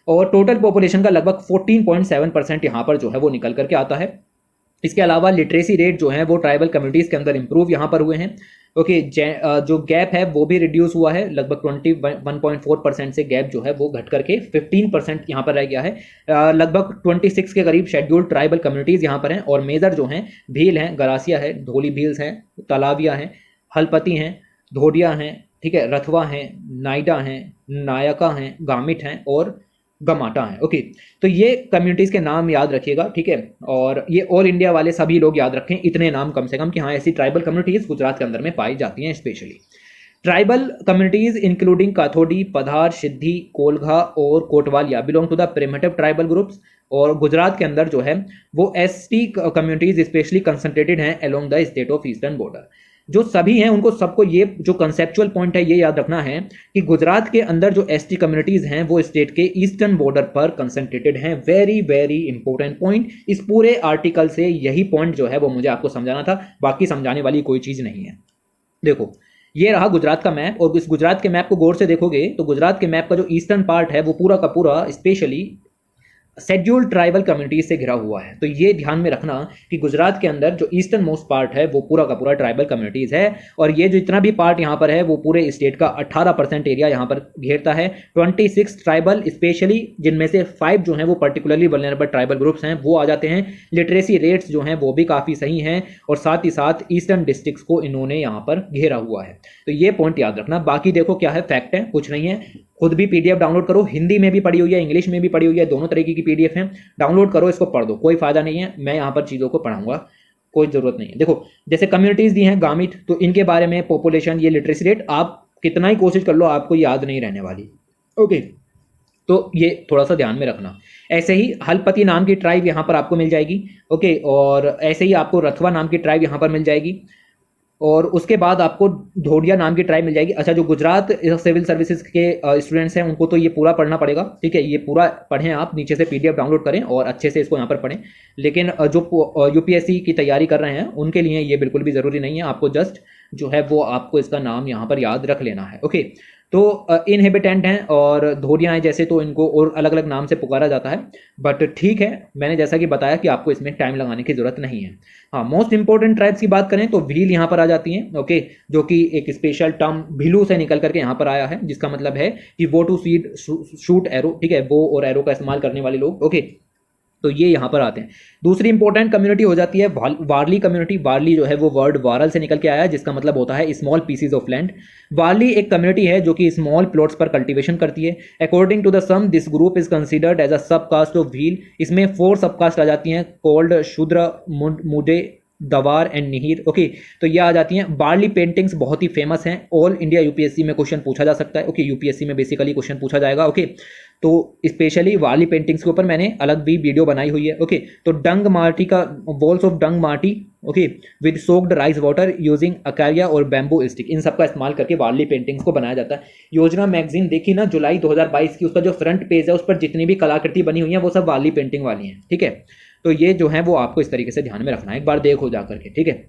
और टोटल पॉपुलेशन का लगभग 14.7% यहाँ पर जो है वो निकल करके आता है। इसके अलावा लिटरेसी रेट जो है वो ट्राइबल कम्युनिटीज़ के अंदर इंप्रूव यहाँ पर हुए हैं, ओके। जो गैप है वो भी रिड्यूस हुआ है, लगभग 21.4% से गैप जो है वो घट करके 15% यहाँ पर रह गया है। लगभग 26 के करीब शेड्यूल्ड ट्राइबल कम्युनिटीज़ यहाँ पर हैं, और मेजर जो हैं भील हैं, गरासिया है, धोली भील्स हैं, तलाविया हैं, हलपति हैं, धोडिया हैं, ठीक है, रथवा हैं, नाइडा हैं, नायका हैं, गामिट हैं और गमाटा है, ओके। तो ये कम्युनिटीज़ के नाम याद रखिएगा, ठीक है। और ये ऑल इंडिया वाले सभी लोग याद रखें इतने नाम कम से कम कि हाँ ऐसी ट्राइबल कम्युनिटीज़ गुजरात के अंदर में पाई जाती हैं। Specially tribal communities including Kathodi, Padhar, Siddi, Kolgha और Kotwalia belong to the primitive tribal groups. और गुजरात के अंदर जो है वो ST कम्युनिटीज़ स्पेशली कंसंट्रेटेड हैं along the state of eastern border. जो सभी हैं उनको सबको ये जो कंसेप्चुअल पॉइंट है ये याद रखना है कि गुजरात के अंदर जो ST कम्युनिटीज़ हैं वो स्टेट के ईस्टर्न बॉर्डर पर कंसंट्रेटेड हैं। वेरी वेरी इंपॉर्टेंट पॉइंट, इस पूरे आर्टिकल से यही पॉइंट जो है वो मुझे आपको समझाना था, बाकी समझाने वाली कोई चीज़ नहीं है। देखो ये रहा गुजरात का मैप, और इस गुजरात के मैप को गौर से देखोगे तो गुजरात के मैप का जो ईस्टर्न पार्ट है वो पूरा का पूरा स्पेशली शेड्यूल्ड ट्राइबल कम्युनिटीज से घिरा हुआ है। तो ये ध्यान में रखना कि गुजरात के अंदर जो ईस्टर्न मोस्ट पार्ट है वो पूरा का पूरा ट्राइबल कम्युनिटीज है, और ये जो इतना भी पार्ट यहाँ पर है वो पूरे स्टेट का 18% एरिया यहाँ पर घेरता है। 26 ट्राइबल स्पेशली, जिनमें से 5 जो हैं वो पर्टिकुलरली वल्नरेबल ट्राइबल ग्रुप्स हैं वो आ जाते हैं। लिटरेसी रेट्स जो हैं वो भी काफ़ी सही हैं, और साथ ही साथ ईस्टर्न डिस्ट्रिक्ट्स को इन्होंने यहाँ पर घेरा हुआ है। तो ये पॉइंट याद रखना। बाकी देखो क्या है, फैक्ट है, कुछ नहीं है। खुद भी PDF डाउनलोड करो, हिंदी में भी पढ़ी हुई है, इंग्लिश में भी पढ़ी हुई है, दोनों तरीके की PDF है। डाउनलोड करो, इसको पढ़ दो, कोई फायदा नहीं है। मैं यहाँ पर चीज़ों को पढ़ाऊंगा, कोई ज़रूरत नहीं है। देखो जैसे कम्युनिटीज़ दी हैं गामित, तो इनके बारे में पॉपुलेशन, ये लिटरेसी रेट, आप कितना ही कोशिश कर लो आपको याद नहीं रहने वाली, ओके। तो ये थोड़ा सा ध्यान में रखना। ऐसे ही हलपति नाम की ट्राइब यहाँ पर आपको मिल जाएगी, ओके। और ऐसे ही आपको रथवा नाम की ट्राइब यहाँ पर मिल जाएगी, और उसके बाद आपको धोडिया नाम की ट्राइब मिल जाएगी। अच्छा, जो गुजरात सिविल सर्विसेज के स्टूडेंट्स हैं उनको तो ये पूरा पढ़ना पड़ेगा, ठीक है। ये पूरा पढ़ें, आप नीचे से PDF डाउनलोड करें और अच्छे से इसको यहाँ पर पढ़ें। लेकिन जो UPSC की तैयारी कर रहे हैं उनके लिए ये बिल्कुल भी ज़रूरी नहीं है, आपको जस्ट जो है वो आपको इसका नाम यहाँ पर याद रख लेना है, ओके। तो इनहेबिटेंट हैं और धोरियाँ हैं जैसे, तो इनको और अलग अलग नाम से पुकारा जाता है, बट ठीक है, मैंने जैसा कि बताया कि आपको इसमें टाइम लगाने की जरूरत नहीं है। हाँ, मोस्ट इंपॉर्टेंट ट्राइब्स की बात करें तो भील यहाँ पर आ जाती हैं, ओके, जो कि एक स्पेशल टर्म भीलू से निकल करके यहाँ पर आया है, जिसका मतलब है कि वो टू सीड शूट एरो, ठीक है, वो और एरो का इस्तेमाल करने वाले लोग, ओके। तो ये यहाँ पर आते हैं। दूसरी इंपॉर्टेंट कम्युनिटी हो जाती है वारली कम्युनिटी। वारली जो है वो वर्ड वारल से निकल के आया है, जिसका मतलब होता है स्मॉल पीसीज ऑफ लैंड। वारली एक कम्युनिटी है जो कि स्मॉल प्लॉट्स पर कल्टीवेशन करती है। According to the some this group is considered as a sub caste of Bhil. इसमें 4 सब कास्ट आ जाती हैं, कॉल्ड शूद्र, मुडे, दवार एंड निहिर। ओके, तो ये आ जाती हैं। वारली पेंटिंग्स बहुत ही फेमस हैं, ऑल इंडिया यूपीएससी में क्वेश्चन पूछा जा सकता है। ओके, यूपीएससी में बेसिकली क्वेश्चन पूछा जाएगा। ओके, तो स्पेशली वारली पेंटिंग्स के ऊपर मैंने अलग भी वीडियो बनाई हुई है। ओके, तो डंग मार्टी का वॉल्स ऑफ डंग मार्टी, okay, with soaked rice water using अकारिया और बैम्बू स्टिक, इन सब का इस्तेमाल करके वारली पेंटिंग्स को बनाया जाता है। योजना मैगजीन देखी ना जुलाई 2022 की, उसका जो फ्रंट पेज है उस पर जितनी भी कलाकृति बनी हुई है वो सब वारली पेंटिंग वाली हैं। ठीक है, तो ये जो है वो आपको इस तरीके से ध्यान में रखना है, एक बार देखो जा करके। ठीक है,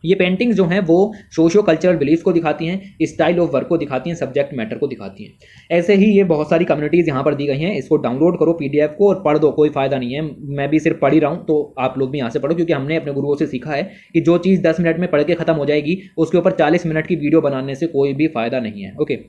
ये पेंटिंग्स जो हैं वो सोशियो कल्चरल बिलीफ को दिखाती हैं, स्टाइल ऑफ वर्क को दिखाती हैं, सब्जेक्ट मैटर को दिखाती हैं। ऐसे ही ये बहुत सारी कम्युनिटीज़ यहाँ पर दी गई हैं। इसको डाउनलोड करो पीडीएफ को और पढ़ दो, कोई फ़ायदा नहीं है। मैं भी सिर्फ पढ़ ही रहा हूँ, तो आप लोग भी यहाँ से पढ़ो, क्योंकि हमने अपने गुरुओं से सीखा है कि जो चीज़ 10 मिनट में पढ़ के खत्म हो जाएगी उसके ऊपर 40 मिनट की वीडियो बनाने से कोई भी फ़ायदा नहीं है। ओके,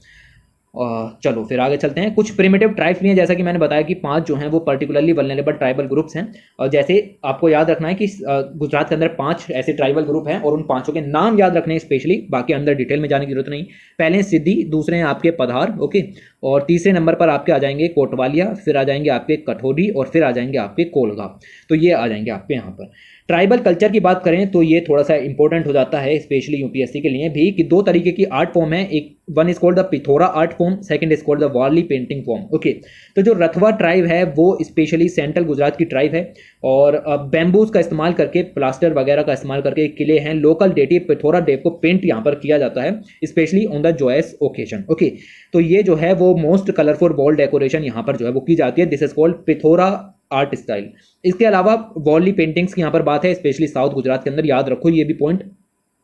चलो फिर आगे चलते हैं। कुछ प्रिमिटिव ट्राइब्स भी हैं, जैसा कि मैंने बताया कि 5 जो हैं वो पर्टिकुलरली वल्नरेबल ट्राइबल ग्रुप्स हैं। और जैसे आपको याद रखना है कि गुजरात के अंदर 5 ऐसे ट्राइबल ग्रुप हैं और उन 5 के नाम याद रखने हैं स्पेशली, बाकी अंदर डिटेल में जाने की जरूरत नहीं। पहले हैं सिद्धि, दूसरे हैं आपके पधार, ओके, और तीसरे नंबर पर आपके आ जाएंगे कोटवालिया, फिर आ जाएंगे आपके कठोरी और फिर आ जाएंगे आपके कोलगा। तो ये आ जाएंगे आपके यहाँ पर। ट्राइबल कल्चर की बात करें तो ये थोड़ा सा इंपॉर्टेंट हो जाता है स्पेशली यूपीएससी के लिए भी, कि 2 तरीके की आर्ट फॉर्म है। एक one is called the Pithora art form, second is called the Warli painting form. Okay, तो जो रथवा ट्राइब है वो स्पेशली सेंट्रल गुजरात की ट्राइब है और बैम्बूज का इस्तेमाल करके, प्लास्टर वगैरह का इस्तेमाल करके किले हैं। लोकल डेटिव पिथोरा डेव को पेंट यहाँ पर किया जाता है specially on the joyous occasion. Okay, तो ये जो है वो मोस्ट कलरफुल वॉल डेकोरेशन यहाँ पर जो है वो की जाती है। This is called Pithora art style. इसके अलावा वॉली पेंटिंग्स की यहाँ पर बात है स्पेशली साउथ गुजरात के अंदर, याद रखो ये भी पॉइंट,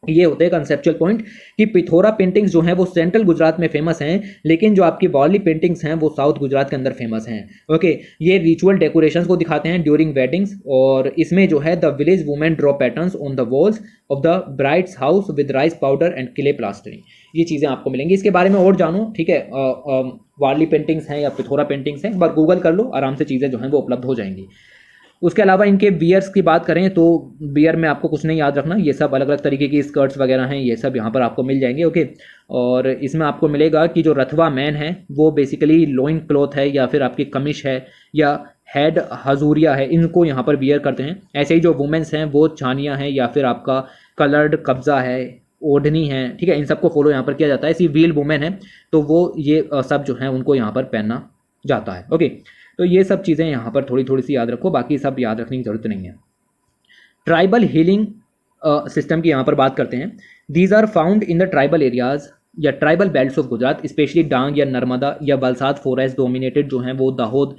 ये होते हैं कंसेप्चुअल पॉइंट, कि पिथोरा पेंटिंग्स जो हैं वो सेंट्रल गुजरात में फेमस हैं, लेकिन जो आपकी वॉली पेंटिंग्स हैं वो साउथ गुजरात के अंदर फेमस हैं। ओके, ये रिचुअल डेकोरेशंस को दिखाते हैं ड्यूरिंग वेडिंग्स, और इसमें जो है the village women draw patterns on the walls of the brides house with rice powder and clay plastering. ये चीज़ें आपको मिलेंगी, इसके बारे में और जानो। ठीक है, वारली पेंटिंग्स हैं या पिथोरा पेंटिंग्स हैं, एक बार गूगल कर लो, आराम से चीज़ें जो हैं वो उपलब्ध हो जाएंगी। उसके अलावा इनके बियर्स की बात करें तो बियर में आपको कुछ नहीं याद रखना, ये सब अलग अलग तरीके की स्कर्ट्स वगैरह हैं, ये सब यहाँ पर आपको मिल जाएंगे। ओके, और इसमें आपको मिलेगा कि जो रथवा मैन है वो बेसिकली लोइन क्लॉथ है या फिर आपकी कमिश है या हेड हजूरिया है, इनको यहाँ पर बियर करते हैं। ऐसे ही जो वुमेन्स हैं वो छानियाँ हैं या फिर आपका कलर्ड कब्जा है, ओढ़नी है। ठीक है, इन सबको फॉलो यहाँ पर किया जाता है। ऐसी व्हील वुमेन है तो वो ये सब जो है उनको यहाँ पर पहनना जाता है। ओके, तो ये सब चीज़ें यहाँ पर थोड़ी थोड़ी सी याद रखो, बाकी सब याद रखने की जरूरत नहीं है। ट्राइबल हीलिंग सिस्टम की यहाँ पर बात करते हैं। These are found in the tribal areas या tribal belts of Gujarat, specially Dang या नर्मदा या वलसाद फॉरेस्ट डोमिनेटेड जो हैं वो दाहोद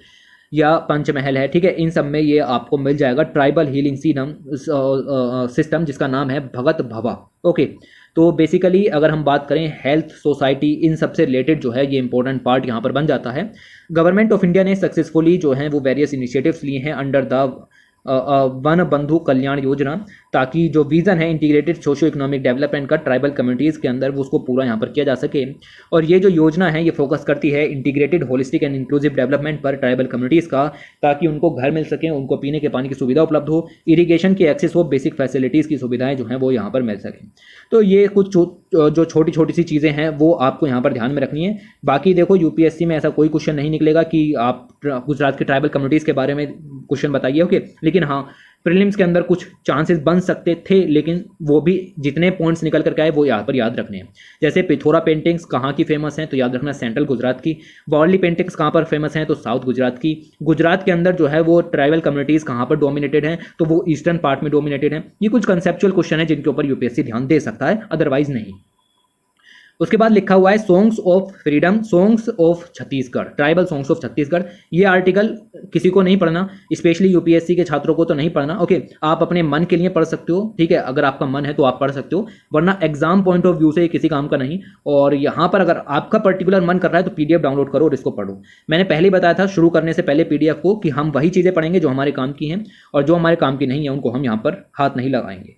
या पंचमहल है। ठीक है, इन सब में ये आपको मिल जाएगा ट्राइबल हीलिंग सिस्टम जिसका नाम है भगत भवा। ओके, तो बेसिकली अगर हम बात करें हेल्थ, सोसाइटी, इन सब से रिलेटेड जो है ये इंपॉर्टेंट पार्ट यहाँ पर बन जाता है। गवर्नमेंट ऑफ इंडिया ने सक्सेसफुली जो है वो वेरियस इनिशिएटिव्स लिए हैं अंडर द वन बंधु कल्याण योजना, ताकि जो विजन है इंटीग्रेटेड सोशो इकोनॉमिक डेवलपमेंट का ट्राइबल कम्युनिटीज़ के अंदर वो उसको पूरा यहाँ पर किया जा सके। और ये जो योजना है ये फोकस करती है integrated holistic and inclusive development पर ट्राइबल कम्युनिटीज़ का, ताकि उनको घर मिल सकें, उनको पीने के पानी की सुविधा उपलब्ध हो, इरीगेशन की एक्सेस हो, बेसिक फैसिलिटीज़ की सुविधाएँ जो हैं वो यहाँ पर मिल सकें। तो ये कुछ जो छोटी छोटी सी चीज़ें हैं वो आपको यहाँ पर ध्यान में रखनी है। बाकी देखो यूपीएससी में ऐसा कोई क्वेश्चन नहीं निकलेगा कि आप गुजरात के ट्राइबल कम्युनिटीज़ के बारे में क्वेश्चन बताइए। ओके, लेकिन हाँ प्रीलिम्स के अंदर कुछ चांसेस बन सकते थे, लेकिन वो भी जितने पॉइंट्स निकल करके आए वो यहाँ पर याद रखने हैं। जैसे पिथोरा पेंटिंग्स कहाँ की फेमस हैं तो याद रखना सेंट्रल गुजरात की। वारली पेंटिंग्स कहाँ पर फेमस हैं तो साउथ गुजरात की। गुजरात के अंदर जो है वो ट्राइबल कम्युनिटीज़ कहाँ पर डोमिनेटेड हैं तो वो ईस्टर्न पार्ट में डोमिनेटेड हैं। ये कुछ कंसेप्चुअल क्वेश्चन है जिनके ऊपर यूपीएससी ध्यान दे सकता है, अदरवाइज नहीं। उसके बाद लिखा हुआ है songs of freedom, songs of Chhattisgarh, tribal songs of Chhattisgarh. ये आर्टिकल किसी को नहीं पढ़ना, स्पेशली यूपीएससी के छात्रों को तो नहीं पढ़ना। ओके, आप अपने मन के लिए पढ़ सकते हो, ठीक है, अगर आपका मन है तो आप पढ़ सकते हो, वरना एग्जाम पॉइंट ऑफ व्यू से ये किसी काम का नहीं। और यहाँ पर अगर आपका पर्टिकुलर मन कर रहा है तो पीडीएफ डाउनलोड करो और इसको पढ़ो। मैंने पहले ही बताया था शुरू करने से पहले पीडीएफ को कि हम वही चीज़ें पढ़ेंगे जो हमारे काम की हैं, और जो हमारे काम की नहीं है उनको हम यहाँ पर हाथ नहीं लगाएंगे।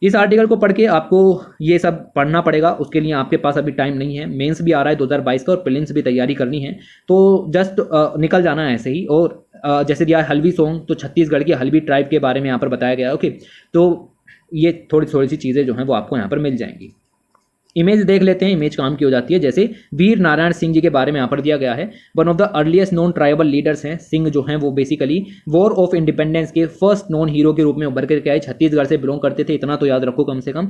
इस आर्टिकल को पढ़ के आपको ये सब पढ़ना पड़ेगा, उसके लिए आपके पास अभी टाइम नहीं है। मेंस भी आ रहा है 2022 का और प्रीलिम्स भी तैयारी करनी है, तो जस्ट निकल जाना है ऐसे ही। और जैसे दिया है हल्बी सॉन्ग, तो छत्तीसगढ़ की हल्बी ट्राइब के बारे में यहाँ पर बताया गया है। ओके, तो ये थोड़ी थोड़ी सी चीज़ें जो हैं वो आपको यहाँ पर मिल जाएंगी। इमेज देख लेते हैं, इमेज काम की हो जाती है। जैसे वीर नारायण सिंह जी के बारे में यहाँ पर दिया गया है। One of the earliest non tribal leaders हैं। सिंह जो हैं वो बेसिकली वॉर ऑफ इंडिपेंडेंस के फर्स्ट नॉन हीरो के रूप में उभर करके आए। छत्तीसगढ़ से बिलोंग करते थे, इतना तो याद रखो कम से कम।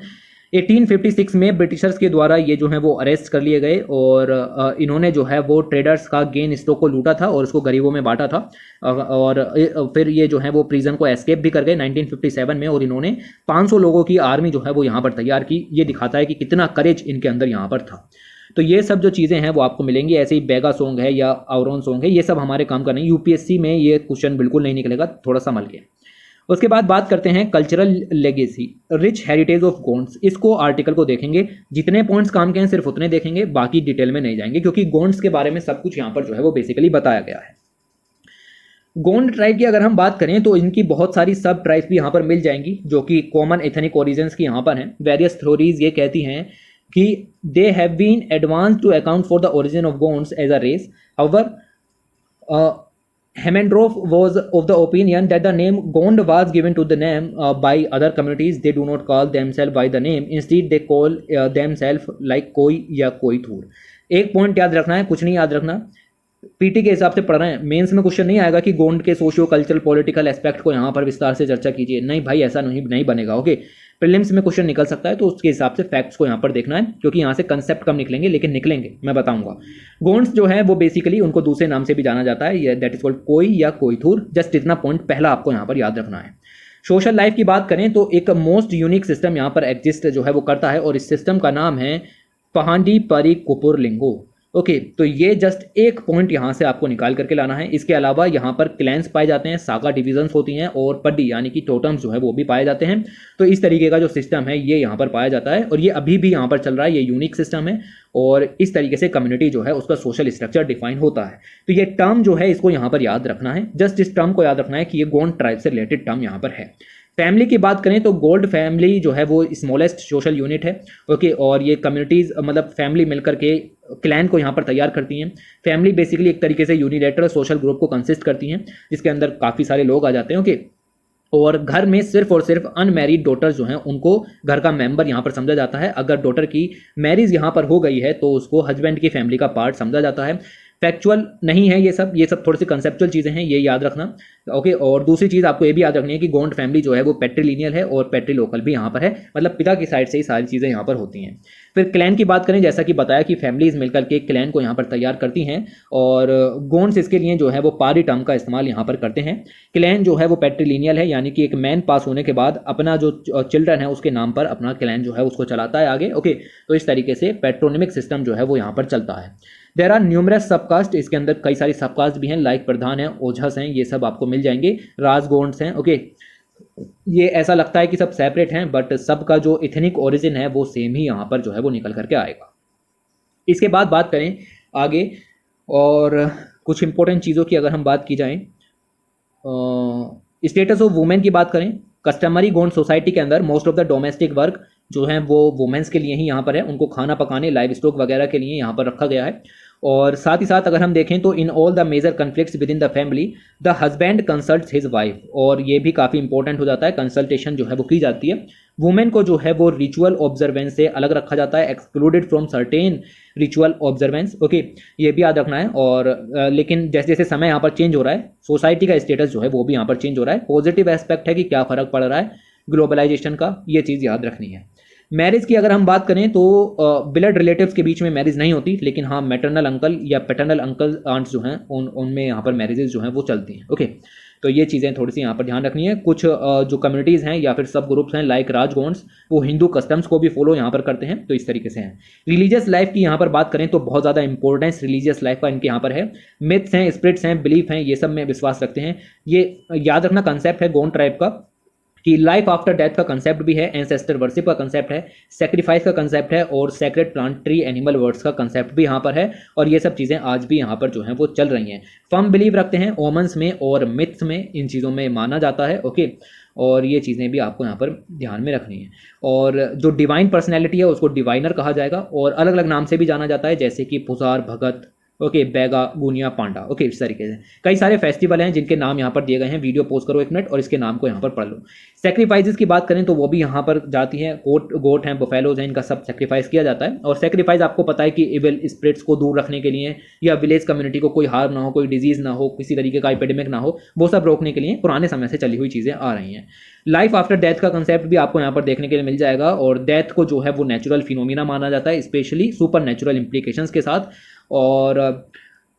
1856 में ब्रिटिशर्स के द्वारा ये जो है वो अरेस्ट कर लिए गए और इन्होंने जो है वो ट्रेडर्स का गेन स्टॉक को लूटा था और उसको गरीबों में बांटा था। और फिर ये जो है वो प्रिजन को एस्केप भी कर गए 1957 में, और इन्होंने 500 लोगों की आर्मी जो है वो यहाँ पर तैयार की। ये दिखाता है कि कितना करेज इनके अंदर यहाँ पर था। तो ये सब जो चीज़ें हैं वो आपको मिलेंगी। ऐसे ही बेगा सॉन्ग है या औरन सॉन्ग है, ये सब हमारे काम का नहीं। यूपीएससी में ये क्वेश्चन बिल्कुल नहीं निकलेगा, थोड़ा संभल के। उसके बाद बात करते हैं cultural legacy, rich heritage of Gonds. इसको आर्टिकल को देखेंगे, जितने पॉइंट्स काम के हैं सिर्फ उतने देखेंगे, बाकी डिटेल में नहीं जाएंगे, क्योंकि गोंड्स के बारे में सब कुछ यहाँ पर जो है वो बेसिकली बताया गया है। गोंड ट्राइब की अगर हम बात करें तो इनकी बहुत सारी सब ट्राइब्स भी यहाँ पर मिल जाएंगी, जो कि कॉमन एथनिक ओरिजिन्स की यहाँ पर हैं। वेरियस थ्योरीज ये कहती हैं कि they have been advance to account for the origin of Gonds as a race. However Hemmendorf was of the opinion that the name Gond was given to the name by other communities. They do not call themselves by the name. Instead, they call themselves like कोई या कोई थूर। एक पॉइंट याद रखना है, कुछ नहीं याद रखना। पीटी के हिसाब से पढ़ रहे हैं, मेंस में क्वेश्चन नहीं आएगा कि गोंड के सोशियो कल्चरल पॉलिटिकल एस्पेक्ट को यहाँ पर विस्तार से चर्चा कीजिए। नहीं भाई, ऐसा नहीं बनेगा। ओके, प्रीलिम्स में क्वेश्चन निकल सकता है, तो उसके हिसाब से फैक्ट्स को यहाँ पर देखना है, क्योंकि यहाँ से कंसेप्ट कम निकलेंगे, लेकिन निकलेंगे, मैं बताऊंगा। गोंड्स जो है वो बेसिकली उनको दूसरे नाम से भी जाना जाता है, दैट इज कॉल्ड कोई या कोईथुर। जस्ट इतना पॉइंट पहला आपको यहाँ पर याद रखना है। सोशल लाइफ की बात करें तो एक मोस्ट यूनिक सिस्टम यहाँ पर एग्जिस्ट जो है वो करता है, और इस सिस्टम का नाम है पहांडी परी कुपुर लिंगो। ओके, तो ये जस्ट एक पॉइंट यहाँ से आपको निकाल करके लाना है। इसके अलावा यहाँ पर क्लैंस पाए जाते हैं, सागा डिविजन्स होती हैं, और पड्डी यानी कि टोटम्स जो है वो भी पाए जाते हैं। तो इस तरीके का जो सिस्टम है ये यहाँ पर पाया जाता है, और ये अभी भी यहाँ पर चल रहा है। ये यूनिक सिस्टम है, और इस तरीके से कम्युनिटी जो है उसका सोशल स्ट्रक्चर डिफाइन होता है। तो ये टर्म जो है इसको यहाँ पर याद रखना है। जस्ट इस टर्म को याद रखना है कि ये गोंड ट्राइब से रिलेटेड टर्म यहाँ पर है। फैमिली की बात करें तो गोल्ड फैमिली जो है वो स्मॉलेस्ट सोशल यूनिट है। ओके, और ये कम्युनिटीज़ मतलब फैमिली मिलकर के क्लैन को यहाँ पर तैयार करती हैं। फैमिली बेसिकली एक तरीके से यूनिलेटरल सोशल ग्रुप को कंसिस्ट करती हैं, जिसके अंदर काफ़ी सारे लोग आ जाते हैं। ओके, और घर में सिर्फ और सिर्फ अनमैरिड डॉटर जो हैं उनको घर का मेंबर यहाँ पर समझा जाता है। अगर डॉटर की मैरिज यहाँ पर हो गई है तो उसको हस्बैंड की फैमिली का पार्ट समझा जाता है। फैक्चुअल नहीं है ये सब थोड़ी सी कंसेप्चुअल चीज़ें हैं, ये याद रखना। ओके, और दूसरी चीज़ आपको ये भी याद रखनी है कि गोंड फैमिली जो है वो पेट्रीलिनियल है और पेट्रीलोकल भी यहाँ पर है, मतलब पिता की साइड से ही सारी चीज़ें यहाँ पर होती हैं। फिर क्लैन की बात करें, जैसा कि बताया कि फैमिलीज मिलकर के क्लैन को यहाँ पर तैयार करती हैं, और गोंड्स इसके लिए जो है वो पारी टर्म का इस्तेमाल यहाँ पर करते हैं। क्लैन जो है वो पेट्रीलिनियल है, यानी कि एक मैन पास होने के बाद अपना जो चिल्ड्रन है उसके नाम पर अपना क्लैन जो है उसको चलाता है आगे। ओके, तो इस तरीके से पेट्रोनिमिक सिस्टम जो है वो यहाँ पर चलता है। देर आर न्यूमरस सबकास्ट, इसके अंदर कई सारी सबकास्ट भी हैं, लाइक प्रधान हैं, ओझस हैं, ये सब आपको मिल जाएंगे। राजगोंड्स हैं। ओके, ये ऐसा लगता है कि सब सेपरेट हैं, बट सबका जो इथनिक ओरिजिन है वो सेम ही यहाँ पर जो है वो निकल करके आएगा। इसके बाद बात करें आगे, और कुछ इंपॉर्टेंट चीज़ों की अगर हम बात की जाए, स्टेटस ऑफ वुमेन की बात करें, कस्टमरी गोंड सोसाइटी के अंदर most of the domestic work जो है वो वुमेन्स के लिए ही यहाँ पर है। उनको खाना पकाने, लाइव स्टॉक वगैरह के लिए यहाँ पर रखा गया है। और साथ ही साथ अगर हम देखें तो in all the major conflicts within the family the husband consults his wife, और ये भी काफ़ी इंपॉर्टेंट हो जाता है, कंसल्टेशन जो है वो की जाती है। वुमेन को जो है वो रिचुअल ऑब्जर्वेंस से अलग रखा जाता है, excluded from certain ritual observance. Okay, ये भी याद रखना है। और लेकिन जैसे जैसे समय यहाँ पर चेंज हो रहा है, सोसाइटी का स्टेटस जो है वो भी यहाँ पर चेंज हो रहा है। पॉजिटिव एस्पेक्ट है कि क्या फ़र्क पड़ रहा है ग्लोबलाइजेशन का, ये चीज़ याद रखनी है। मैरिज की अगर हम बात करें तो ब्लड रिलेटिव्स के बीच में मैरिज नहीं होती, लेकिन हाँ मैटरनल अंकल या पैटर्नल अंकल आंट्स जो हैं उनमें यहाँ पर मैरिजेज जो हैं वो चलती हैं। ओके, तो ये चीज़ें थोड़ी सी यहाँ पर ध्यान रखनी है। कुछ जो कम्युनिटीज़ हैं या फिर सब ग्रुप्स हैं लाइक राजगोंड्स, वो हिंदू कस्टम्स को भी फॉलो यहाँ पर करते हैं, तो इस तरीके से हैं। रिलीजियस लाइफ की यहाँ पर बात करें तो बहुत ज़्यादा इंपॉर्टेंस रिलीजियस लाइफ का इनके यहाँ पर है। मिथ्स हैं, स्पिरिट्स हैं, बिलीफ हैं, ये सब में विश्वास रखते हैं। ये याद रखना कंसेप्ट है गोंड ट्राइब का कि लाइफ आफ्टर डेथ का कंसेप्ट भी है, एंसेस्टर वर्शिप का कंसेप्ट है, सेक्रीफाइस का कंसेप्ट है, और sacred plant tree animal words का कंसेप्ट भी यहाँ पर है। और ये सब चीज़ें आज भी यहाँ पर जो हैं वो चल रही हैं। फर्म बिलीव रखते हैं ओमन्स में और मिथ्स में, इन चीज़ों में माना जाता है। ओके, और ये चीज़ें भी आपको यहाँ पर ध्यान में रखनी है। और जो डिवाइन पर्सनैलिटी है उसको डिवाइनर कहा जाएगा, और अलग अलग नाम से भी जाना जाता है, जैसे कि पुजार, भगत, ओके, बैगा गुनिया पांडा, ओके, इस तरीके से कई सारे फेस्टिवल हैं जिनके नाम यहाँ पर दिए गए हैं। वीडियो पॉज करो 1 मिनट और इसके नाम को यहाँ पर पढ़ लो। सेक्रीफाइसेस की बात करें तो वो भी यहाँ पर जाती हैं, गोट हैं, बफेलोज हैं, इनका सब सेक्रीफाइस किया जाता है। और सेक्रीफाइस आपको पता है कि इविल स्पिरिट्स को दूर रखने के लिए, या विलेज कम्युनिटी को कोई हार्म ना हो, कोई डिजीज ना हो, किसी तरीके का एपिडेमिक ना हो, वो सब रोकने के लिए पुराने समय से चली हुई चीज़ें आ रही हैं। लाइफ आफ्टर डेथ का कंसेप्ट भी आपको यहाँ पर देखने के लिए मिल जाएगा। और डेथ को जो है वो नेचुरल फिनोमिना माना जाता है, स्पेशली सुपर नेचुरल इम्प्लीकेशंस के साथ। और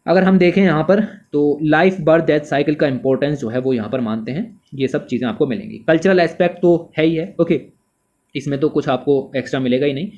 अगर हम देखें यहाँ पर तो लाइफ बर्थ डेथ साइकिल का इंपॉर्टेंस जो है वो यहाँ पर मानते हैं। ये सब चीज़ें आपको मिलेंगी। कल्चरल एस्पेक्ट तो है ही है, ओके, इसमें तो कुछ आपको एक्स्ट्रा मिलेगा ही नहीं।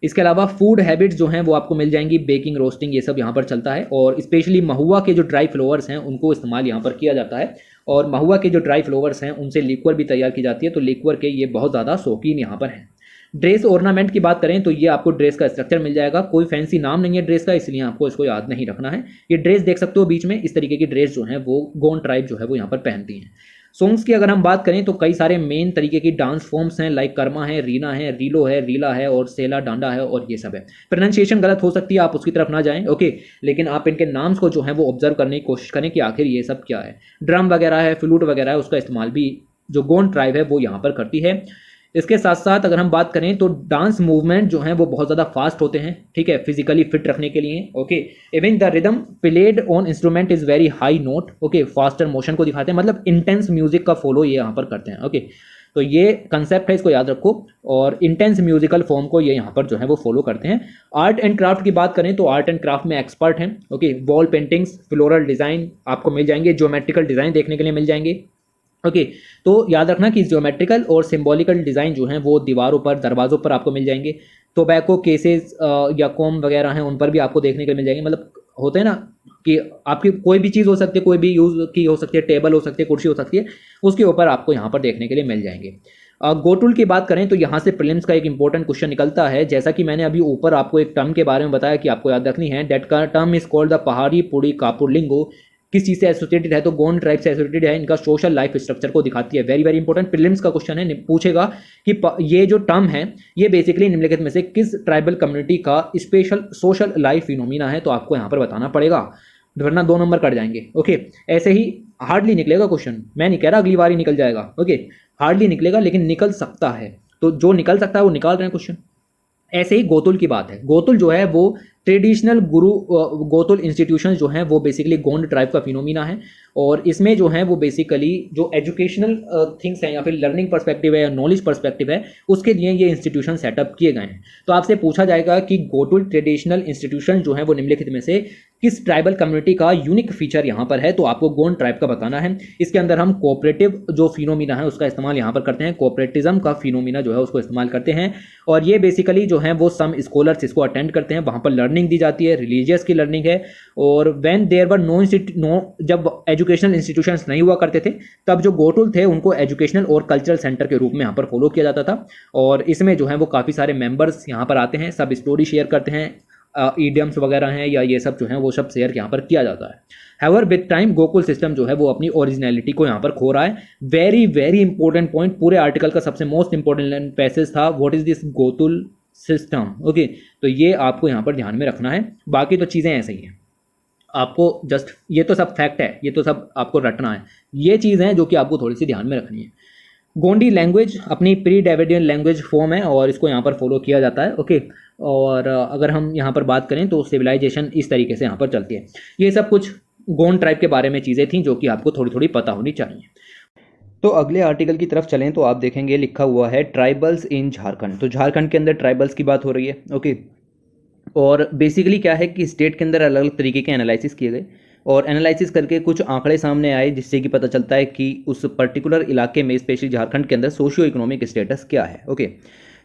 इसके अलावा फूड हैबिट्स जो हैं वो आपको मिल जाएंगी, बेकिंग, रोस्टिंग, ये सब यहाँ पर चलता है। और स्पेशली महुआ के जो ड्राई फ्लावर्स हैं उनको इस्तेमाल यहाँ पर किया जाता है। और महुआ के जो ड्राई फ्लावर्स हैं उनसे लिक्वर भी तैयार की जाती है, तो लिक्वर के ये बहुत ज़्यादा शौकीन यहाँ पर हैं। ड्रेस ऑर्नामेंट की बात करें तो ये आपको ड्रेस का स्ट्रक्चर मिल जाएगा। कोई फैंसी नाम नहीं है ड्रेस का, इसलिए आपको इसको याद नहीं रखना है। ये ड्रेस देख सकते हो बीच में, इस तरीके की ड्रेस जो है वो गोंड ट्राइब जो है वो यहाँ पर पहनती हैं। सॉन्ग्स की अगर हम बात करें तो कई सारे मेन तरीके की डांस फॉर्म्स हैं, लाइक कर्मा है, रीना है, रीलो है, रीला है और सेला डांडा है, और ये सब है। प्रोनाउंसिएशन गलत हो सकती है, आप उसकी तरफ ना जाएं, ओके, लेकिन आप इनके नाम्स को जो है वो ऑब्जर्व करने की कोशिश करें कि आखिर ये सब क्या है। ड्रम वगैरह है, फ्लूट वगैरह है, उसका इस्तेमाल भी जो गोंड ट्राइब है वो यहाँ पर करती है। इसके साथ साथ अगर हम बात करें तो डांस मूवमेंट जो है वो बहुत ज़्यादा फास्ट होते हैं, ठीक है, फिजिकली फिट रखने के लिए, okay. Even the rhythm played on instrument is very high note, okay, faster motion को दिखाते हैं, मतलब इंटेंस म्यूजिक का फॉलो ये यहाँ पर करते हैं, ओके। तो ये कंसेप्ट है, इसको याद रखो। और इंटेंस म्यूजिकल फॉर्म को ये यहाँ पर जो है वो फॉलो करते हैं। आर्ट एंड क्राफ्ट की बात करें तो आर्ट एंड क्राफ्ट में एक्सपर्ट हैं, okay. Wall paintings, floral design आपको मिल जाएंगे, ज्योमेट्रिकल डिज़ाइन देखने के लिए मिल जाएंगे, ओके। तो याद रखना कि ज्योमेट्रिकल और सिंबॉलिकल डिज़ाइन जो हैं वो दीवारों पर, दरवाज़ों पर आपको मिल जाएंगे। टोबैको केसेस या कॉम वगैरह हैं, उन पर भी आपको देखने के लिए मिल जाएंगे। मतलब होते हैं ना कि आपकी कोई भी चीज़ हो सकती है, कोई भी यूज़ की हो सकती है, टेबल हो सकती है, कुर्सी हो सकती है, उसके ऊपर आपको यहाँ पर देखने के लिए मिल जाएंगे। गोटुल की बात करें तो यहाँ से प्रीलिम्स का एक इंपॉर्टेंट क्वेश्चन निकलता है। जैसा कि मैंने अभी ऊपर आपको एक टर्म के बारे में बताया कि आपको याद रखनी है, डेट का टर्म इज कॉल्ड द पहाड़ी पुड़ी कापुरलिंगो। किस चीज़ से एसोसिएटेड है, तो गोंड ट्राइब से एसोसिएटेड है, इनका सोशल लाइफ स्ट्रक्चर को दिखाती है। वेरी वेरी इंपॉर्टेंट प्रीलिम्स का क्वेश्चन है, पूछेगा कि ये जो टर्म है ये बेसिकली निम्नलिखित में से किस ट्राइबल कम्युनिटी का स्पेशल सोशल लाइफ फिनोमिना है, तो आपको यहाँ पर बताना पड़ेगा, वरना 2 नंबर कट जाएंगे, ओके। ऐसे ही हार्डली निकलेगा क्वेश्चन, मैं नहीं कह रहा अगली बार ही निकल जाएगा, ओके, हार्डली निकलेगा लेकिन निकल सकता है, तो जो निकल सकता है वो निकाल रहे हैं क्वेश्चन। ऐसे ही गोतुल की बात है, गोतुल जो है वो ट्रेडिशनल गुरु गोतुल इंस्टीट्यूशन जो हैं वो बेसिकली गोंड ट्राइब का फिनोमिना है। और इसमें जो है वो बेसिकली जो एजुकेशनल थिंग्स हैं या फिर लर्निंग पर्सपेक्टिव है या नॉलेज पर्सपेक्टिव है, उसके लिए ये इंस्टीट्यूशन सेटअप किए गए हैं। तो आपसे पूछा जाएगा कि गोतुल ट्रेडिशनल इंस्टीट्यूशन जो है वो निम्नलिखित में से किस ट्राइबल कम्युनिटी का यूनिक फीचर यहाँ पर है, तो आपको गोंड ट्राइब का बताना है। इसके अंदर हम कोऑपरेटिव जो फिनोमिना है उसका इस्तेमाल यहाँ पर करते हैं, कोऑपरेटिज्म का फिनोमिना जो है उसको इस्तेमाल करते हैं। और ये बेसिकली जो है वो सम स्कॉलर्स इसको अटेंड करते हैं, वहाँ पर लर्निंग दी जाती है, रिलीजियस की लर्निंग है। और व्हेन देयर वर नो जब एजुकेशनल इंस्टीट्यूशंस नहीं हुआ करते थे, तब जो गोटुल थे उनको एजुकेशनल और कल्चरल सेंटर के रूप में यहाँ पर फॉलो किया जाता था। और इसमें जो है वो काफ़ी सारे मेंबर्स यहाँ पर आते हैं, सब स्टोरी शेयर करते हैं, ईडियम्स वगैरह हैं या ये सब जो है वो सब शेयर यहाँ पर किया जाता है। However with time Gokul system जो है वो अपनी ओरिजिनलिटी को यहाँ पर खो रहा है। वेरी वेरी इंपॉर्टेंट पॉइंट, पूरे आर्टिकल का सबसे मोस्ट इंपॉर्टेंट पैसेज था, what is this Gokul system, okay. तो ये आपको यहाँ पर ध्यान में रखना है, बाकी तो चीज़ें ऐसे ही हैं, आपको जस्ट ये तो सब फैक्ट है, ये तो सब आपको रटना है, ये चीज़ हैं जो कि आपको थोड़ी सी ध्यान में रखनी है। गोंडी लैंग्वेज अपनी प्री डेविडियन लैंग्वेज फॉर्म है और इसको यहाँ पर फॉलो किया जाता है, ओके। और अगर हम यहाँ पर बात करें तो सिविलाइजेशन इस तरीके से यहाँ पर चलती है। ये सब कुछ गोंड ट्राइब के बारे में चीज़ें थी जो कि आपको थोड़ी थोड़ी पता होनी चाहिए। तो अगले आर्टिकल की तरफ चलें तो आप देखेंगे लिखा हुआ है ट्राइबल्स इन झारखंड। तो झारखंड के अंदर ट्राइबल्स की बात हो रही है, ओके। और बेसिकली क्या है कि स्टेट के अंदर अलग अलग तरीके के एनालिसिस किए गए और एनालिसिस करके कुछ आंकड़े सामने आए, जिससे कि पता चलता है कि उस पर्टिकुलर इलाके में स्पेशली झारखंड के अंदर सोशियो इकोनॉमिक स्टेटस क्या है, ओके।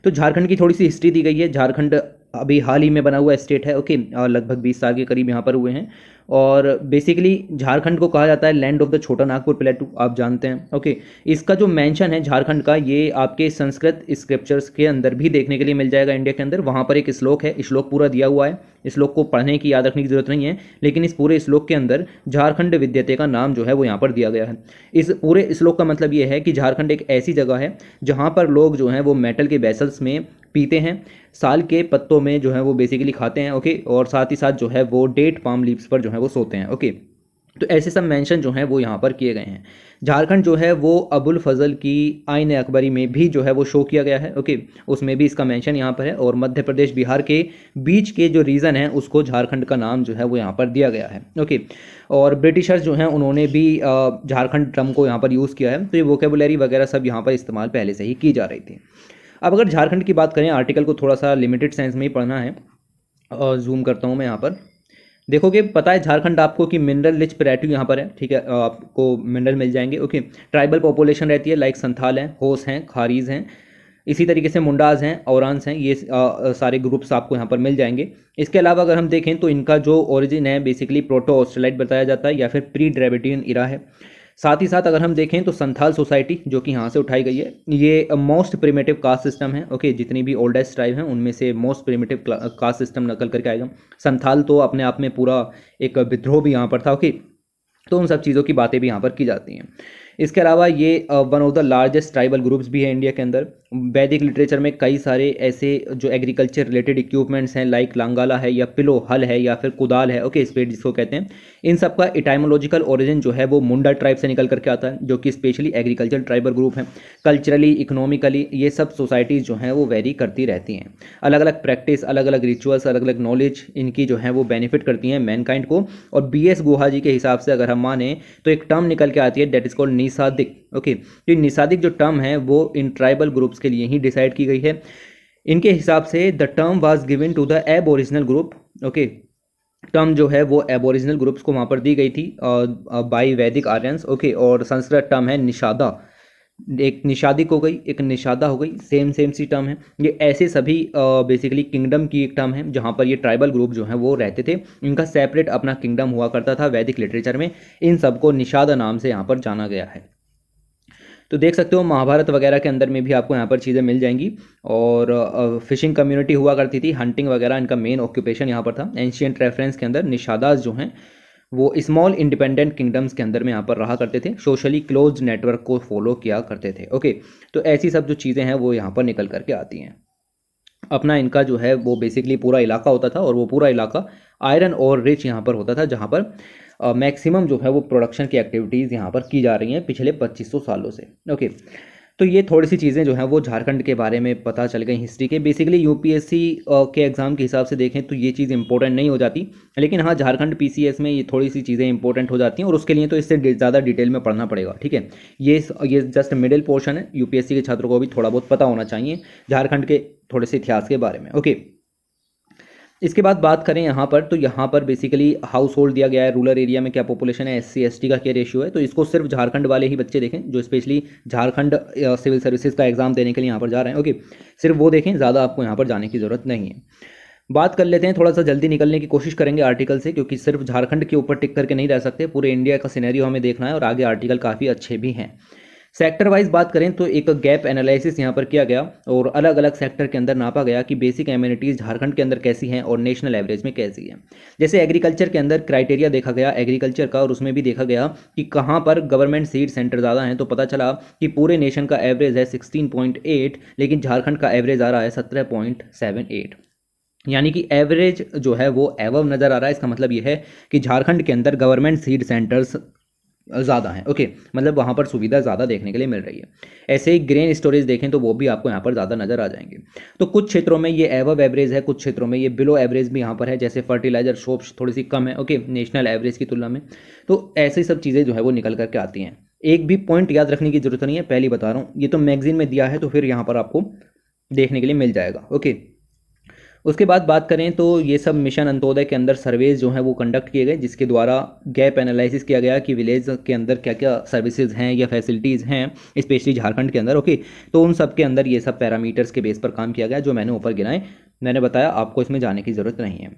तो झारखंड की थोड़ी सी हिस्ट्री दी गई है। झारखंड अभी हाल ही में बना हुआ स्टेट है, ओके, और लगभग 20 साल के करीब यहाँ पर हुए हैं। और बेसिकली झारखंड को कहा जाता है लैंड ऑफ द छोटा नागपुर प्लेटू, आप जानते हैं। ओके, इसका जो मेंशन है झारखंड का, ये आपके संस्कृत स्क्रिप्चर्स के अंदर भी देखने के लिए मिल जाएगा इंडिया के अंदर। वहाँ पर एक श्लोक है, श्लोक पूरा दिया हुआ है, श्लोक को पढ़ने की याद रखने की जरूरत नहीं है, लेकिन इस पूरे श्लोक के अंदर झारखंड विद्यते का नाम जो है वो यहाँ पर दिया गया है। इस पूरे श्लोक का मतलब ये है कि झारखंड एक ऐसी जगह है जहाँ पर लोग जो हैं वो मेटल के वेसल्स में पीते हैं, साल के पत्तों में जो है वो बेसिकली खाते हैं। ओके, और साथ ही साथ जो है वो डेट पाम लीव्स पर जो है वो सोते हैं। ओके, तो ऐसे सब मेंशन जो हैं वो यहाँ पर किए गए हैं। झारखंड जो है वो अबुल फजल की आइन अकबरी में भी जो है वो शो किया गया है। ओके, उसमें भी इसका मेंशन यहाँ पर है। और मध्य प्रदेश बिहार के बीच के जो रीजन है उसको झारखंड का नाम जो है वो यहाँ पर दिया गया है। ओके, और ब्रिटिशर्स जो हैं उन्होंने भी झारखंड टर्म को यहाँ पर यूज़ किया है, तो ये वोकेबुलरी वगैरह सब यहाँ पर इस्तेमाल पहले से ही की जा रही थी। अब अगर झारखंड की बात करें, आर्टिकल को थोड़ा सा लिमिटेड सेंस में ही पढ़ना है, और जूम करता हूँ मैं यहाँ पर। देखोगे पता है झारखंड आपको कि मिनरल रिच प्लेटू यहाँ पर है, ठीक है, आपको मिनरल मिल जाएंगे। ओके, ट्राइबल पॉपुलेशन रहती है, लाइक संथाल हैं, होस हैं, खारीज हैं, इसी तरीके से मुंडाज हैं, औरांस हैं, ये सारे ग्रुप्स आपको यहाँ पर मिल जाएंगे। इसके अलावा अगर हम देखें तो इनका जो ओरिजिन है बेसिकली प्रोटो ऑस्ट्रेलाइट बताया जाता है या फिर प्री ड्रेविडियन इरा है। साथ ही साथ अगर हम देखें तो संथाल सोसाइटी जो कि यहाँ से उठाई गई है, ये मोस्ट प्रिमिटिव कास्ट सिस्टम है। ओके, जितनी भी ओल्डेस्ट ट्राइब हैं उनमें से मोस्ट प्रिमिटिव कास्ट सिस्टम नकल करके आएगा। संथाल तो अपने आप में पूरा एक विद्रोह भी यहाँ पर था। ओके, तो उन सब चीज़ों की बातें भी यहाँ पर की जाती हैं। इसके अलावा ये one of the largest tribal groups भी है इंडिया के अंदर। वैदिक लिटरेचर में कई सारे ऐसे जो एग्रीकल्चर रिलेटेड इक्विपमेंट्स हैं, लाइक लांगाला है या पिलो हल है या फिर कुदाल है, ओके, स्पेड जिसको कहते हैं, इन सब का इटाइमोलॉजिकल ओरिजिन जो है वो मुंडा ट्राइब से निकल करके आता है, जो कि स्पेशली एग्रीकल्चर ट्राइबल ग्रुप है। कल्चरली, इकोनॉमिकली ये सब सोसाइटीज़ जो हैं वो वेरी करती रहती हैं। अलग अलग प्रैक्टिस, अलग अलग रिचुअल्स, अलग अलग नॉलेज इनकी जो है वो बेनिफिट करती हैं मैनकाइंड को। और BS गुहा जी के हिसाब से अगर हम माने तो एक टर्म निकल के आती है डेट इज कॉल्ड निसादिक। ओके, तो निसादिक जो टर्म है वो इन ट्राइबल ग्रुप्स के लिए ही डिसाइड की गई है। इनके हिसाब से the term was given to the aboriginal group. Okay, term जो है वो एबोरिजिनल ग्रुप्स को वहाँ पर दी गई थी बाय वैदिक आर्यंस। ओके, और संस्कृत टर्म है निषादा। एक निषादिक हो गई, एक निषादा हो गई, सेम सी टर्म है। ये ऐसे सभी बेसिकली किंगडम की एक टर्म है जहाँ पर ये ट्राइबल ग्रुप जो हैं वो रहते थे। इनका सेपरेट अपना किंगडम हुआ करता था वैदिक लिटरेचर में। इन सबको निषादा नाम से यहाँ पर जाना गया है। तो देख सकते हो महाभारत वगैरह के अंदर में भी आपको यहाँ पर चीज़ें मिल जाएंगी। और फिशिंग कम्युनिटी हुआ करती थी, हंटिंग वगैरह इनका मेन ऑक्यूपेशन यहाँ पर था। एंशियंट रेफरेंस के अंदर निषादास जो हैं वो स्मॉल इंडिपेंडेंट किंगडम्स के अंदर में यहाँ पर रहा करते थे, सोशली क्लोज्ड नेटवर्क को फॉलो किया करते थे। ओके, तो ऐसी सब जो चीज़ें हैं वो यहाँ पर निकल करके आती हैं। अपना इनका जो है वो बेसिकली पूरा इलाका होता था, और वो पूरा इलाका आयरन और रिच यहाँ पर होता था, जहाँ पर मैक्सिमम जो है वो प्रोडक्शन की एक्टिविटीज़ यहाँ पर की जा रही हैं पिछले 2500 सालों से। ओके, तो ये थोड़ी सी चीज़ें जो हैं वो झारखंड के बारे में पता चल गई हिस्ट्री के। बेसिकली UPSC के एग्ज़ाम के हिसाब से देखें तो ये चीज़ इंपॉर्टेंट नहीं हो जाती, लेकिन हाँ झारखंड PCS में ये थोड़ी सी चीज़ें इंपॉर्टेंट हो जाती हैं, और उसके लिए तो इससे ज़्यादा डिटेल में पढ़ना पड़ेगा। ठीक है, ये जस्ट मिडिल पोर्शन है। UPSC के छात्रों को भी थोड़ा बहुत पता होना चाहिए झारखंड के थोड़े से इतिहास के बारे में। ओके, इसके बाद बात करें यहाँ पर, तो यहाँ पर बेसिकली हाउस होल्ड दिया गया है, रूरल एरिया में क्या पॉपुलेशन है, SC ST का क्या रेशियो है। तो इसको सिर्फ झारखंड वाले ही बच्चे देखें जो स्पेशली झारखंड सिविल सर्विसेज का एग्जाम देने के लिए यहाँ पर जा रहे हैं। ओके, सिर्फ वो देखें, ज़्यादा आपको यहाँ पर जाने की ज़रूरत नहीं है। बात कर लेते हैं, थोड़ा सा जल्दी निकलने की कोशिश करेंगे आर्टिकल से, क्योंकि सिर्फ झारखंड के ऊपर टिक करके नहीं रह सकते, पूरे इंडिया का सिनेरियो हमें देखना है, और आगे आर्टिकल काफ़ी अच्छे भी हैं। सेक्टर वाइज बात करें तो एक गैप एनालिसिस यहाँ पर किया गया, और अलग अलग सेक्टर के अंदर नापा गया कि बेसिक एमिनिटीज़ झारखंड के अंदर कैसी हैं और नेशनल एवरेज में कैसी हैं। जैसे एग्रीकल्चर के अंदर क्राइटेरिया देखा गया एग्रीकल्चर का, और उसमें भी देखा गया कि कहाँ पर गवर्नमेंट सीड सेंटर ज़्यादा हैं। तो पता चला कि पूरे नेशन का एवरेज है 16.8, लेकिन झारखंड का एवरेज आ रहा है 17.78, यानी कि एवरेज जो है वो एवव नज़र आ रहा है। इसका मतलब ये है कि झारखंड के अंदर गवर्नमेंट सीड सेंटर्स ज़्यादा हैं। ओके, मतलब वहाँ पर सुविधा ज़्यादा देखने के लिए मिल रही है। ऐसे ही ग्रेन स्टोरेज देखें तो वो भी आपको यहाँ पर ज़्यादा नज़र आ जाएंगे। तो कुछ क्षेत्रों में ये एवव एवरेज है, कुछ क्षेत्रों में ये बिलो एवरेज भी यहाँ पर है, जैसे फर्टिलाइजर शॉप्स थोड़ी सी कम है ओके नेशनल एवरेज की तुलना में। तो ऐसी सब चीज़ें जो है वो निकल करके आती हैं। एक भी पॉइंट याद रखने की जरूरत नहीं है, पहले बता रहा हूँ, ये तो मैगजीन में दिया है तो फिर यहाँ पर आपको देखने के लिए मिल जाएगा। ओके, उसके बाद बात करें तो ये सब मिशन अंत्योदय के अंदर सर्वेज जो हैं वो कंडक्ट किए गए, जिसके द्वारा गैप एनालिसिस किया गया कि विलेज के अंदर क्या क्या सर्विसेज हैं या फैसिलिटीज़ हैं स्पेशली झारखंड के अंदर। ओके, तो उन सब के अंदर ये सब पैरामीटर्स के बेस पर काम किया गया जो मैंने ऊपर गिनाए। मैंने बताया आपको इसमें जाने की ज़रूरत नहीं है।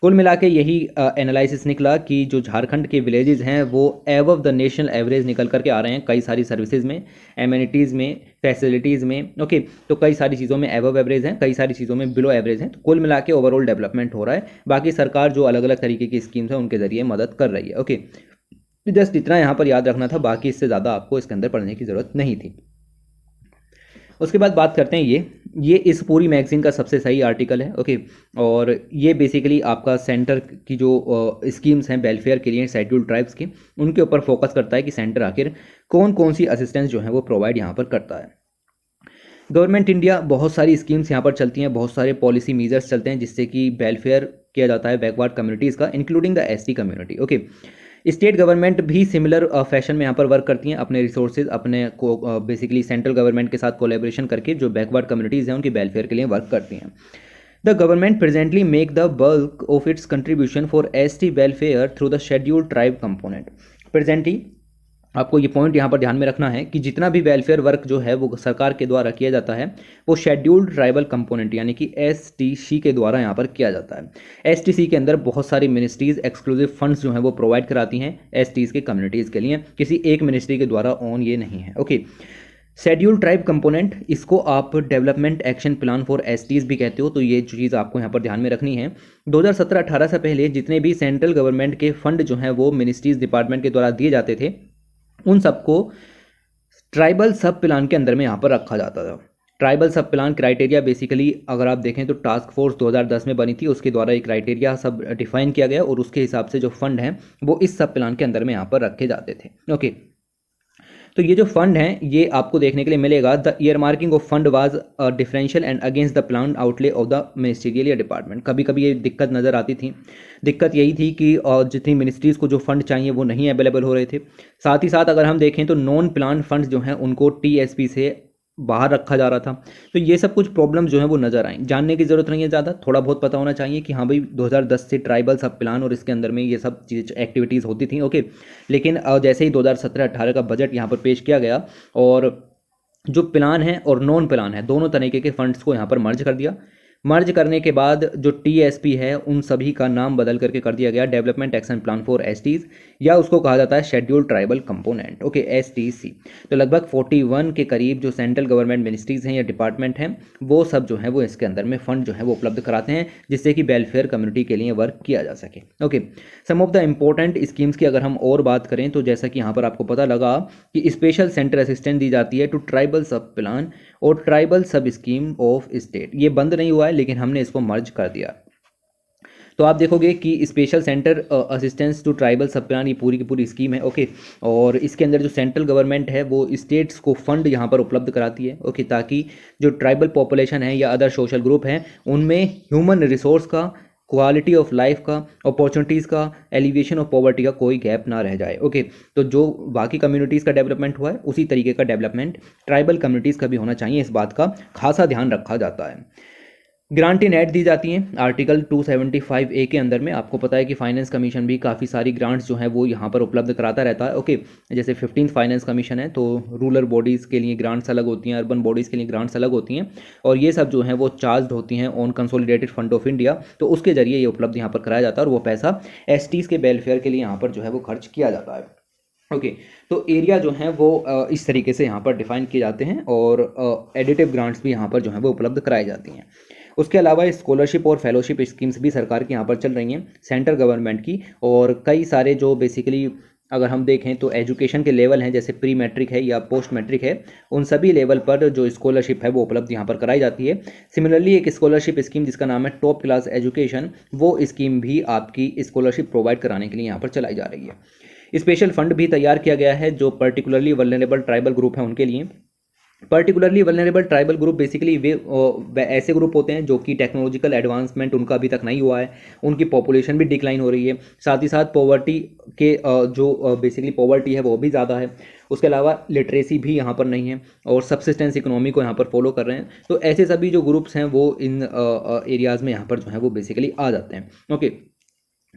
कुल मिला के यही एनालिसिस निकला कि जो झारखंड के विलेजेस हैं वो एवव द नेशनल एवरेज निकल करके आ रहे हैं कई सारी सर्विसेज में, एमिनिटीज़ में, फैसिलिटीज़ में। ओके, तो कई सारी चीज़ों में एवव एवरेज हैं, कई सारी चीज़ों में बिलो एवरेज हैं। तो कुल मिला के ओवरऑल डेवलपमेंट हो रहा है। बाकी सरकार जो अलग अलग तरीके की स्कीम्स हैं उनके ज़रिए मदद कर रही है। ओके, तो जस्ट इतना यहाँ पर याद रखना था, बाकी इससे ज़्यादा आपको इसके अंदर पढ़ने की ज़रूरत नहीं थी। उसके बाद बात करते हैं ये इस पूरी मैगजीन का सबसे सही आर्टिकल है। ओके, और ये बेसिकली आपका सेंटर की जो स्कीम्स हैं वेलफेयर के लिए शेड्यूल्ड ट्राइब्स की, उनके ऊपर फोकस करता है कि सेंटर आखिर कौन कौन सी असिस्टेंस जो है वो प्रोवाइड यहाँ पर करता है। गवर्नमेंट इंडिया बहुत सारी स्कीम्स यहाँ पर चलती हैं, बहुत सारे पॉलिसी मेजर्स चलते हैं जिससे कि वेलफेयर किया जाता है बैकवर्ड कम्युनिटीज़ का, including the ST community. Okay, state government भी सिमिलर फैशन में यहाँ पर वर्क करती हैं, अपने रिसोर्सेज अपने को बेसिकली सेंट्रल गवर्नमेंट के साथ कोलेब्रेशन करके जो बैकवर्ड कम्युनिटीज़ हैं उनकी वेलफेयर के लिए वर्क करती हैं। The government presently make the bulk of its contribution for ST welfare through the scheduled tribe component. Presently आपको ये पॉइंट यहाँ पर ध्यान में रखना है कि जितना भी वेलफेयर वर्क जो है वो सरकार के द्वारा किया जाता है वो शेड्यूल्ड ट्राइबल कंपोनेंट यानी कि एसटीसी के द्वारा यहाँ पर किया जाता है। एसटीसी के अंदर बहुत सारी मिनिस्ट्रीज एक्सक्लूसिव फंड्स जो हैं वो प्रोवाइड कराती हैं एसटीज के कम्युनिटीज़ के लिए, किसी एक मिनिस्ट्री के द्वारा ऑन ये नहीं है। ओके, शेड्यूल्ड ट्राइब कंपोनेंट, इसको आप development action plan for STs भी कहते हो, तो ये चीज़ आपको यहाँ पर ध्यान में रखनी है। 2017-18 से पहले जितने भी सेंट्रल गवर्नमेंट के फंड जो हैं वो मिनिस्ट्रीज डिपार्टमेंट के द्वारा दिए जाते थे उन सबको ट्राइबल सब प्लान के अंदर में यहाँ पर रखा जाता था। Tribal sub plan criteria basically अगर आप देखें तो टास्क फोर्स 2010 में बनी थी, उसके द्वारा एक क्राइटेरिया सब डिफाइन किया गया और उसके हिसाब से जो फंड हैं वो इस सब प्लान के अंदर में यहाँ पर रखे जाते थे। ओके, तो ये जो फंड हैं ये आपको देखने के लिए मिलेगा। The year marking of fund was differential and against the plan outlay of the ministerial department. कभी कभी ये दिक्कत नज़र आती थी। दिक्कत यही थी कि जितनी मिनिस्ट्रीज़ को जो फंड चाहिए वो नहीं अवेलेबल हो रहे थे। साथ ही साथ अगर हम देखें तो नॉन प्लान फंड्स जो हैं उनको टीएसपी से बाहर रखा जा रहा था। तो ये सब कुछ प्रॉब्लम जो है वो नज़र आई। जानने की ज़रूरत नहीं है ज़्यादा, थोड़ा बहुत पता होना चाहिए कि हाँ भाई 2010 से ट्राइबल सब प्लान और इसके अंदर में ये सब चीज़ एक्टिविटीज़ होती थी। ओके, लेकिन जैसे ही 2017-18 का बजट यहाँ पर पेश किया गया और जो प्लान है और नॉन प्लान है दोनों तरीके के फंड्स को यहाँ पर मर्ज कर दिया। मर्ज करने के बाद जो टीएसपी है उन सभी का नाम बदल करके कर दिया गया development action plan for STs, या उसको कहा जाता है scheduled tribal component. Okay, STC. तो लगभग 41 के करीब जो सेंट्रल गवर्नमेंट मिनिस्ट्रीज हैं या डिपार्टमेंट हैं वो सब जो है वो इसके अंदर में फंड जो है वो उपलब्ध कराते हैं जिससे कि वेलफेयर कम्युनिटी के लिए वर्क किया जा सके। Okay, some of the important schemes की अगर हम और बात करें तो जैसा कि यहाँ पर आपको पता लगा कि स्पेशल सेंटर असिस्टेंट दी जाती है टू ट्राइबल सब प्लान और ट्राइबल सब स्कीम ऑफ स्टेट। ये बंद नहीं हुआ है लेकिन हमने इसको मर्ज कर दिया। तो आप देखोगे कि special centre assistance to tribal sub plan ये पूरी की पूरी स्कीम है। ओके, और इसके अंदर जो सेंट्रल गवर्नमेंट है वो स्टेट्स को फंड यहाँ पर उपलब्ध कराती है। ओके, ताकि जो ट्राइबल पॉपुलेशन है या अदर सोशल ग्रुप हैं उनमें ह्यूमन रिसोर्स का, क्वालिटी ऑफ लाइफ का, अपॉर्चुनिटीज़ का, एलिवेशन ऑफ पॉवर्टी का कोई गैप ना रह जाए। ओके, तो जो बाकी कम्युनिटीज़ का डेवलपमेंट हुआ है उसी तरीके का डेवलपमेंट ट्राइबल कम्युनिटीज़ का भी होना चाहिए, इस बात का खासा ध्यान रखा जाता है। ग्रांट इन एड दी जाती हैं आर्टिकल 275A के अंदर में। आपको पता है कि फाइनेंस कमीशन भी काफ़ी सारी ग्रांट्स जो है वो यहाँ पर उपलब्ध कराता रहता है। ओके, जैसे 15th फाइनेंस कमीशन है तो रूरल बॉडीज़ के लिए ग्रांट्स अलग होती हैं, अर्बन बॉडीज़ के लिए ग्रांट्स अलग होती हैं और ये सब जो है वो चार्ज होती हैं on consolidated fund of India. तो उसके जरिए ये उपलब्ध यहाँ पर कराया जाता है और वो पैसा एसटीज़ के वेलफेयर के लिए यहाँ पर जो है वो खर्च किया जाता है। ओके, तो एरिया जो हैं वो इस तरीके से यहाँ पर डिफाइन किए जाते हैं और एडिटिव ग्रांट्स भी यहाँ पर जो है वो उपलब्ध कराई जाती हैं। उसके अलावा स्कॉलरशिप और फेलोशिप स्कीम्स भी सरकार की यहाँ पर चल रही हैं सेंट्रल गवर्नमेंट की, और कई सारे जो बेसिकली अगर हम देखें तो एजुकेशन के लेवल हैं जैसे प्री मैट्रिक है या पोस्ट मैट्रिक है, उन सभी लेवल पर जो स्कॉलरशिप है वो उपलब्ध यहाँ पर कराई जाती है। सिमिलरली एक स्कॉलरशिप स्कीम जिसका नाम है टॉप क्लास एजुकेशन, वो स्कीम भी आपकी स्कॉलरशिप प्रोवाइड कराने के लिए यहाँ पर चलाई जा रही है। स्पेशल फंड भी तैयार किया गया है जो पर्टिकुलरली वल्नरेबल ट्राइबल ग्रुप हैं उनके लिए। Particularly vulnerable tribal group basically वे ऐसे ग्रुप होते हैं जो कि टेक्नोलॉजिकल एडवांसमेंट उनका अभी तक नहीं हुआ है, उनकी पॉपुलेशन भी डिक्लाइन हो रही है, साथ ही साथ पॉवर्टी के जो बेसिकली पॉवर्टी है वो भी ज़्यादा है, उसके अलावा लिटरेसी भी यहाँ पर नहीं है और सब्सिस्टेंस इकोनॉमी को यहाँ पर फॉलो कर रहे हैं। तो ऐसे सभी जो ग्रुप्स हैं वो इन एरियाज़ में यहाँ पर जो है वो बेसिकली आ जाते हैं। ओके,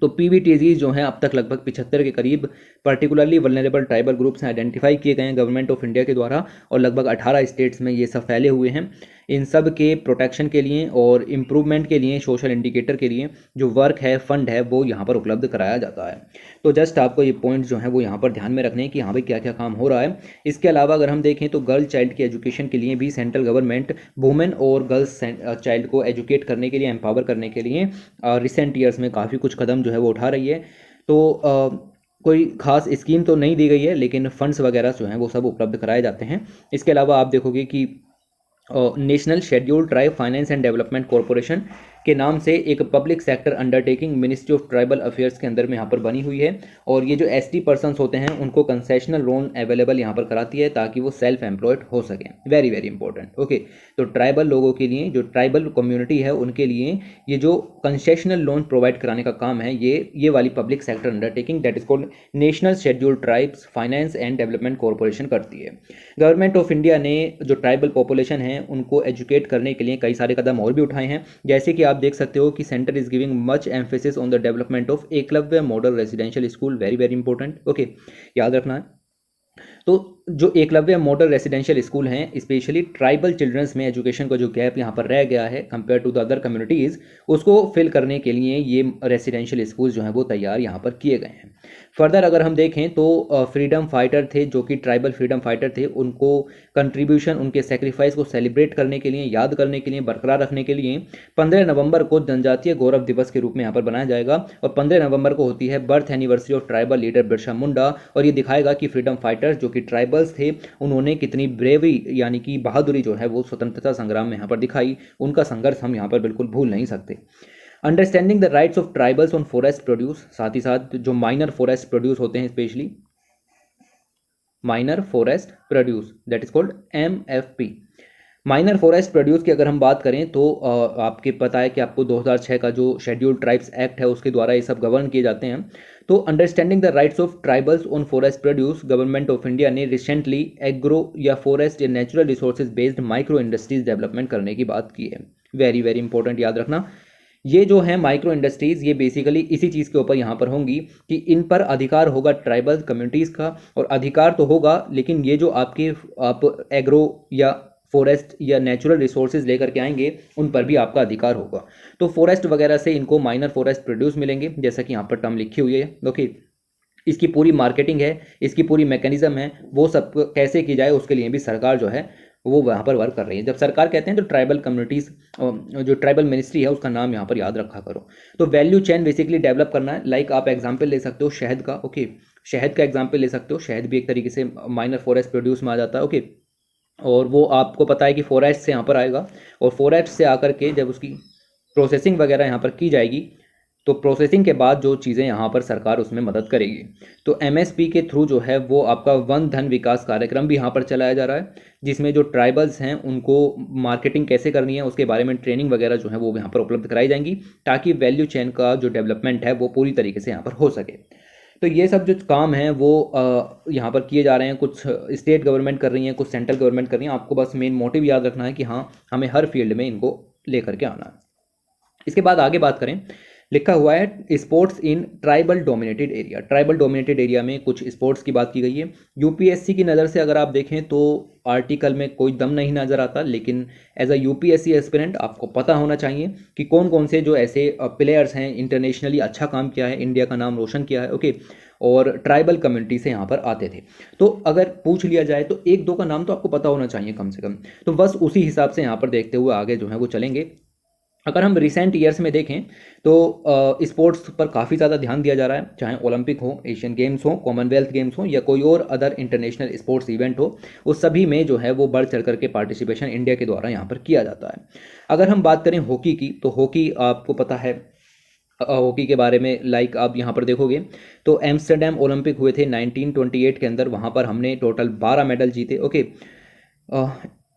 तो पीवीटीजीज जो हैं अब तक लगभग 75 के करीब पर्टिकुलरली वल्नरेबल ट्राइबल ग्रुप्स हैं आइडेंटिफाई किए गए हैं गवर्नमेंट ऑफ इंडिया के द्वारा, और लगभग 18 स्टेट्स में ये सब फैले हुए हैं। इन सब के प्रोटेक्शन के लिए और इम्प्रूवमेंट के लिए, सोशल इंडिकेटर के लिए जो वर्क है, फंड है, वो यहाँ पर उपलब्ध कराया जाता है। तो जस्ट आपको ये पॉइंट्स जो हैं वो यहाँ पर ध्यान में रखने हैं कि यहाँ पर क्या क्या काम हो रहा है। इसके अलावा अगर हम देखें तो गर्ल चाइल्ड की एजुकेशन के लिए भी सेंट्रल गवर्नमेंट वुमेन और गर्ल्स चाइल्ड को एजुकेट करने के लिए, एम्पावर करने के लिए रिसेंट ईयर्स में काफ़ी कुछ कदम जो है वो उठा रही है। तो कोई खास स्कीम तो नहीं दी गई है, लेकिन फंड्स वगैरह जो हैं वो सब उपलब्ध कराए जाते हैं। इसके अलावा आप देखोगे कि national scheduled tribe finance and development corporation के नाम से एक public sector undertaking ministry of tribal affairs के अंदर में यहाँ पर बनी हुई है, और ये जो एसटी पर्सन्स होते हैं उनको कंसेशनल लोन अवेलेबल यहाँ पर कराती है ताकि वो सेल्फ एम्प्लॉयड हो सकें। Very very important. ओके, तो ट्राइबल लोगों के लिए, जो ट्राइबल कम्युनिटी है उनके लिए ये जो कंसेशनल लोन प्रोवाइड कराने का काम है, ये वाली public sector undertaking that is called national scheduled tribes finance and development corporation करती है। गवर्नमेंट ऑफ इंडिया ने जो ट्राइबल पॉपुलेशन है उनको एजुकेट करने के लिए कई सारे कदम और भी उठाए हैं, जैसे कि आप देख सकते हो कि centre is giving much emphasis on the development of Eklavya model residential school. Very very important. Okay, याद रखना है। तो जो एकलव्य मॉडल रेसिडेंशियल स्कूल हैं, स्पेशली ट्राइबल चिल्ड्रंस में एजुकेशन का जो गैप यहाँ पर रह गया है compare to the other communities, उसको फिल करने के लिए ये रेसिडेंशियल स्कूल जो हैं वो तैयार यहाँ पर किए गए हैं। फर्दर अगर हम देखें तो फ्रीडम फाइटर थे, जो कि ट्राइबल फ्रीडम फाइटर थे, उनको कंट्रीब्यूशन, उनके सेक्रीफाइस को सेलिब्रेट करने के लिए, याद करने के लिए, बरकरार रखने के लिए 15 नवंबर को जनजातीय गौरव दिवस के रूप में यहाँ पर बनाया जाएगा, और 15 नवंबर को होती है birth anniversary of tribal leader Birsa Munda, और ये दिखाएगा कि फ्रीडम फाइटर्स जो कि ट्राइबल्स थे उन्होंने कितनी ब्रेवरी यानी कि बहादुरी जो है वो स्वतंत्रता संग्राम में यहाँ पर दिखाई। उनका संघर्ष हम यहाँ पर बिल्कुल भूल नहीं सकते। Understanding the rights of tribals on forest produce, साथ ही साथ जो माइनर फॉरेस्ट प्रोड्यूस होते हैं, specially minor forest produce that is called MFP। Minor forest produce की अगर हम बात करें तो आपके पता है कि आपको 2006 का जो शेड्यूल्ड ट्राइब्स एक्ट है उसके द्वारा ये सब गवर्न किए जाते हैं। तो understanding the rights of tribals on forest produce, government of India ने रिसेंटली एग्रो या फॉरेस्ट या natural resources based micro industries development करने की बात की है। वेरी वेरी इंपॉर्टेंट, याद रखना। ये जो है माइक्रो इंडस्ट्रीज़, ये बेसिकली इसी चीज़ के ऊपर यहाँ पर होंगी कि इन पर अधिकार होगा ट्राइबल कम्युनिटीज़ का, और अधिकार तो होगा लेकिन ये जो आप एग्रो या फॉरेस्ट या नेचुरल रिसोर्सेज लेकर के आएंगे उन पर भी आपका अधिकार होगा। तो फॉरेस्ट वगैरह से इनको माइनर फॉरेस्ट प्रोड्यूस मिलेंगे, जैसा कि यहाँ पर टर्म लिखी हुई है। ओके, इसकी पूरी मार्केटिंग है, इसकी पूरी मैकेनिज्म है, वो सब कैसे की जाए उसके लिए भी सरकार जो है वो वहाँ पर वर्क कर रही है। जब सरकार कहते हैं तो ट्राइबल कम्युनिटीज़, जो ट्राइबल मिनिस्ट्री है उसका नाम यहाँ पर याद रखा करो। तो वैल्यू चेन बेसिकली डेवलप करना है। लाइक आप एग्जांपल ले सकते हो शहद का। ओके, शहद का एग्जांपल ले सकते हो। शहद भी एक तरीके से माइनर फॉरेस्ट प्रोड्यूस में आ जाता है। ओके, और वो आपको पता है कि फॉरेस्ट से यहाँ पर आएगा, और फॉरेस्ट से आकर के जब उसकी प्रोसेसिंग वगैरह यहाँ पर की जाएगी तो प्रोसेसिंग के बाद जो चीज़ें यहाँ पर सरकार उसमें मदद करेगी। तो MSP के थ्रू जो है वो आपका वन धन विकास कार्यक्रम भी यहाँ पर चलाया जा रहा है, जिसमें जो ट्राइबल्स हैं उनको मार्केटिंग कैसे करनी है उसके बारे में ट्रेनिंग वगैरह जो है वो यहाँ पर उपलब्ध कराई जाएंगी, ताकि वैल्यू चेन का जो डेवलपमेंट है वो पूरी तरीके से यहाँ पर हो सके। तो ये सब जो काम हैं वो यहाँ पर किए जा रहे हैं। कुछ स्टेट गवर्नमेंट कर रही हैं, कुछ सेंट्रल गवर्नमेंट कर रही हैं। आपको बस मेन मोटिव याद रखना है कि हाँ, हमें हर फील्ड में इनको लेकर के आना है। इसके बाद आगे बात करें, लिखा हुआ है sports in tribal dominated area. Tribal dominated area में कुछ स्पोर्ट्स की बात की गई है। UPSC की नज़र से अगर आप देखें तो आर्टिकल में कोई दम नहीं नज़र आता, लेकिन एज अ UPSC एस्पिरेंट आपको पता होना चाहिए कि कौन कौन से जो ऐसे प्लेयर्स हैं, इंटरनेशनली अच्छा काम किया है, इंडिया का नाम रोशन किया है। ओके, और ट्राइबल कम्युनिटी से यहाँ पर आते थे। तो अगर पूछ लिया जाए तो एक दो का नाम तो आपको पता होना चाहिए कम से कम। तो बस उसी हिसाब से यहाँ पर देखते हुए आगे जो है वो चलेंगे। अगर हम रिसेंट ईयर्स में देखें तो स्पोर्ट्स पर काफ़ी ज़्यादा ध्यान दिया जा रहा है, चाहे ओलंपिक हो, एशियन गेम्स हो, कॉमनवेल्थ गेम्स हो, या कोई और अदर इंटरनेशनल स्पोर्ट्स इवेंट हो, उस सभी में जो है वो बढ़ चढ़ करके पार्टिसिपेशन इंडिया के द्वारा यहाँ पर किया जाता है। अगर हम बात करें हॉकी की, तो हॉकी आपको पता है हॉकी के बारे में। लाइक आप यहाँ पर देखोगे तो एम्स्टर्डम ओलंपिक हुए थे 1928 के अंदर, वहाँ पर हमने टोटल 12 मेडल जीते। Okay,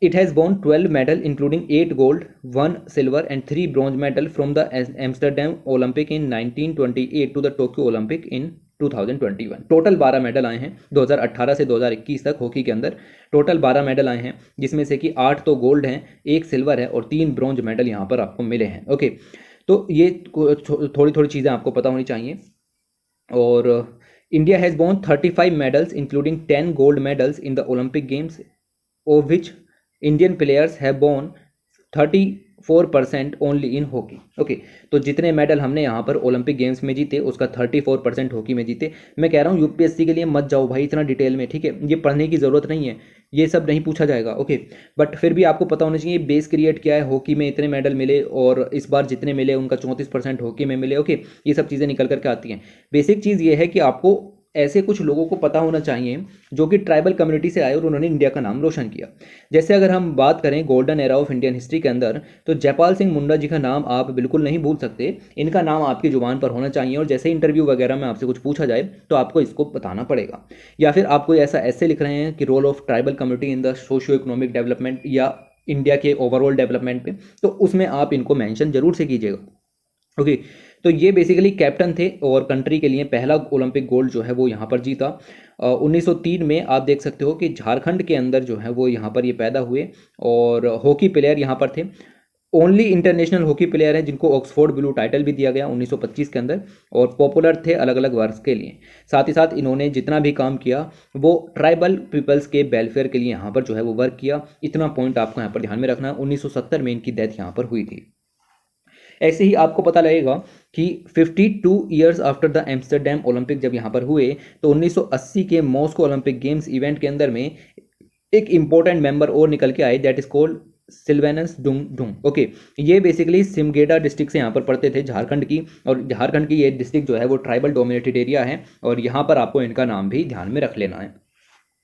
it has won 12 medal including 8 gold, 1 silver and 3 bronze medal from the Amsterdam Olympic in 1928 to the Tokyo Olympic in 2021। Total 12 medal आए हैं 2018 से 2021 तक हॉकी के अंदर। टोटल 12 मेडल आए हैं, जिसमें से कि 8 तो गोल्ड हैं, 1 सिल्वर है और 3 ब्रॉन्ज मेडल यहाँ पर आपको मिले हैं। ओके, तो ये थोड़ी थोड़ी चीज़ें आपको पता होनी चाहिए। और India has won 35 medals including 10 gold medals in the Olympic games, of which Indian players have von 34% only in hockey. Okay, तो जितने मेडल हमने यहाँ पर ओलंपिक गेम्स में जीते उसका 34% हॉकी में जीते। मैं कह रहा हूँ यूपीएससी के लिए मत जाओ भाई इतना डिटेल में, ठीक है, ये पढ़ने की ज़रूरत नहीं है, ये सब नहीं पूछा जाएगा। ओके, बट फिर भी आपको पता होना चाहिए बेस क्रिएट क्या है, हॉकी में इतने मेडल मिले और इस बार जितने मिले उनका 34% हॉकी में मिले। ओके, ये सब चीज़ें निकल करके आती हैं। बेसिक चीज़ ये है कि आपको ऐसे कुछ लोगों को पता होना चाहिए जो कि ट्राइबल कम्युनिटी से आए और उन्होंने इंडिया का नाम रोशन किया। जैसे अगर हम बात करें golden era of Indian history के अंदर, तो जयपाल सिंह मुंडा जी का नाम आप बिल्कुल नहीं भूल सकते, इनका नाम आपकी जुबान पर होना चाहिए। और जैसे इंटरव्यू वगैरह में आपसे कुछ पूछा जाए तो आपको इसको बताना पड़ेगा। या फिर आप कोई ऐसा ऐसे लिख रहे हैं कि role of tribal community in the socio economic development या इंडिया के ओवरऑल डेवलपमेंट पे, तो उसमें आप इनको मेंशन जरूर से कीजिएगा। ओके, तो ये बेसिकली कैप्टन थे और कंट्री के लिए पहला ओलंपिक गोल्ड जो है वो यहाँ पर जीता। 1903 में आप देख सकते हो कि झारखंड के अंदर जो है वो यहाँ पर ये पैदा हुए और हॉकी प्लेयर यहाँ पर थे। ओनली इंटरनेशनल हॉकी प्लेयर हैं जिनको ऑक्सफोर्ड ब्लू टाइटल भी दिया गया 1925 के अंदर, और पॉपुलर थे अलग अलग वर्ग के लिए। साथ ही साथ इन्होंने जितना भी काम किया वो ट्राइबल पीपल्स के वेलफेयर के लिए यहाँ पर जो है वो वर्क किया। इतना पॉइंट आपको यहाँ पर ध्यान में रखना है। 1970 में इनकी डेथ यहाँ पर हुई थी। ऐसे ही आपको पता लगेगा कि 52 years after the Amsterdam Olympic जब यहाँ पर हुए, तो 1980 के मॉस्को ओलंपिक गेम्स इवेंट के अंदर में एक इंपॉर्टेंट मेंबर और निकल के आए, that is called Sylvanus Dung. Okay, ये बेसिकली सिमगेडा डिस्ट्रिक्ट से यहाँ पर पढ़ते थे, झारखंड की। और झारखंड की ये डिस्ट्रिक्ट जो है वो ट्राइबल डोमिनेटेड एरिया है और यहाँ पर आपको इनका नाम भी ध्यान में रख लेना है।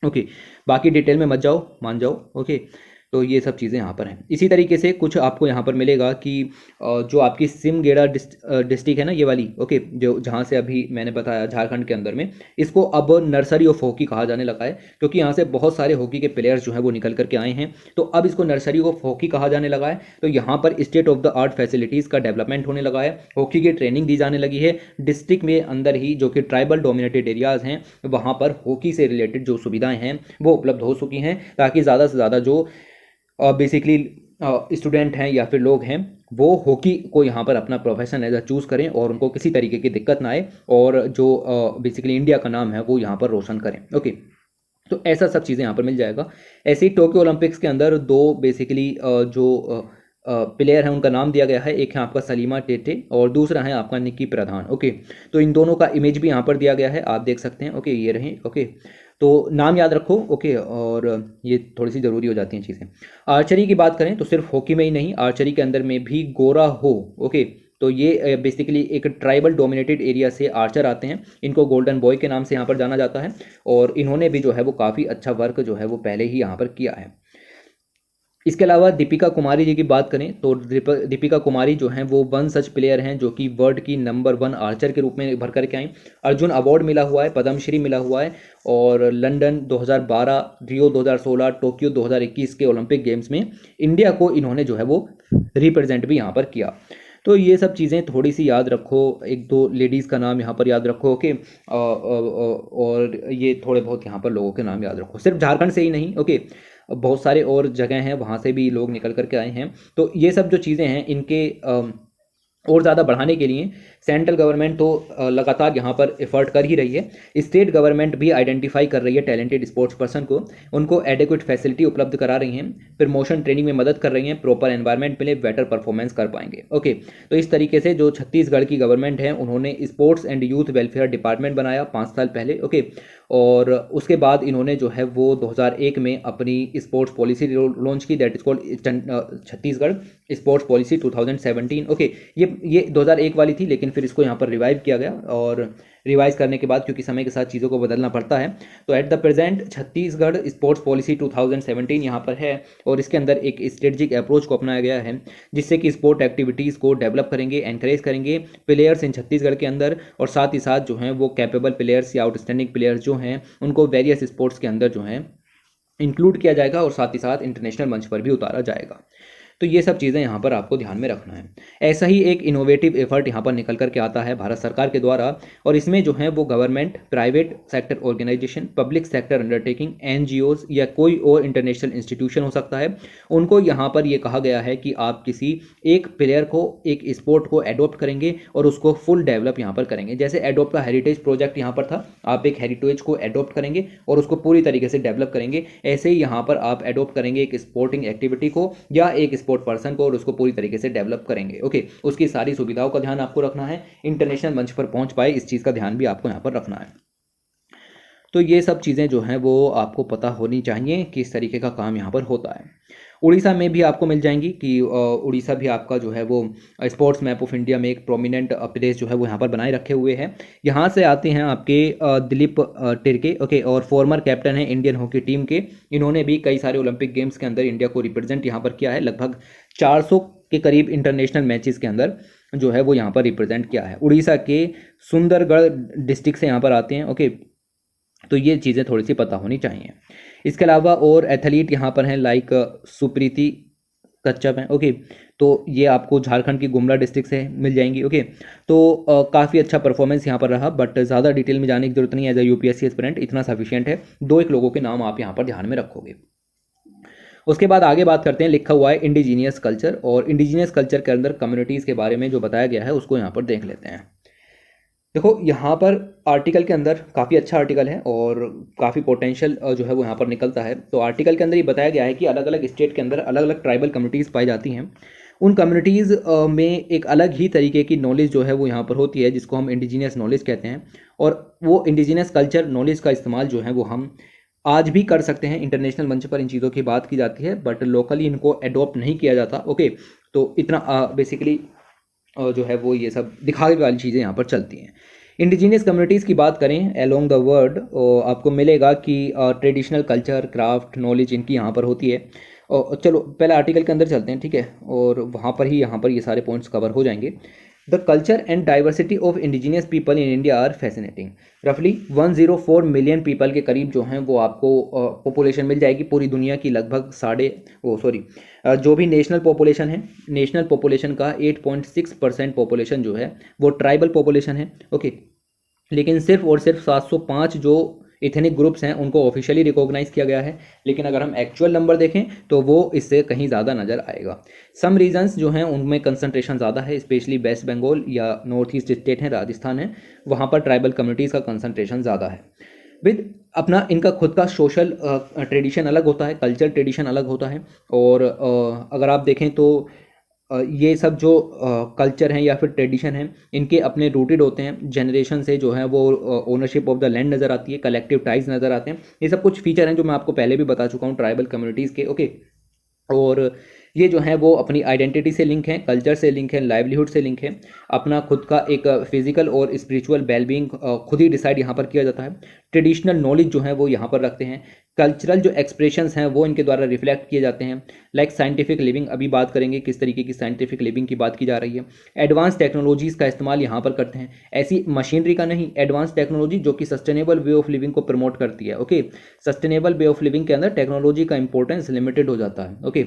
ओके, बाकी डिटेल में मत जाओ, मान जाओ। ओके, तो ये सब चीज़ें यहाँ पर हैं। इसी तरीके से कुछ आपको यहाँ पर मिलेगा कि जो आपकी सिमगेड़ा डिस्ट्रिक्ट है ना, ये वाली, ओके, जो जहाँ से अभी मैंने बताया झारखंड के अंदर में, इसको अब नर्सरी ऑफ हॉकी कहा जाने लगा है, क्योंकि यहाँ से बहुत सारे हॉकी के प्लेयर्स जो हैं वो निकल करके आए हैं। तो अब इसको नर्सरी ऑफ हॉकी कहा जाने लगा है। तो यहाँ पर state of the art facilities का डेवलपमेंट होने लगा है, हॉकी की ट्रेनिंग दी जाने लगी है। डिस्ट्रिक्ट में अंदर ही जो कि ट्राइबल डोमिनेटेड एरियाज़ हैं वहाँ पर हॉकी से रिलेटेड जो सुविधाएँ हैं वो उपलब्ध हो चुकी हैं, ताकि ज़्यादा से ज़्यादा जो बेसिकली स्टूडेंट हैं या फिर लोग हैं वो हॉकी को यहाँ पर अपना प्रोफेशन एज अ चूज़ करें और उनको किसी तरीके की दिक्कत ना आए, और जो बेसिकली इंडिया का नाम है वो यहाँ पर रोशन करें। ओके, तो ऐसा सब चीज़ें यहाँ पर मिल जाएगा। ऐसे ही टोक्यो ओलंपिक्स के अंदर दो बेसिकली जो प्लेयर हैं उनका नाम दिया गया है, एक है आपका सलीमा टेटे और दूसरा है आपका निक्की प्रधान। ओके, तो इन दोनों का इमेज भी यहाँ पर दिया गया है, आप देख सकते हैं। ओके, ये रहे। ओके, तो नाम याद रखो। ओके, और ये थोड़ी सी ज़रूरी हो जाती हैं चीज़ें। आर्चरी की बात करें तो सिर्फ हॉकी में ही नहीं, आर्चरी के अंदर में भी गोरा हो। ओके, तो ये बेसिकली एक ट्राइबल डोमिनेटेड एरिया से आर्चर आते हैं, इनको गोल्डन बॉय के नाम से यहाँ पर जाना जाता है, और इन्होंने भी जो है वो काफ़ी अच्छा वर्क जो है वो पहले ही यहाँ पर किया है। इसके अलावा दीपिका कुमारी जी की बात करें तो दीपिका कुमारी जो हैं वो वन सच प्लेयर हैं जो कि वर्ल्ड की नंबर 1 आर्चर के रूप में भर करके आई। अर्जुन अवार्ड मिला हुआ है, पद्मश्री मिला हुआ है, और लंदन 2012, रियो 2016, टोक्यो 2021 के ओलंपिक गेम्स में इंडिया को इन्होंने जो है वो रिप्रेजेंट भी यहाँ पर किया। तो ये सब चीज़ें थोड़ी सी याद रखो, एक दो लेडीज़ का नाम यहाँ पर याद रखो। ओके, और ये थोड़े बहुत यहाँ पर लोगों के नाम याद रखो, सिर्फ झारखंड से ही नहीं। ओके, बहुत सारे और जगह हैं वहाँ से भी लोग निकल करके आए हैं। तो ये सब जो चीज़ें हैं इनके और ज़्यादा बढ़ाने के लिए सेंट्रल गवर्नमेंट तो लगातार यहाँ पर एफर्ट कर ही रही है। स्टेट गवर्नमेंट भी आइडेंटिफाई कर रही है टैलेंटेड स्पोर्ट्स पर्सन को, उनको एडिक्वेट फैसिलिटी उपलब्ध करा रही हैं, प्रमोशन ट्रेनिंग में मदद कर रही हैं, प्रॉपर एनवायरनमेंट मिले, बेटर परफॉर्मेंस कर पाएंगे। ओके, तो इस तरीके से जो छत्तीसगढ़ की गवर्नमेंट है उन्होंने sports and youth welfare department बनाया 5 साल पहले। ओके, और उसके बाद इन्होंने जो है वो 2001 में अपनी स्पोर्ट्स पॉलिसी लॉन्च की, that is called Chhattisgarh sports policy 2017। Okay, ये 2001 वाली थी, लेकिन फिर इसको यहाँ पर रिवाइव किया गया, और रिवाइज करने के बाद क्योंकि समय के साथ चीज़ों को बदलना पड़ता है, तो at the present Chhattisgarh sports policy 2017 यहाँ पर है, और इसके अंदर एक स्ट्रेटजिक अप्रोच को अपनाया गया है जिससे कि स्पोर्ट एक्टिविटीज़ को डेवलप करेंगे, एनकरेज करेंगे प्लेयर्स इन छत्तीसगढ़ के अंदर, और साथ ही साथ जो हैं वो कैपेबल प्लेयर्स या आउटस्टैंडिंग प्लेयर्स जो हैं उनको वेरियस स्पोर्ट्स के अंदर जो हैं इंक्लूड किया जाएगा, और साथ ही साथ इंटरनेशनल मंच पर भी उतारा जाएगा। तो ये सब चीज़ें यहाँ पर आपको ध्यान में रखना है। ऐसा ही एक इनोवेटिव एफर्ट यहाँ पर निकल करके आता है भारत सरकार के द्वारा, और इसमें जो है वो government, private sector organisation, public sector undertaking, NGOs या कोई और इंटरनेशनल इंस्टीट्यूशन हो सकता है, उनको यहाँ पर ये कहा गया है कि आप किसी एक प्लेयर को, एक स्पोर्ट को एडॉप्ट करेंगे और उसको फुल डेवलप यहाँ पर करेंगे। जैसे एडॉप्ट का हेरिटेज प्रोजेक्ट यहाँ पर था, आप एक हेरिटेज को एडॉप्ट करेंगे और उसको पूरी तरीके से डेवलप करेंगे, ऐसे ही यहाँ पर आप एडॉप्ट करेंगे एक स्पोर्टिंग एक्टिविटी को या एक स्पोर्ट पर्सन को और उसको पूरी तरीके से डेवलप करेंगे। ओके, उसकी सारी सुविधाओं का ध्यान आपको रखना है, इंटरनेशनल मंच पर पहुंच पाए इस चीज़ का ध्यान भी आपको यहाँ पर रखना है। तो ये सब चीज़ें जो हैं वो आपको पता होनी चाहिए कि इस तरीके का काम यहाँ पर होता है। उड़ीसा में भी आपको मिल जाएंगी कि उड़ीसा भी आपका जो है वो स्पोर्ट्स मैप ऑफ इंडिया में एक प्रोमिनेंट प्लेस जो है वो यहाँ पर बनाए रखे हुए हैं। यहाँ से आते हैं आपके दिलीप टिर्के, ओके, और फॉर्मर कैप्टन है इंडियन हॉकी टीम के। इन्होंने भी कई सारे ओलंपिक गेम्स के अंदर इंडिया को रिप्रेजेंट यहाँ पर किया है, लगभग 400 के करीब इंटरनेशनल मैचेस के अंदर जो है वो यहाँ पर रिप्रेजेंट किया है। उड़ीसा के सुंदरगढ़ डिस्ट्रिक्ट से यहाँ पर आते हैं। ओके, तो ये चीज़ें थोड़ी सी पता होनी चाहिए। इसके अलावा और एथलीट यहाँ पर हैं लाइक सुप्रीति कच्छप हैं। ओके, तो ये आपको झारखंड की गुमला डिस्ट्रिक्ट से मिल जाएंगी। ओके, तो काफ़ी अच्छा परफॉर्मेंस यहाँ पर रहा, बट ज़्यादा डिटेल में जाने की जरूरत नहीं है। एज अ यूपीएससी एस्पिरेंट इतना सफिशिएंट है, 2-1 लोगों के नाम आप यहाँ पर ध्यान में रखोगे। उसके बाद आगे बात करते हैं, लिखा हुआ है इंडिजीनियस कल्चर, और इंडिजीनियस कल्चर के अंदर कम्युनिटीज़ के बारे में जो बताया गया है उसको यहाँ पर देख लेते हैं। देखो यहाँ पर आर्टिकल के अंदर काफ़ी अच्छा आर्टिकल है और काफ़ी पोटेंशियल जो है वो यहाँ पर निकलता है। तो आर्टिकल के अंदर ये बताया गया है कि अलग अलग स्टेट के अंदर अलग अलग ट्राइबल कम्युनिटीज़ पाई जाती हैं। उन कम्युनिटीज़ में एक अलग ही तरीके की नॉलेज जो है वो यहाँ पर होती है, जिसको हम इंडिजीनियस नॉलेज कहते हैं। और वो इंडिजीनियस कल्चर नॉलेज का इस्तेमाल जो है वो हम आज भी कर सकते हैं। इंटरनेशनल मंच पर इन चीज़ों की बात की जाती है, बट लोकली इनको एडॉप्ट नहीं किया जाता। ओके, तो इतना बेसिकली जो है वो ये सब दिखाने वाली चीज़ें यहाँ पर चलती हैं। इंडिजीनियस कम्युनिटीज़ की बात करें अलोंग द वर्ल्ड, आपको मिलेगा कि ट्रेडिशनल कल्चर, क्राफ्ट, नॉलेज इनकी यहाँ पर होती है। और चलो पहले आर्टिकल के अंदर चलते हैं, ठीक है, और वहाँ पर ही यहाँ पर ये सारे पॉइंट्स कवर हो जाएंगे। The culture and diversity of indigenous people in India are fascinating. रफली 104 मिलियन पीपल के करीब जो हैं वो आपको पॉपुलेशन मिल जाएगी पूरी दुनिया की। लगभग जो भी नेशनल पॉपुलेशन है, नेशनल पॉपुलेशन का 8.6% पॉपुलेशन जो है वो ट्राइबल पॉपुलेशन है। ओके, लेकिन सिर्फ और सिर्फ 705 जो इथेनिक ग्रुप्स हैं उनको ऑफिशियली रिकॉग्नाइज किया गया है, लेकिन अगर हम एक्चुअल नंबर देखें तो वो इससे कहीं ज़्यादा नज़र आएगा। सम रीजन्स जो हैं उनमें कंसंट्रेशन ज़्यादा है, स्पेशली वेस्ट बंगाल या नॉर्थ ईस्ट स्टेट हैं, राजस्थान है, वहाँ पर ट्राइबल कम्युनिटीज़ का कंसंट्रेशन ज़्यादा है। विद अपना इनका खुद का सोशल ट्रेडिशन अलग होता है, कल्चर ट्रेडिशन अलग होता है। और अगर आप देखें तो ये सब जो कल्चर हैं या फिर ट्रेडिशन हैं इनके अपने रूटेड होते हैं, जनरेशन से जो है वो ओनरशिप ऑफ द लैंड नज़र आती है, कलेक्टिव टाइज नज़र आते हैं। ये सब कुछ फीचर हैं जो मैं आपको पहले भी बता चुका हूँ ट्राइबल कम्युनिटीज़ के। ओके, और ये जो है वो अपनी आइडेंटिटी से लिंक है, कल्चर से लिंक है, लाइवलीहुड से लिंक है। अपना खुद का एक फिजिकल और स्पिरिचुअल वेलबींग खुद ही डिसाइड यहाँ पर किया जाता है। ट्रेडिशनल नॉलेज जो है वो यहाँ पर रखते हैं। कल्चरल जो एक्सप्रेशंस हैं वो इनके द्वारा रिफ्लेक्ट किए जाते हैं। लाइक साइंटिफिक लिविंग, अभी बात करेंगे किस तरीके की साइंटिफिक लिविंग की बात की जा रही है। एडवांस टेक्नोलॉजीज़ का इस्तेमाल यहाँ पर करते हैं, ऐसी मशीनरी का नहीं, एडवांस टेक्नोलॉजी जो कि सस्टेनेबल वे ऑफ लिविंग को प्रमोट करती है। Okay, sustainable way of living के अंदर टेक्नोलॉजी का इंपॉर्टेंस लिमिटेड हो जाता है। ओके,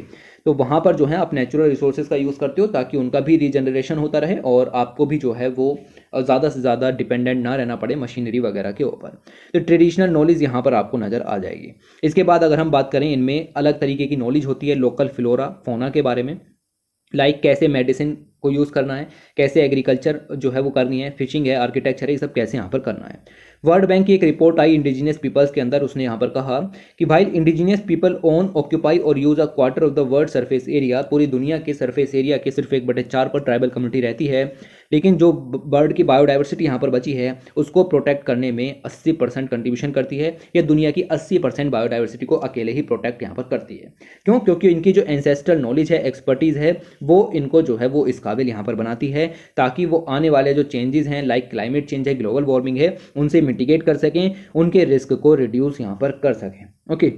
तो वहाँ पर जो है आप नेचुरल रिसोर्सेज का यूज़ करते हो ताकि उनका भी रीजनरेशन होता रहे और आपको भी जो है वो ज़्यादा से ज़्यादा डिपेंडेंट ना रहना पड़े मशीनरी वगैरह के ऊपर। तो ट्रेडिशनल नॉलेज यहाँ पर आपको नज़र आ जाएगी। इसके बाद अगर हम बात करें, इनमें अलग तरीके की नॉलेज होती है लोकल फ्लोरा फौना के बारे में, लाइक कैसे मेडिसिन को यूज़ करना है, कैसे एग्रीकल्चर जो है वो करनी है, फिशिंग है, आर्किटेक्चर है, ये सब कैसे यहाँ पर करना है। वर्ल्ड बैंक की एक रिपोर्ट आई इंडिजीनियस पीपल्स के अंदर, उसने यहाँ पर कहा कि भाई इंडिजीनियस पीपल ओन, ऑक्यूपाई और use a quarter of the world surface area. पूरी दुनिया के सरफेस एरिया के सिर्फ 1/4 पर ट्राइबल कम्युनिटी रहती है, लेकिन जो बर्ड की बायोडाइवर्सिटी यहाँ पर बची है उसको प्रोटेक्ट करने में 80% कंट्रीब्यूशन करती है। ये दुनिया की 80% बायोडाइवर्सिटी को अकेले ही प्रोटेक्ट यहाँ पर करती है। क्यों? क्योंकि इनकी जो एंसेस्ट्रल नॉलेज है, एक्सपर्टीज़ है, वो इनको जो है वो इस काबिल यहाँ पर बनाती है ताकि वो आने वाले जो चेंजेस हैं, लाइक क्लाइमेट चेंज है, ग्लोबल वार्मिंग है, उनसे मिटिगेट कर सकें, उनके रिस्क को रिड्यूस यहाँ पर कर सकें। ओके,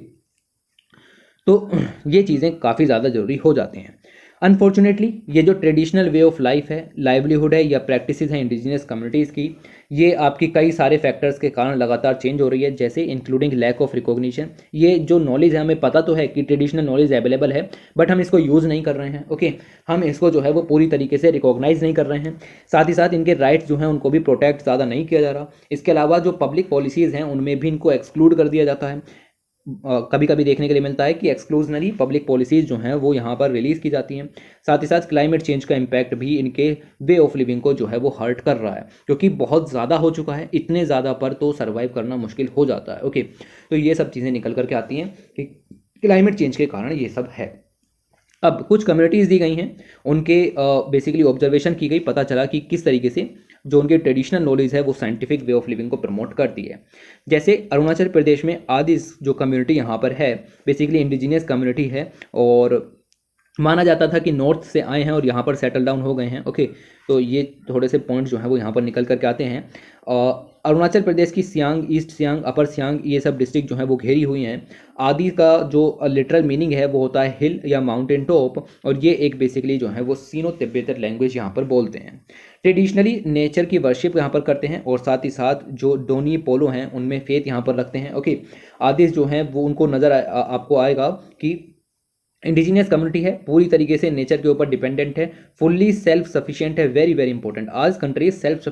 तो ये चीज़ें काफ़ी ज़्यादा ज़रूरी हो जाती हैं। अनफॉर्चुनेटली ये जो ट्रेडिशनल वे ऑफ लाइफ है, लाइवलीहुड है या प्रैक्टिसेस हैं इंडिजिनियस कम्युनिटीज़ की, ये आपकी कई सारे फैक्टर्स के कारण लगातार चेंज हो रही है, जैसे इंक्लूडिंग लैक ऑफ रिकॉग्निशन। ये जो नॉलेज है, हमें पता तो है कि ट्रेडिशनल नॉलेज अवेलेबल है, बट हम इसको यूज़ नहीं कर रहे हैं। ओके, हम इसको जो है वो पूरी तरीके से रिकॉग्नाइज नहीं कर रहे हैं। साथ ही साथ इनके राइट्स जो हैं उनको भी प्रोटेक्ट ज़्यादा नहीं किया जा रहा। इसके अलावा जो पब्लिक पॉलिसीज़ हैं उनमें भी इनको एक्सक्लूड कर दिया जाता है। कभी कभी देखने के लिए मिलता है कि एक्सक्लूजनरी पब्लिक पॉलिसीज़ जो हैं वो यहाँ पर रिलीज़ की जाती हैं। साथ ही साथ क्लाइमेट चेंज का इम्पैक्ट भी इनके वे ऑफ लिविंग को जो है वो हर्ट कर रहा है, क्योंकि बहुत ज़्यादा हो चुका है। इतने ज़्यादा पर तो सर्वाइव करना मुश्किल हो जाता है। ओके, तो ये सब चीज़ें निकल करके आती हैं कि क्लाइमेट चेंज के कारण ये सब है। अब कुछ कम्युनिटीज़ दी गई हैं, उनके बेसिकली ऑब्जर्वेशन की गई, पता चला कि किस तरीके से जो उनकी ट्रेडिशनल नॉलेज है वो साइंटिफिक वे ऑफ लिविंग को प्रमोट करती है। जैसे अरुणाचल प्रदेश में आदिस जो कम्युनिटी यहाँ पर है, बेसिकली इंडिजिनियस कम्युनिटी है, और माना जाता था कि नॉर्थ से आए हैं और यहाँ पर सेटल डाउन हो गए हैं। ओके, तो ये थोड़े से पॉइंट जो हैं वो यहाँ पर निकल करके आते हैं। अरुणाचल प्रदेश की सियांग, ईस्ट सियांग, अपर सियांग, ये सब डिस्ट्रिक्ट जो हैं वो घेरी हुई हैं। आदि का जो लिटरल मीनिंग है वो होता है हिल या माउंटेन टॉप, और ये एक बेसिकली जो है वो सीनो तिब्बतर लैंग्वेज यहाँ पर बोलते हैं। ट्रेडिशनली नेचर की वर्शिप यहाँ पर करते हैं, और साथ ही साथ जो डोनी पोलो हैं उनमें फेथ यहाँ पर रखते हैं। ओके, आदिस जो हैं वो उनको नज़र आपको आएगा कि इंडिजिनियस कम्युनिटी है, पूरी तरीके से नेचर के ऊपर डिपेंडेंट है, फुल्ली सेल्फ सफिशिएंट है। वेरी वेरी इंपॉर्टेंट, आज कंट्रीज सेल्फ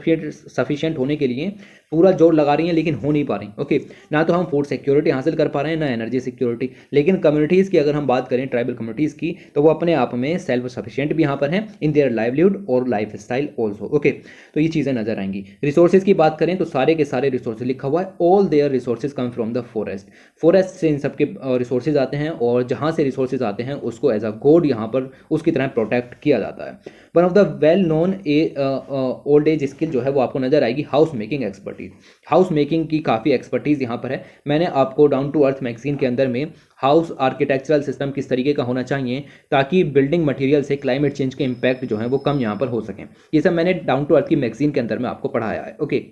सफिशिएंट होने के लिए पूरा जोर लगा रही हैं, लेकिन हो नहीं पा रही। ओके, ना तो हम फूड सिक्योरिटी हासिल कर पा रहे हैं, ना एनर्जी सिक्योरिटी। लेकिन कम्युनिटीज़ की अगर हम बात करें, ट्राइबल कम्युनिटीज़ की, तो वो अपने आप में सेल्फ सफिशिएंट भी यहाँ पर हैं इन देयर लाइवलीहुड और लाइफ स्टाइल ऑल्सो। ओके, तो ये चीज़ें नजर आएंगी। रिसोर्सेज की बात करें तो सारे के सारे रिसोर्सेज लिखा हुआ है, all their resources come from the forest. Forest से इन सबके रिसोर्सेज आते हैं, और जहाँ से रिसोर्सेज आते हैं उसको एज अ गॉड यहाँ पर उसकी तरह प्रोटेक्ट किया जाता है। One of the well known old age skill जो है वो आपको नजर आएगी, house making expertise. House making की काफ़ी एक्सपर्टीज यहाँ पर है। मैंने आपको डाउन टू अर्थ मैगजीन के अंदर में हाउस आर्किटेक्चरल सिस्टम किस तरीके का होना चाहिए ताकि बिल्डिंग मटेरियल से क्लाइमेट चेंज के इम्पैक्ट जो है वो कम यहाँ पर हो सकें, ये सब मैंने डाउन टू अर्थ की मैगजीन के अंदर में आपको पढ़ाया है। ओके,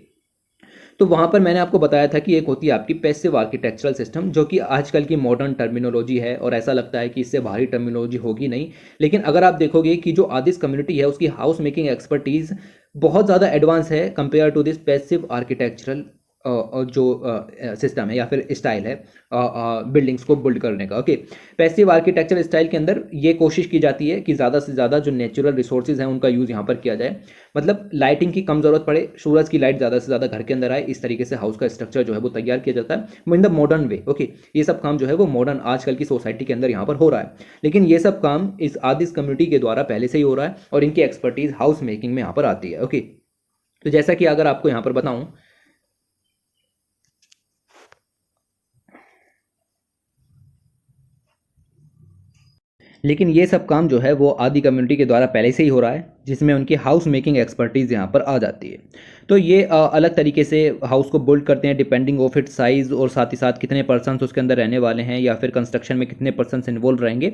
तो वहाँ पर मैंने आपको बताया था कि एक होती है आपकी पैसिव आर्किटेक्चरल सिस्टम, जो कि आजकल की मॉडर्न टर्मिनोलॉजी है, और ऐसा लगता है कि इससे भारी टर्मिनोलॉजी होगी नहीं। लेकिन अगर आप देखोगे कि जो आदिस कम्युनिटी है उसकी हाउस मेकिंग एक्सपर्टीज़ बहुत ज़्यादा एडवांस है compare to this passive architectural जो सिस्टम है या फिर स्टाइल है बिल्डिंग्स को बिल्ड करने का। ओके, पैसिव आर्किटेक्चर स्टाइल के अंदर ये कोशिश की जाती है कि ज़्यादा से ज़्यादा जो नेचुरल रिसोर्सेज हैं उनका यूज़ यहाँ पर किया जाए, मतलब लाइटिंग की कम ज़रूरत पड़े, सूरज की लाइट ज़्यादा से ज़्यादा घर के अंदर आए, इस तरीके से हाउस का स्ट्रक्चर जो है वो तैयार किया जाता है in the modern way. Okay, ये सब काम जो है वो मॉडर्न आजकल की सोसाइटी के अंदर यहाँ पर हो रहा है, लेकिन ये सब काम इस आदिस कम्युनिटी के द्वारा पहले से ही हो रहा है, और इनकी एक्सपर्टीज हाउस मेकिंग में यहाँ पर आती है। ओके, तो जैसा कि अगर आपको यहाँ पर बताऊँ, लेकिन ये सब काम जो है वो आदि कम्युनिटी के द्वारा पहले से ही हो रहा है, जिसमें उनकी हाउस मेकिंग एक्सपर्टीज़ यहाँ पर आ जाती है। तो ये अलग तरीके से हाउस को बिल्ड करते हैं डिपेंडिंग ऑफ इट्स साइज़, और साथ ही साथ कितने पर्सन्स उसके अंदर रहने वाले हैं, या फिर कंस्ट्रक्शन में कितने पर्सन्स इन्वॉल्व रहेंगे।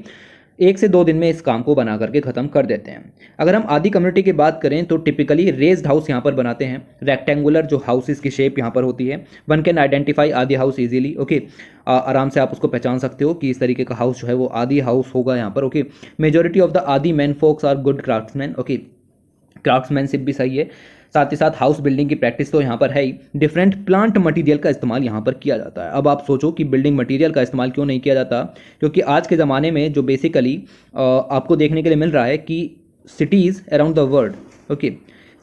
1 से 2 दिन में इस काम को बना करके ख़त्म कर देते हैं। अगर हम आदि कम्युनिटी की बात करें तो टिपिकली रेज्ड हाउस यहाँ पर बनाते हैं, रेक्टेंगुलर जो हाउसेस की शेप यहाँ पर होती है। वन कैन आइडेंटिफाई आदि हाउस इजीली। ओके, आराम से आप उसको पहचान सकते हो कि इस तरीके का हाउस जो है वो आदि हाउस होगा यहाँ पर। Okay, majority of the Adi man folks are good craftsman. Okay, craftsmanship भी सही है। साथ ही साथ हाउस बिल्डिंग की प्रैक्टिस तो यहाँ पर है ही। डिफरेंट प्लांट मटेरियल का इस्तेमाल यहाँ पर किया जाता है। अब आप सोचो कि बिल्डिंग मटेरियल का इस्तेमाल क्यों नहीं किया जाता, क्योंकि आज के ज़माने में जो बेसिकली आपको देखने के लिए मिल रहा है कि cities around the world, okay,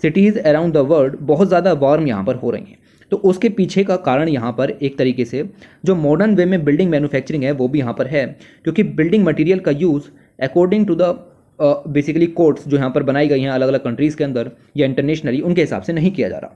cities around the world बहुत ज़्यादा वार्म यहाँ पर हो रही हैं। तो उसके पीछे का कारण यहाँ पर एक तरीके से जो मॉडर्न वे में बिल्डिंग मैन्युफैक्चरिंग है वो भी यहाँ पर है, क्योंकि बिल्डिंग मटेरियल का use according to the basically codes जो यहाँ पर बनाई गई हैं अलग अलग कंट्रीज़ के अंदर या इंटरनेशनली, उनके हिसाब से नहीं किया जा रहा।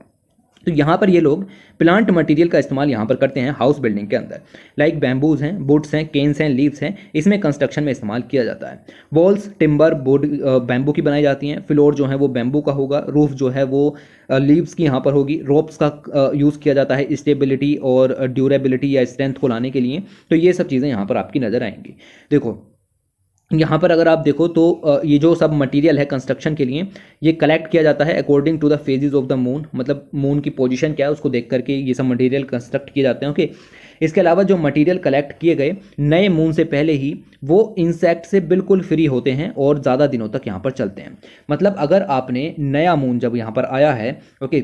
तो यहाँ पर ये लोग प्लांट मटेरियल का इस्तेमाल यहाँ पर करते हैं हाउस बिल्डिंग के अंदर, लाइक बैम्बूज हैं, वुड्स हैं, केन्स हैं, लीव्स हैं, इसमें कंस्ट्रक्शन में इस्तेमाल किया जाता है। वॉल्स टिम्बर वुड बैम्बू की बनाई जाती हैं, फ्लोर जो है वो बैम्बू का होगा, रूफ जो है वो लीव्स की यहाँ पर होगी, रोप्स का यूज़ किया जाता है स्टेबिलिटी और ड्यूरेबिलिटी या स्ट्रेंथ को लाने के लिए। तो ये सब चीज़ें यहाँ पर आपकी नज़र आएंगी। देखो यहाँ पर अगर आप देखो तो ये जो सब मटेरियल है कंस्ट्रक्शन के लिए ये कलेक्ट किया जाता है according to the phases of the moon, मतलब मून की पोजीशन क्या है उसको देख करके ये सब मटेरियल कंस्ट्रक्ट किए जाते हैं। ओके, इसके अलावा जो मटेरियल कलेक्ट किए गए नए मून से पहले ही वो इंसेक्ट से बिल्कुल फ्री होते हैं और ज़्यादा दिनों तक यहाँ पर चलते हैं। मतलब अगर आपने नया मून जब यहाँ पर आया है, ओके,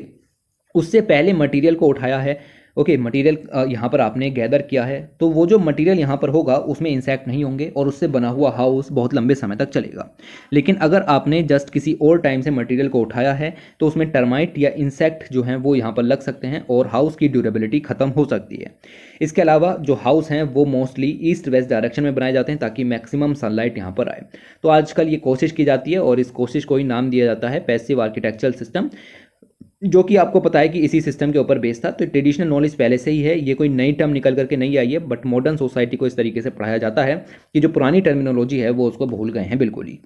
उससे पहले मटेरियल को उठाया है, ओके, मटेरियल यहाँ पर आपने गैदर किया है, तो वो जो मटेरियल यहाँ पर होगा उसमें इंसेक्ट नहीं होंगे और उससे बना हुआ हाउस बहुत लंबे समय तक चलेगा। लेकिन अगर आपने जस्ट किसी और टाइम से मटेरियल को उठाया है तो उसमें टर्माइट या इंसेक्ट जो हैं वो यहाँ पर लग सकते हैं और हाउस की ड्यूरेबिलिटी खत्म हो सकती है। इसके अलावा जो हाउस हैं वो मोस्टली ईस्ट वेस्ट डायरेक्शन में बनाए जाते हैं ताकि मैक्सिमम सनलाइट यहाँ पर आए। तो आजकल ये कोशिश की जाती है और इस कोशिश को ही नाम दिया जाता है पैसिव आर्किटेक्चरल सिस्टम, जो कि आपको पता है कि इसी सिस्टम के ऊपर बेस्ड था। तो ट्रेडिशनल नॉलेज पहले से ही है, ये कोई नई टर्म निकल करके नहीं आई है, बट मॉडर्न सोसाइटी को इस तरीके से पढ़ाया जाता है कि जो पुरानी टर्मिनोलॉजी है वो उसको भूल गए हैं बिल्कुल ही।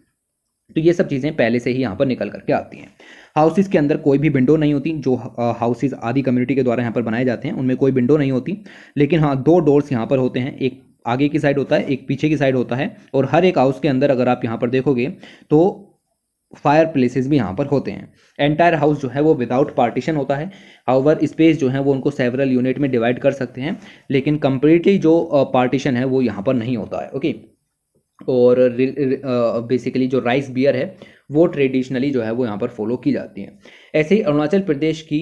तो ये सब चीज़ें पहले से ही यहाँ पर निकल करके आती हैं। हाउसेस के अंदर कोई भी विंडो नहीं होती, जो हाउसेस आदि कम्युनिटी के द्वारा यहाँ पर बनाए जाते हैं उनमें कोई विंडो नहीं होती, लेकिन हाँ 2 डोर्स यहाँ पर होते हैं, एक आगे की साइड होता है, एक पीछे की साइड होता है। और हर एक हाउस के अंदर अगर आप यहाँ पर देखोगे तो फायर प्लेसेस भी यहाँ पर होते हैं। एंटायर हाउस जो है वो विदाउट पार्टीशन होता है, हाउवर स्पेस जो है वो उनको सेवरल यूनिट में डिवाइड कर सकते हैं, लेकिन कंप्लीटली जो पार्टीशन है वो यहाँ पर नहीं होता है, ओके। और बेसिकली जो राइस बियर है वो ट्रेडिशनली जो है वो यहाँ पर फॉलो की जाती है। ऐसे ही अरुणाचल प्रदेश की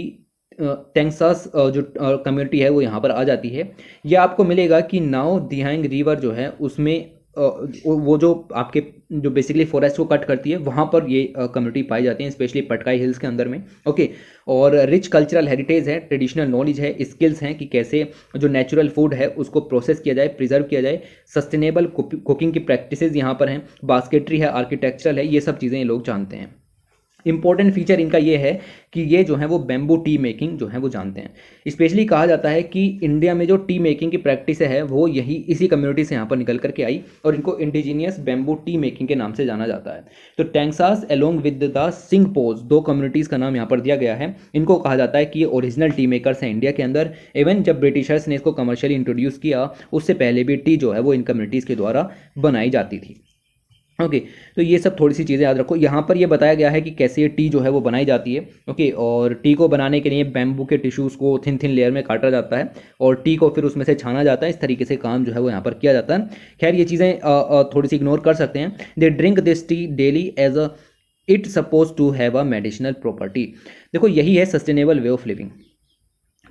टेंगसास जो कम्युनिटी है वो यहाँ पर आ जाती है। ये आपको मिलेगा कि नाव दिहांग रिवर जो है उसमें वो जो आपके जो बेसिकली फॉरेस्ट को कट करती है वहाँ पर ये कम्युनिटी पाई जाती है, स्पेशली पटकाई हिल्स के अंदर में, ओके। और रिच कल्चरल हेरिटेज है, ट्रेडिशनल नॉलेज है, स्किल्स हैं कि कैसे जो नेचुरल फूड है उसको प्रोसेस किया जाए, प्रिजर्व किया जाए, सस्टेनेबल कुकिंग की प्रैक्टिसेस यहाँ पर हैं, बास्केटरी है, आर्किटेक्चरल है, ये सब चीज़ें ये लोग जानते हैं। इंपॉर्टेंट फीचर इनका ये है कि ये जो है वो बैम्बू टी मेकिंग जो है वो जानते हैं। स्पेशली कहा जाता है कि इंडिया में जो टी मेकिंग की प्रैक्टिस है वो यही इसी कम्युनिटी से यहाँ पर निकल करके आई और इनको इंडिजीनियस बैम्बू टी मेकिंग के नाम से जाना जाता है। तो टेंगसास एलोंग विद द सिंगपोज 2 कम्युनिटीज़ का नाम यहाँ पर दिया गया है। इनको कहा जाता है कि ये ओरिजिनल टी मेकर्स हैं इंडिया के अंदर। इवन जब ब्रिटिशर्स ने इसको कमर्शियली इंट्रोड्यूस किया उससे पहले भी टी जो है वो इन कम्युनिटीज़ के द्वारा बनाई जाती थी, ओके। तो ये सब थोड़ी सी चीज़ें याद रखो। यहाँ पर ये बताया गया है कि कैसे ये टी जो है वो बनाई जाती है, ओके। और टी को बनाने के लिए बैम्बू के टिश्यूज़ को थिन थिन लेयर में काटा जाता है और टी को फिर उसमें से छाना जाता है। इस तरीके से काम जो है वो यहाँ पर किया जाता है। खैर ये चीज़ें थोड़ी सी इग्नोर कर सकते हैं। They drink this tea daily as a it suppose to have a medicinal property. देखो यही है सस्टेनेबल वे ऑफ लिविंग,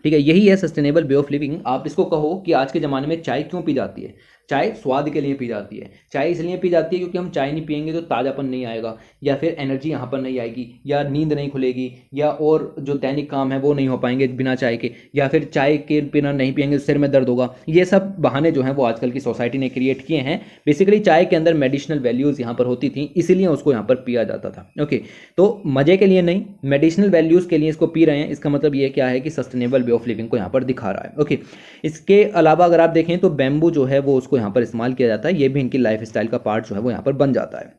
ठीक है, यही है सस्टेनेबल वे ऑफ लिविंग। आप इसको कहो कि आज के ज़माने में चाय क्यों पी जाती है? चाय स्वाद के लिए पी जाती है। चाय इसलिए पी जाती है क्योंकि हम चाय नहीं पियेंगे तो ताज़ापन नहीं आएगा, या फिर एनर्जी यहाँ पर नहीं आएगी, या नींद नहीं खुलेगी, या और जो दैनिक काम है वो नहीं हो पाएंगे बिना चाय के, या फिर चाय के बिना नहीं पियेंगे तो सिर में दर्द होगा। ये सब बहाने जो हैं वो आजकल की सोसाइटी ने क्रिएट किए हैं। बेसिकली चाय के अंदर मेडिसिनल वैल्यूज़ यहाँ पर होती थी, इसीलिए उसको यहाँ पर पिया जाता था, ओके। तो मज़े के लिए नहीं, मेडिसिनल वैल्यूज़ के लिए इसको पी रहे हैं। इसका मतलब ये क्या है कि सस्टेनेबल वे ऑफ लिविंग को यहाँ पर दिखा रहा है, ओके। इसके अलावा अगर आप देखें तो बैम्बू जो है वो उसको यहाँ पर इस्तेमाल किया जाता है, ये भी इनकी लाइफ स्टाइल का पार्ट जो है वो यहाँ पर बन जाता है।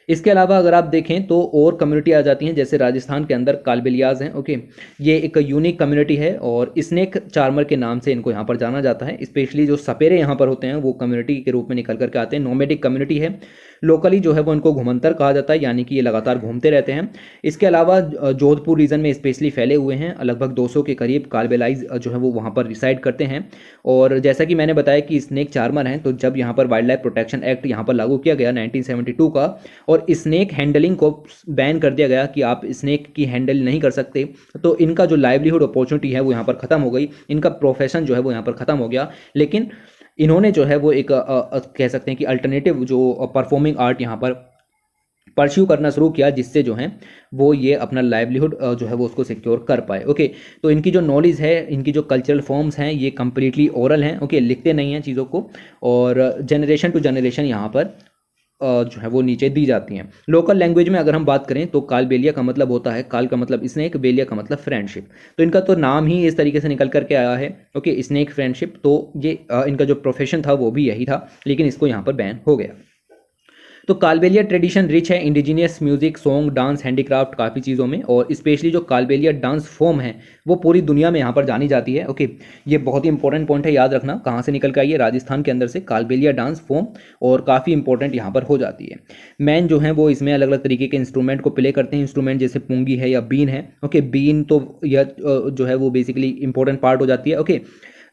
इसके अलावा अगर आप देखें तो और कम्युनिटी आ जाती हैं, जैसे राजस्थान के अंदर कालबेलियाज हैं, ओके। ये एक यूनिक कम्युनिटी है और स्नेक चार्मर के नाम से इनको यहाँ पर जाना जाता है। स्पेशली जो सपेरे यहाँ पर होते हैं वो कम्युनिटी के रूप में निकल करके आते हैं। नोमैडिक कम्युनिटी है, लोकली जो है वो इनको घुमंतर कहा जाता है, यानी कि ये लगातार घूमते रहते हैं। इसके अलावा जोधपुर रीजन में स्पेशली फैले हुए हैं, लगभग 200 के करीब कालबेलाइज जो है वो वहाँ पर रिसाइड करते हैं। और जैसा कि मैंने बताया कि स्नेक चार्मर हैं, तो जब यहाँ पर वाइल्ड लाइफ प्रोटेक्शन एक्ट यहाँ पर लागू किया गया 1972 का, और स्नेक हैंडलिंग को बैन कर दिया गया कि आप स्नेक की हैंडल नहीं कर सकते, तो इनका जो लाइवलीहुड अपॉर्चुनिटी है वो यहाँ पर ख़त्म हो गई, इनका प्रोफेशन जो है वो यहाँ पर ख़त्म हो गया। लेकिन इन्होंने जो है वो एक कह सकते हैं कि अल्टरनेटिव जो परफॉर्मिंग आर्ट यहाँ पर परस्यू करना शुरू किया, जिससे जो है वो ये अपना लाइवलीहुड जो है वो उसको सिक्योर कर पाए, ओके। तो इनकी जो नॉलेज है, इनकी जो कल्चरल फॉर्म्स हैं, ये कम्प्लीटली ओरल हैं, ओके, लिखते नहीं हैं चीज़ों को, और जनरेशन टू जनरेशन यहाँ पर जो है वो नीचे दी जाती हैं। लोकल लैंग्वेज में अगर हम बात करें तो कालबेलिया का मतलब होता है, काल का मतलब स्नेक, बेलिया का मतलब फ्रेंडशिप। तो इनका तो नाम ही इस तरीके से निकल करके आया है, ओके, स्नेक फ्रेंडशिप। तो ये इनका जो प्रोफेशन था वो भी यही था, लेकिन इसको यहाँ पर बैन हो गया। तो कालबेलिया ट्रेडिशन रिच है indigenous music, song, dance, handicraft, काफ़ी चीज़ों में। और स्पेशली जो कालबेलिया डांस फॉर्म है वो पूरी दुनिया में यहाँ पर जानी जाती है, ओके। ये बहुत ही इंपॉर्टेंट पॉइंट है, याद रखना कहाँ से निकल के आई है, राजस्थान के अंदर से कालबेलिया डांस फॉर्म, और काफ़ी इंपॉर्टेंट यहाँ पर हो जाती है। मैन जो है वो इसमें अलग अलग तरीके के इंस्ट्रूमेंट को प्ले करते हैं, इंस्ट्रूमेंट जैसे पुंगी है या बीन है, ओके। बीन तो यह जो है वो बेसिकली इंपॉर्टेंट पार्ट हो जाती है, ओके।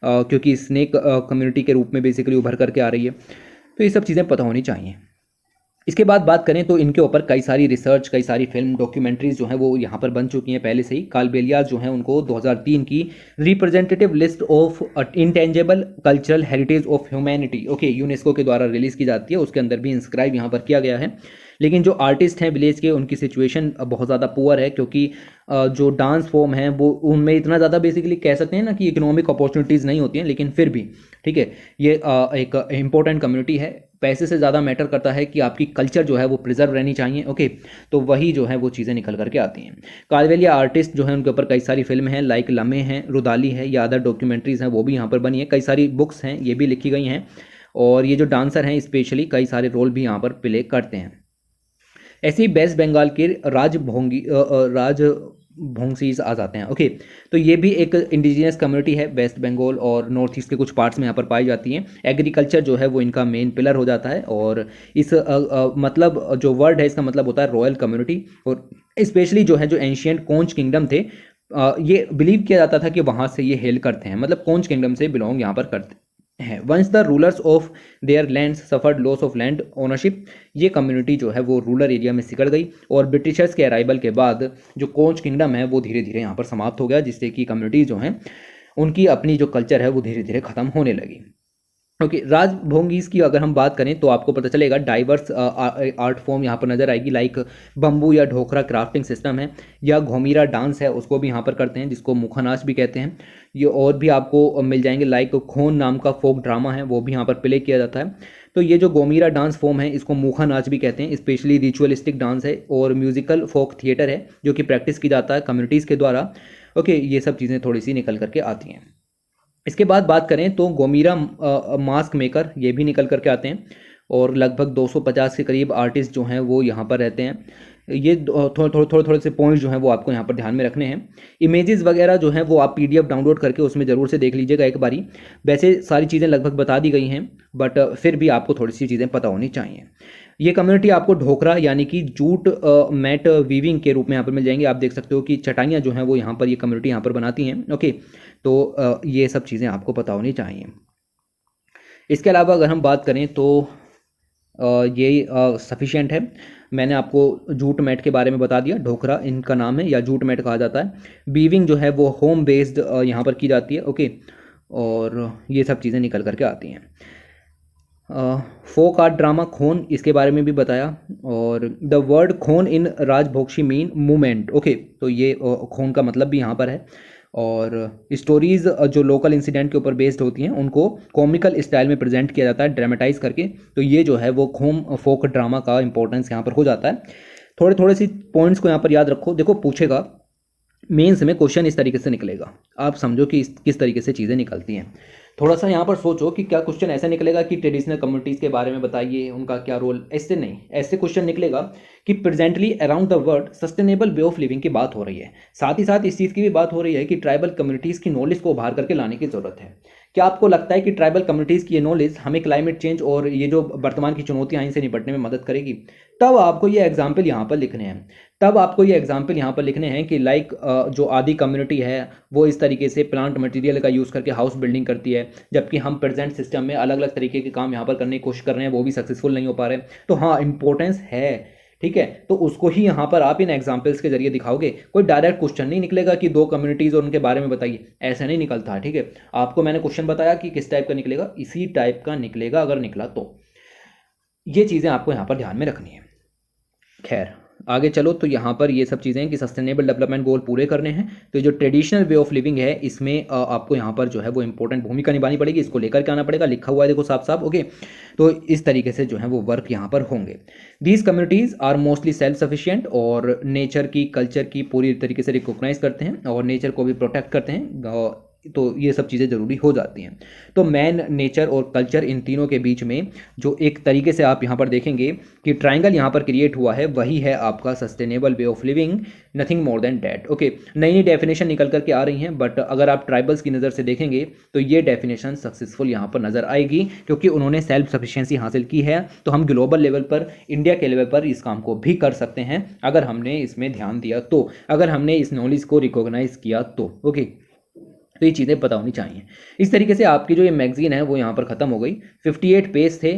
क्योंकि स्नेक कम्युनिटी के रूप में बेसिकली उभर करके आ रही है। तो ये सब चीज़ें पता होनी चाहिए। इसके बाद बात करें तो इनके ऊपर कई सारी रिसर्च, कई सारी फिल्म डॉक्यूमेंट्रीज जो हैं वो यहाँ पर बन चुकी हैं पहले से ही। कार्ल बेलियास जो हैं उनको 2003 की representative list of intangible cultural heritage of humanity, okay, UNESCO के द्वारा रिलीज़ की जाती है, उसके अंदर भी इंस्क्राइब यहाँ पर किया गया है। लेकिन जो आर्टिस्ट हैं विलेज के, उनकी सिचुएशन बहुत ज़्यादा पुअर है, क्योंकि जो डांस फॉर्म है वो उनमें इतना ज़्यादा बेसिकली कह सकते हैं ना कि इकोनॉमिक अपॉर्चुनिटीज़ नहीं होती हैं, लेकिन फिर भी ठीक है, ये एक इम्पोर्टेंट कम्युनिटी है। पैसे से ज़्यादा मैटर करता है कि आपकी कल्चर जो है वो प्रिजर्व रहनी चाहिए, ओके, तो वही जो है वो चीज़ें निकल करके आती हैं। कार्वेलिया आर्टिस्ट जो है उनके ऊपर कई सारी फिल्म हैं, लाइक लम्हे हैं, रुदाली है, या अदर डॉक्यूमेंट्रीज़ हैं वो भी यहाँ पर बनी है। कई सारी बुक्स हैं ये भी लिखी गई हैं, और ये जो डांसर हैं स्पेशली कई सारे रोल भी यहाँ पर प्ले करते हैं। ऐसे ही वेस्ट बंगाल के राज भोंगसीज आ जाते हैं, ओके, तो ये भी एक इंडिजिनियस कम्युनिटी है, वेस्ट बंगाल और नॉर्थ ईस्ट के कुछ पार्ट्स में यहाँ पर पाई जाती हैं। एग्रीकल्चर जो है वो इनका मेन पिलर हो जाता है, और इस मतलब जो वर्ड है इसका मतलब होता है रॉयल कम्युनिटी। और स्पेशली जो है जो एंशियंट कोंच किंगडम थे, ये बिलीव किया जाता था कि वहाँ से ये हेल करते हैं, मतलब कोंच किंगडम से बिलोंग यहाँ पर करते हैं। Once the rulers of their lands suffered loss of land ownership, ये कम्युनिटी जो है वो रूरल एरिया में सिकड़ गई, और ब्रिटिशर्स के अराइवल के बाद जो कोंच किंगडम है वो धीरे धीरे यहाँ पर समाप्त हो गया, जिससे कि कम्युनिटी जो हैं उनकी अपनी जो कल्चर है वो धीरे धीरे ख़त्म होने लगी। ओके, राजभोंगीज की अगर हम बात करें तो आपको पता चलेगा डाइवर्स आर्ट फॉर्म यहाँ पर नजर आएगी, लाइक बम्बू या ढोकरा क्राफ्टिंग सिस्टम है, या घोमीरा डांस है उसको भी यहाँ पर करते हैं, जिसको मुखा नाच भी कहते हैं। ये और भी आपको मिल जाएंगे, लाइक खोन नाम का फोक ड्रामा है वो भी यहाँ पर प्ले किया जाता है। तो ये जो गोमीरा डांस फॉर्म है इसको मुखा नाच भी कहते हैं, स्पेशली रिचुअलिस्टिक डांस है, और म्यूजिकल फोक थिएटर है जो कि प्रैक्टिस की जाता है कम्युनिटीज़ के द्वारा। ओके, ये सब चीज़ें थोड़ी सी निकल करके आती हैं। इसके बाद बात करें तो गोमीरा मास्क मेकर ये भी निकल करके आते हैं, और लगभग 250 के करीब आर्टिस्ट जो हैं वो यहाँ पर रहते हैं। ये थोड़े से पॉइंट्स जो हैं वो आपको यहाँ पर ध्यान में रखने हैं। इमेजेस वगैरह जो हैं वो आप पीडीएफ डाउनलोड करके उसमें ज़रूर से देख लीजिएगा एक बारी। वैसे सारी चीज़ें लगभग बता दी गई हैं, बट फिर भी आपको थोड़ी सी चीज़ें पता होनी चाहिए। ये कम्युनिटी आपको ढोकरा यानी कि जूट मैट वीविंग के रूप में यहाँ पर मिल जाएंगे। आप देख सकते हो कि चटाइयाँ जो हैं वो यहाँ पर ये कम्युनिटी यहाँ पर बनाती हैं, ओके, तो ये सब चीज़ें आपको पता होनी चाहिए। इसके अलावा अगर हम बात करें तो ये सफिशिएंट है। मैंने आपको जूट मैट के बारे में बता दिया, ढोकरा इनका नाम है या जूट मैट कहा जाता है। वीविंग जो है वो होम बेस्ड यहाँ पर की जाती है, ओके, और ये सब चीज़ें निकल करके आती हैं। फोक आर्ट ड्रामा खोन, इसके बारे में भी बताया, और the word Khon in Rajbanshi mean movement, okay, तो ये खोन का मतलब भी यहाँ पर है। और स्टोरीज़ जो लोकल इंसिडेंट के ऊपर बेस्ड होती हैं उनको कॉमिकल स्टाइल में प्रेजेंट किया जाता है, ड्रामेटाइज करके। तो ये जो है वो खोम फोक ड्रामा का इंपॉर्टेंस यहाँ पर हो जाता है। थोड़े सी पॉइंट्स को यहाँ पर याद रखो। देखो, पूछेगा मेंस में क्वेश्चन इस तरीके से निकलेगा, आप समझो कि किस तरीके से चीज़ें निकलती हैं। थोड़ा सा यहाँ पर सोचो कि क्या क्वेश्चन ऐसा निकलेगा कि ट्रेडिशनल कम्युनिटीज़ के बारे में बताइए, उनका क्या रोल, ऐसे नहीं। ऐसे क्वेश्चन निकलेगा कि presently around the world sustainable way of living की बात हो रही है, साथ ही साथ इस चीज़ की भी बात हो रही है कि ट्राइबल कम्युनिटीज़ की नॉलेज को उभार करके लाने की ज़रूरत है। क्या आपको लगता है कि ट्राइबल कम्युनिटीज़ की ये नॉलेज हमें क्लाइमेट चेंज और ये जो वर्तमान की चुनौतियाँ इनसे निपटने में मदद करेगी? तब आपको ये एग्जाम्पल यहाँ पर लिखने हैं। कि लाइक जो आदि कम्युनिटी है वो इस तरीके से प्लांट मटेरियल का यूज़ करके हाउस बिल्डिंग करती है, जबकि हम प्रेजेंट सिस्टम में अलग अलग तरीके के काम यहाँ पर करने की कोशिश कर रहे हैं, वो भी सक्सेसफुल नहीं हो पा रहे हैं। तो हाँ, इंपॉर्टेंस है, ठीक है, तो उसको ही यहाँ पर आप इन एग्जाम्पल्स के जरिए दिखाओगे। कोई डायरेक्ट क्वेश्चन नहीं निकलेगा कि 2 कम्युनिटीज़ और उनके बारे में बताइए, ऐसा नहीं निकलता है, ठीक है। आपको मैंने क्वेश्चन बताया कि किस टाइप का निकलेगा, इसी टाइप का निकलेगा अगर निकला तो। ये चीज़ें आपको यहाँ पर ध्यान में रखनी है। खैर, आगे चलो, तो यहाँ पर ये सब चीज़ें कि सस्टेनेबल डेवलपमेंट गोल पूरे करने हैं, तो जो ट्रेडिशनल वे ऑफ लिविंग है इसमें आपको यहाँ पर जो है वो इंपॉर्टेंट भूमिका निभानी पड़ेगी, इसको लेकर के आना पड़ेगा। लिखा हुआ है देखो साफ साफ, ओके, तो इस तरीके से जो है वो वर्क यहाँ पर होंगे। These communities are mostly self sufficient और नेचर की, कल्चर की पूरी तरीके से रिकॉग्नाइज करते हैं और नेचर को भी प्रोटेक्ट करते हैं, तो ये सब चीज़ें ज़रूरी हो जाती हैं। तो मैन, नेचर और कल्चर, इन तीनों के बीच में जो एक तरीके से आप यहाँ पर देखेंगे कि ट्रायंगल यहाँ पर क्रिएट हुआ है, वही है आपका sustainable way of living, nothing more than that, okay. नई नई डेफिनेशन निकल करके आ रही हैं, बट अगर आप ट्राइबल्स की नज़र से देखेंगे तो ये डेफिनेशन सक्सेसफुल यहाँ पर नज़र आएगी, क्योंकि उन्होंने सेल्फ सफिशिएंसी हासिल की है। तो हम ग्लोबल लेवल पर, इंडिया के लेवल पर इस काम को भी कर सकते हैं अगर हमने इसमें ध्यान दिया तो, अगर हमने इस नॉलेज को रिकॉग्नाइज किया तो, ओके। तो ये चीज़ें पता होनी चाहिए। इस तरीके से आपकी जो ये मैगज़ीन है वो यहाँ पर ख़त्म हो गई। 58 पेज थे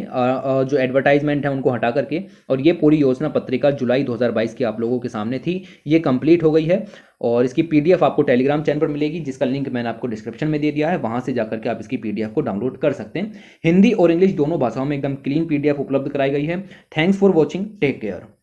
जो एडवर्टाइजमेंट है उनको हटा करके, और ये पूरी योजना पत्रिका जुलाई 2022 की आप लोगों के सामने थी, ये कंप्लीट हो गई है। और इसकी पीडीएफ आपको टेलीग्राम चैनल पर मिलेगी, जिसका लिंक मैंने आपको डिस्क्रिप्शन में दे दिया है, वहाँ से जाकर के आप इसकी पीडीएफ को डाउनलोड कर सकते हैं। हिंदी और इंग्लिश दोनों भाषाओं में एकदम क्लीन पीडीएफ उपलब्ध कराई गई है। Thanks for watching, take care.